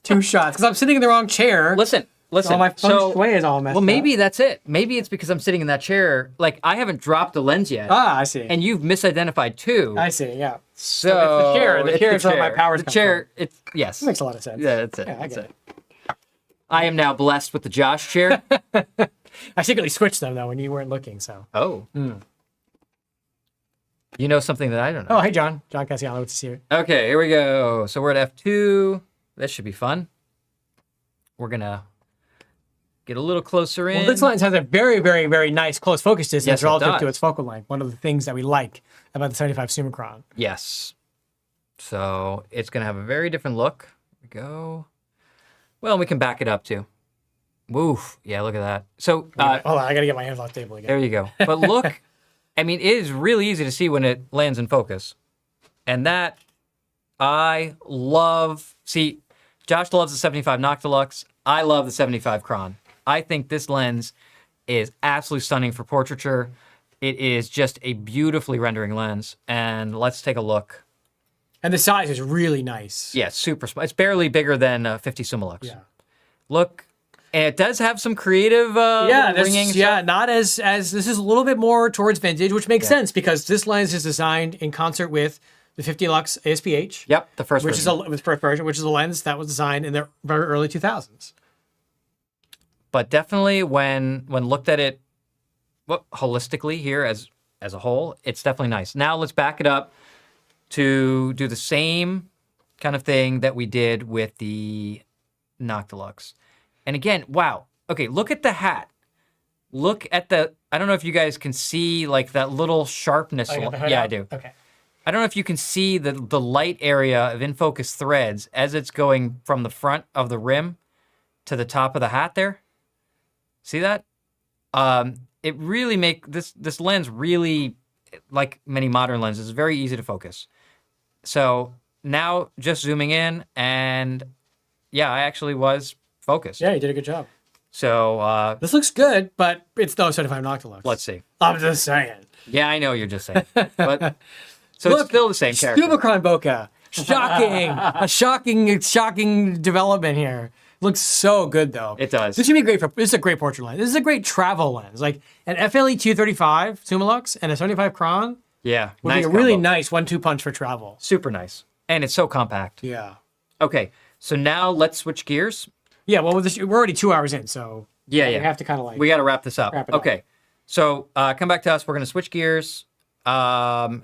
2 shots. Because I'm sitting in the wrong chair. Listen. All my feng shui is all messed well, up. maybe that's it. Maybe it's because I'm sitting in that chair. Like, I haven't dropped the lens yet. I see. And you've misidentified too. I see. Yeah. So it's the chair. The it's chair is where my powers The come chair. It's yes. Makes a lot of sense. Yeah, that's it. Yeah, I that's get it. I am now blessed with the Josh chair. I secretly switched them though when you weren't looking. So. Oh. You know something that I don't know. Oh, hey John. John Cassiano, good to see you. Okay, here we go. So we're at F2. This should be fun. We're gonna get a little closer in. Well, this lens has a very, very, very nice close focus distance Yes, it relative does. to its focal length. One of the things that we like about the 75 Summicron. Yes. So it's gonna have a very different look. Here we go. Well, we can back it up too. Woof. Yeah, look at that. So Hold on, I gotta get my hands off the table again. there you go. But look, I mean, it is really easy to see when it lands in focus. And that I love. See, Josh loves the 75 Noctilux. I love the 75 Cron. I think this lens is absolutely stunning for portraiture. It is just a beautifully rendering lens. And let's take a look. And the size is really nice. Yeah, super small. It's barely bigger than 50 Summilux. Yeah. Look, And it does have some creative ringing. not as this is a little bit more towards vintage, which makes sense because this lens is designed in concert with the 50 Lux ASPH. Yep, the first which version. is the first version, which is a lens that was designed in the very early 2000s. But definitely when looked at it holistically here as a whole, it's definitely nice. Now let's back it up to do the same kind of thing that we did with the Noctilux. And again, wow. Okay, look at the hat. Look at I don't know if you guys can see like that little sharpness. Yeah, I do. Okay. I don't know if you can see the light area of in focus threads as it's going from the front of the rim to the top of the hat there. See that? It really this lens really, like many modern lenses, is very easy to focus. So now just zooming in and yeah, I actually was focused. Yeah, you did a good job. So This looks good, but it's no 75 Noctilux. let's see. I'm just saying. Yeah, I know you're just saying. But so it's still the same character. Summicron Bokeh. Shocking. A shocking development here. Looks so good though. It does. This is a great portrait lens. This is a great travel lens. Like an FLE 235 Summilux and a 75 Cron Yeah, would be a combo. really nice 1-2 punch for travel. Super nice. And it's so compact. Yeah. Okay, so now let's switch gears. Yeah, well, we're already 2 hours in, so Yeah. we have to kind of like We got to wrap this up. Wrap it up. Okay, so come back to us. We're going to switch gears.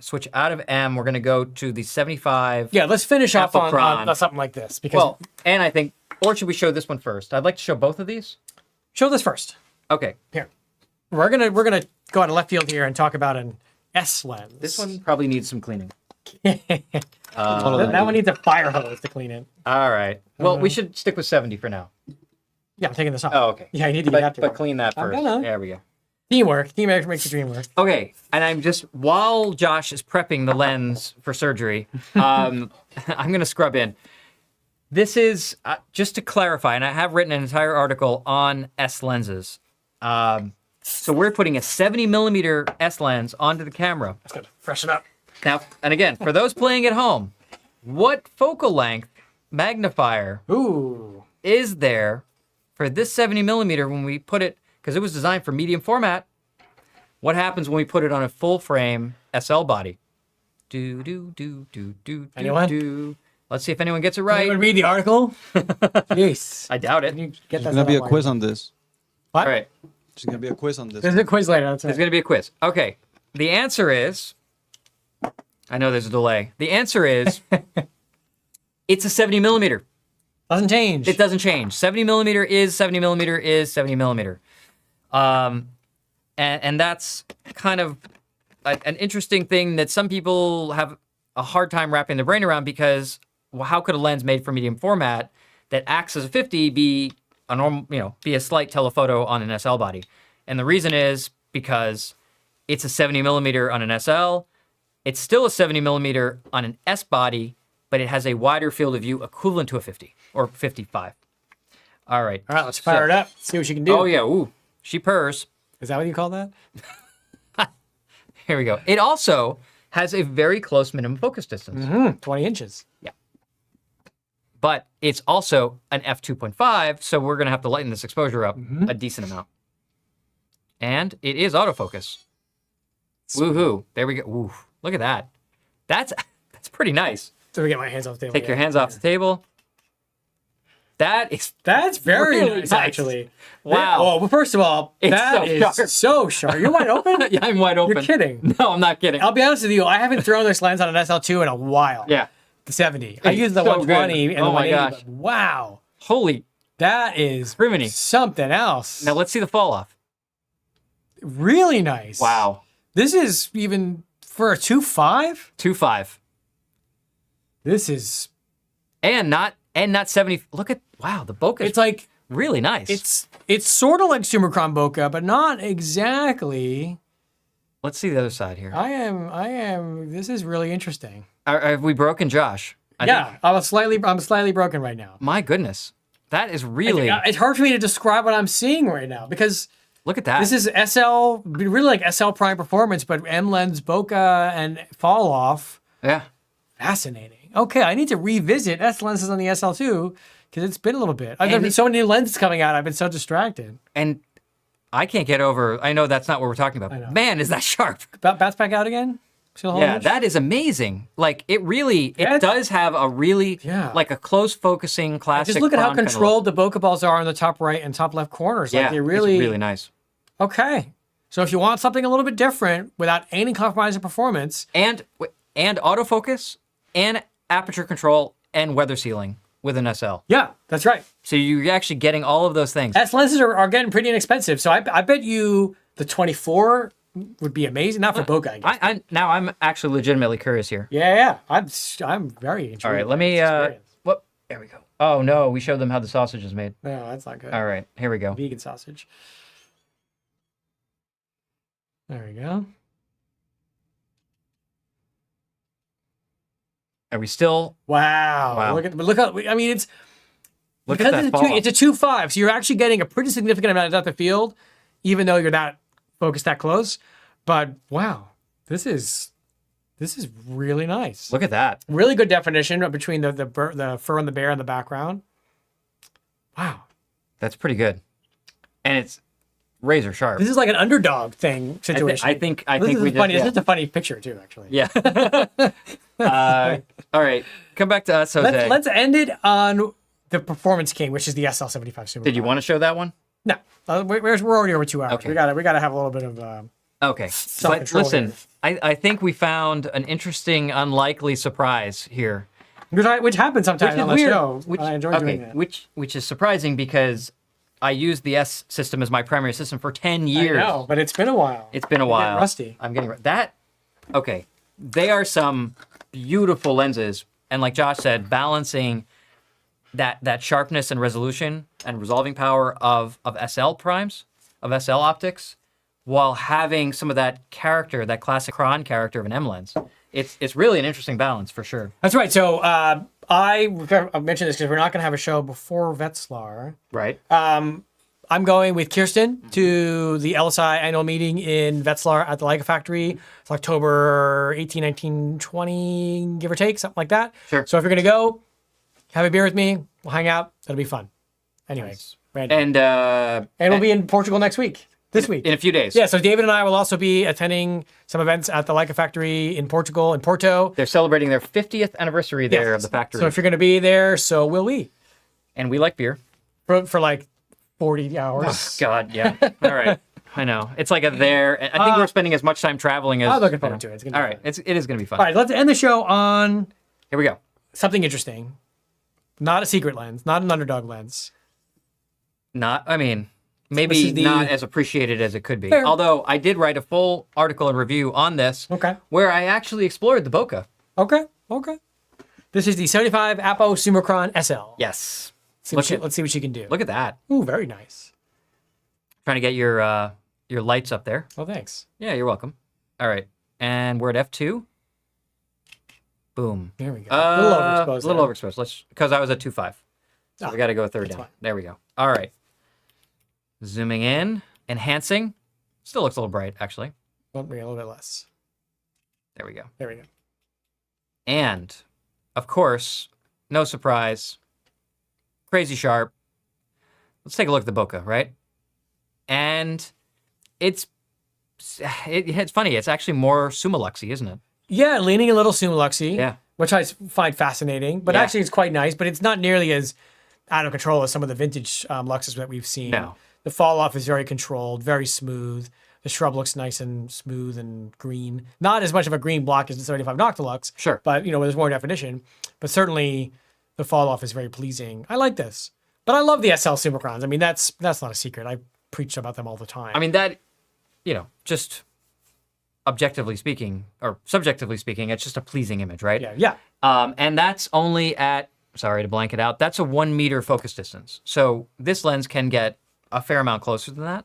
Switch out of M. We're going to go to the 75. Yeah, let's finish off Apple on Cron. something like this because Well, and I think, or should we show this one first? I'd like to show both of these. show this first. Okay, Here. We're gonna go out of left field here and talk about an S lens. this one probably needs some cleaning. that one needs a fire hose to clean it. All right. Well, we should stick with 70 for now. Yeah, I'm taking this off. Oh, okay. Yeah, you need to get after But it. clean that I'm first. gonna. There we go. Teamwork. Teamwork makes the dream work. Okay, and I'm just, while Josh is prepping the lens for surgery, I'm going to scrub in. This is, just to clarify, and I have written an entire article on S lenses. So we're putting a 70 millimeter S lens onto the camera. That's good. Freshen up. Now, and again, for those playing at home, what focal length magnifier Ooh. is there for this 70 millimeter when we put it, because it was designed for medium format, what happens when we put it on a full frame SL body? Anyone? Let's see if anyone gets it Right. right. Anyone read the article? Jeez. I doubt it. Can you get There's that gonna be a stuff quiz online? on this. What? All right. There's gonna be a quiz on this. There's a quiz later. That's There's right. going to be a quiz. Okay. The answer is, I know there's a delay. The answer is, it's a 70 millimeter. Doesn't change. It doesn't change. 70 millimeter is 70 millimeter is 70 millimeter. And that's kind of an interesting thing that some people have a hard time wrapping their brain around because, well, how could a lens made for medium format that acts as a 50 be a normal, be a slight telephoto on an SL body? And the reason is because it's a 70 millimeter on an SL. It's still a 70 millimeter on an S body, but it has a wider field of view equivalent to a 50 or 55. All right. All right, let's fire it up. See what you can do. Oh, yeah. Ooh, she purrs. Is that what you call that? Here we go. It also has a very close minimum focus distance. 20 inches. But it's also an f2.5, so we're going to have to lighten this exposure up a decent amount. And it is autofocus. Woohoo. There we go. Ooh, look at that. That's pretty nice. So we get my hands off the table. Take your hands off the table. That's very Really nice, nice. actually. Wow. Well, first of all, It's that so is sharp. so sharp. You're wide open? Yeah, I'm wide open. You're kidding. No, I'm not kidding. I'll be honest with you. I haven't thrown this lens on an SL2 in a while. Yeah. The 70. I It's use the so 120 good. and the Oh my 180. gosh. But wow. Holy. That is Criminy. something else. Now let's see the fall off. Really nice. Wow. This is even for a 2.5? 2.5. This is And not 70. Look at, wow, the bokeh is it's like really nice. it's sort of like Summicron bokeh, but not exactly. Let's see the other side here. I am this is really interesting. Have we broken Josh? I Yeah, think- I'm slightly broken right now. my goodness. That is really, It's hard for me to describe what I'm seeing right now because look at that. this is SL, really like SL Prime Performance, but M lens bokeh and fall off. yeah. Fascinating. Okay, I need to revisit S lenses on the SL2 because it's been a little bit. There's been so many new lenses coming out. I've been so distracted. And I can't get over. I know that's not what we're talking about. Man, is that sharp? Bats back out again. See the whole Yeah, image? that is amazing. Like it really, it does have a really like a close focusing classic. Just look at how Kron kind of controlled the bokeh balls are in the top right and top left corners. Like Yeah, they really, it's really nice. Okay. So if you want something a little bit different without any compromise in performance, And autofocus and aperture control and weather sealing with an SL. yeah, that's right. So you're actually getting all of those things. S lenses are getting pretty inexpensive. So I bet you the 24 would be amazing. Not for bokeh, I guess. Now I'm actually legitimately curious here. Yeah. I'm very intrigued. All right, let me. What? There we go. Oh no, we showed them how the sausage is made. No, that's not good. All right, here we go. Vegan sausage. There we go. Are we still? Wow. Look how. I mean, it's Look because at that it's a 2.5, so you're actually getting a pretty significant amount of depth of field, even though you're not focused that close. But wow, this is really nice. Look at that. Really good definition between the fur and the bear in the background. Wow. That's pretty good, and it's razor sharp. This is like an underdog thing situation. I think this we is just, funny. yeah. This is a funny picture too, actually. Yeah. All right, come back to us, Jose. Let's end it on the Performance King, which is the SL75 Summicron. Did you want to show that one? No, we're already over 2 hours. Okay. We gotta have a little bit of. Okay, but Self-control listen, here. I think we found an interesting, unlikely surprise here. Which happens sometimes on the show. I enjoy doing that. Which is surprising because I used the S system as my primary system for 10 years. I know, but it's been a while. It's been a You're while. getting rusty. I'm getting that. Okay, they are some beautiful lenses, and like Josh said, balancing that sharpness and resolution and resolving power of SL primes, of SL optics, while having some of that character, that classic Kron character of an M lens. It's really an interesting balance for sure. That's right. So I mentioned this because we're not going to have a show before Wetzlar. Right. I'm going with Kirsten to the LSI annual meeting in Wetzlar at the Leica factory. It's October 18, 19, 20, give or take, something like that. Sure. So if you're going to go, have a beer with me. We'll hang out. That'll be fun. Anyways, Randy. And we'll be in Portugal next week. This week. in a few days. Yeah, so David and I will also be attending some events at the Leica factory in Portugal, in Porto. They're celebrating their 50th anniversary there of the factory. So if you're going to be there, so will we. And we like beer. For like 40 hours. God, yeah. All right. I know. It's like a there. I think we're spending as much time traveling as. I'm looking forward to it. It's gonna be All right. fun. It is going to be fun. All right, let's end the show on Here we go. something interesting. Not a secret lens, not an underdog lens. This Maybe is the- not as appreciated as it could be. Fair. Although I did write a full article and review on this Okay. where I actually explored the Bokeh. Okay. This is the 75 Apo Summicron SL. Yes. Let's see what you can do. Look at that. Ooh, very nice. Trying to get your lights up there. Oh, thanks. Yeah, you're welcome. All right. And we're at F2. Boom. There we go. A little overexposed. A little there. overexposed. Because I was at 2.5. So we got to go third down. fine. There we go. All right. Zooming in, enhancing. Still looks a little bright, actually. Well, maybe a little bit less. There we go. There we go. And, of course, no surprise, crazy sharp. Let's take a look at the Bokeh, right? And it's funny. It's actually more Summiluxy, isn't it? Yeah, leaning a little Summiluxy. Yeah. Which I find fascinating, but Yeah. actually it's quite nice. But it's not nearly as out of control as some of the vintage Luxes that we've seen. No. The fall off is very controlled, very smooth. The shrub looks nice and smooth and green. Not as much of a green block as the 75 Noctilux. Sure. But there's more definition. But certainly the fall off is very pleasing. I like this. But I love the SL Summicrons. I mean, that's not a secret. I preach about them all the time. I mean, that, just objectively speaking, or subjectively speaking, it's just a pleasing image, right? yeah. And that's only at, sorry to blank it out, that's a 1 meter focus distance. So this lens can get a fair amount closer than that.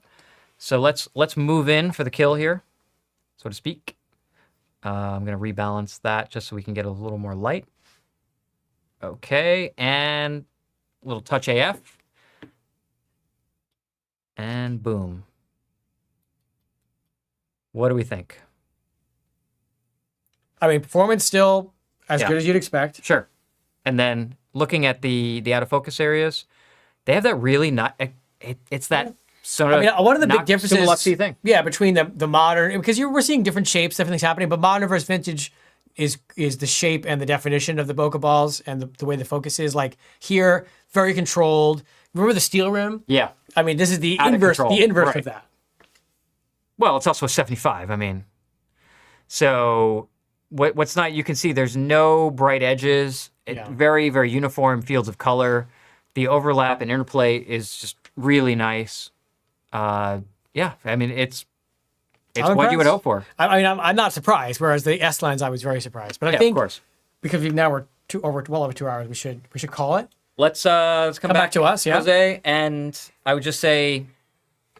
So let's move in for the kill here, so to speak. I'm going to rebalance that just so we can get a little more light. Okay, and a little touch AF. And boom. What do we think? I mean, performance still as Yeah. good as you'd expect. Sure. And then looking at the out of focus areas, they have that really not. It's that sort of. I mean, one of the big differences, Summilux-y thing. yeah, between the modern, because we're seeing different shapes, different things happening, but modern versus vintage is the shape and the definition of the bokeh balls and the way the focus is. Like here, very controlled. Remember the steel rim? Yeah. I mean, this is the Out of inverse, control. the inverse Right. of that. Well, it's also a 75. I mean, so what's not, you can see there's no bright edges. Yeah. Very, very uniform fields of color. The overlap and interplay is just really nice. Yeah, I mean, it's I'm what you would impressed. hope for. I mean, I'm not surprised. Whereas the S lines, I was very surprised. But I Yeah, think of course. because we're well over 2 hours, we should call it. Let's come back to us, yeah. Jose. And I would just say,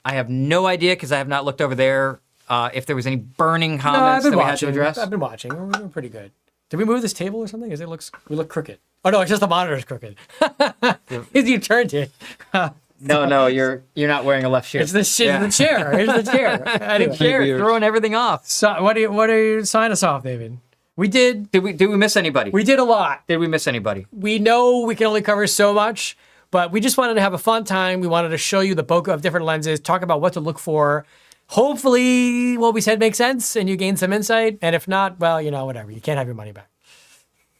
I have no idea because I have not looked over there. If there was any burning No, I've comments been that we had watching. to address. I've been watching. We're doing pretty good. Did we move this table or something? We look crooked. Oh no, it's just the monitor's crooked. You turned it. No, you're not wearing a left shoe. It's the shit. The chair. It's the chair. Anyway. Chair, Weird. throwing everything off. So, what do you sign us off, David? We did Did we miss anybody? a lot. Did we miss anybody? We know we can only cover so much, but we just wanted to have a fun time. We wanted to show you the bokeh of different lenses, talk about what to look for. Hopefully, what we said makes sense and you gain some insight. And if not, well, whatever. You can't have your money back.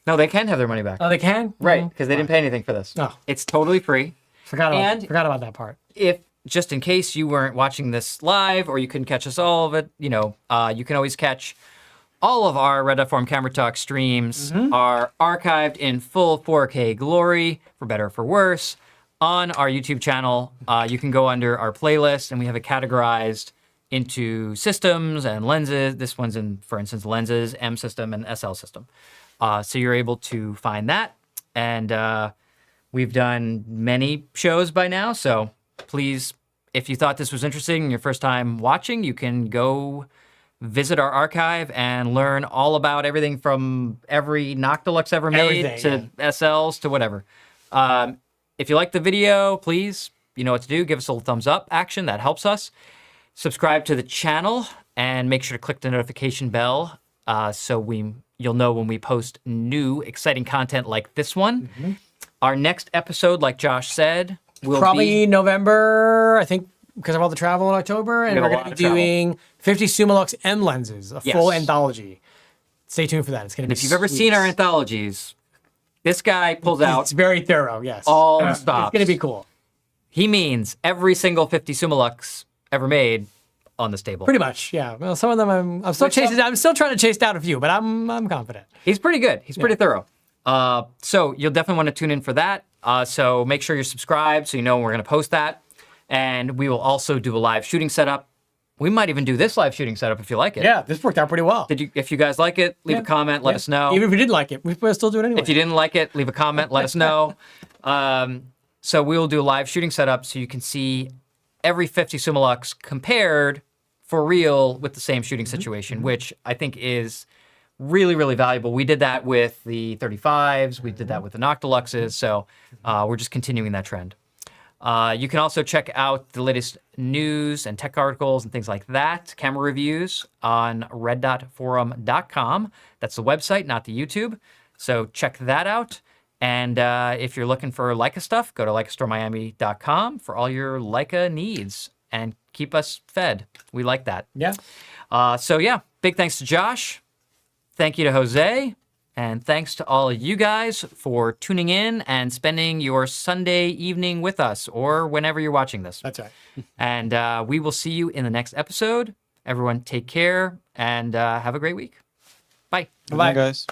No, they can have their money back. Oh, they can? Right, because they didn't pay anything for this. Oh. It's totally free. Forgot And- about that part. If just in case you weren't watching this live or you couldn't catch us all of it, you can always catch all of our Red Dot Forum Camera Talk streams are archived in full 4K glory, for better or for worse, on our YouTube channel. You can go under our playlist, and we have it categorized into systems and lenses. This one's in, for instance, lenses, M system, and SL system. So you're able to find that. And we've done many shows by now. So please, if you thought this was interesting and your first time watching, you can go visit our archive and learn all about everything from every Noctilux ever made Everything, to SLs to whatever. If you like the video, please, you know what to do. Give us a little thumbs up action. That helps us. Subscribe to the channel and make sure to click the notification bell so you'll know when we post new exciting content like this one. Our next episode, like Josh said, will Probably be November, I think, because of all the travel in October. And We have we're a going lot to be of travel. doing 50 Summilux M lenses, a full Yes. anthology. Stay tuned for that. It's going to be If you've ever sweet. seen our anthologies, this guy pulls out It's very thorough, yes. all the It's stops. going to be cool. He means every single 50 Summilux ever made on this table. Pretty much, yeah. Well, some of them I'm still chasing. I'm still trying to chase down a few, but I'm confident. He's pretty good. He's pretty thorough. So you'll definitely want to tune in for that. So make sure you're subscribed so you know when we're going to post that. And we will also do a live shooting setup. We might even do this live shooting setup if you like it. Yeah, this worked out pretty well. If you guys like it, leave Yeah. a comment, let Yeah. us know. Even if we didn't like it, we'll still do it anyway. If you didn't like it, leave a comment, let us know. So we will do a live shooting setup so you can see every 50 Summilux compared for real with the same shooting situation, which I think is really, really valuable. We did that with the 35s. We did that with the Noctiluxes. So we're just continuing that trend. You can also check out the latest news and tech articles and things like that, camera reviews on reddotforum.com. That's the website, not the YouTube. So check that out. And if you're looking for Leica stuff, go to leicastoremiami.com for all your Leica needs and keep us fed. We like that. Yeah. So yeah, big thanks to Josh. Thank you to Jose. And thanks to all of you guys for tuning in and spending your Sunday evening with us or whenever you're watching this. That's right. And we will see you in the next episode. Everyone take care and have a great week. Bye. Good night, guys.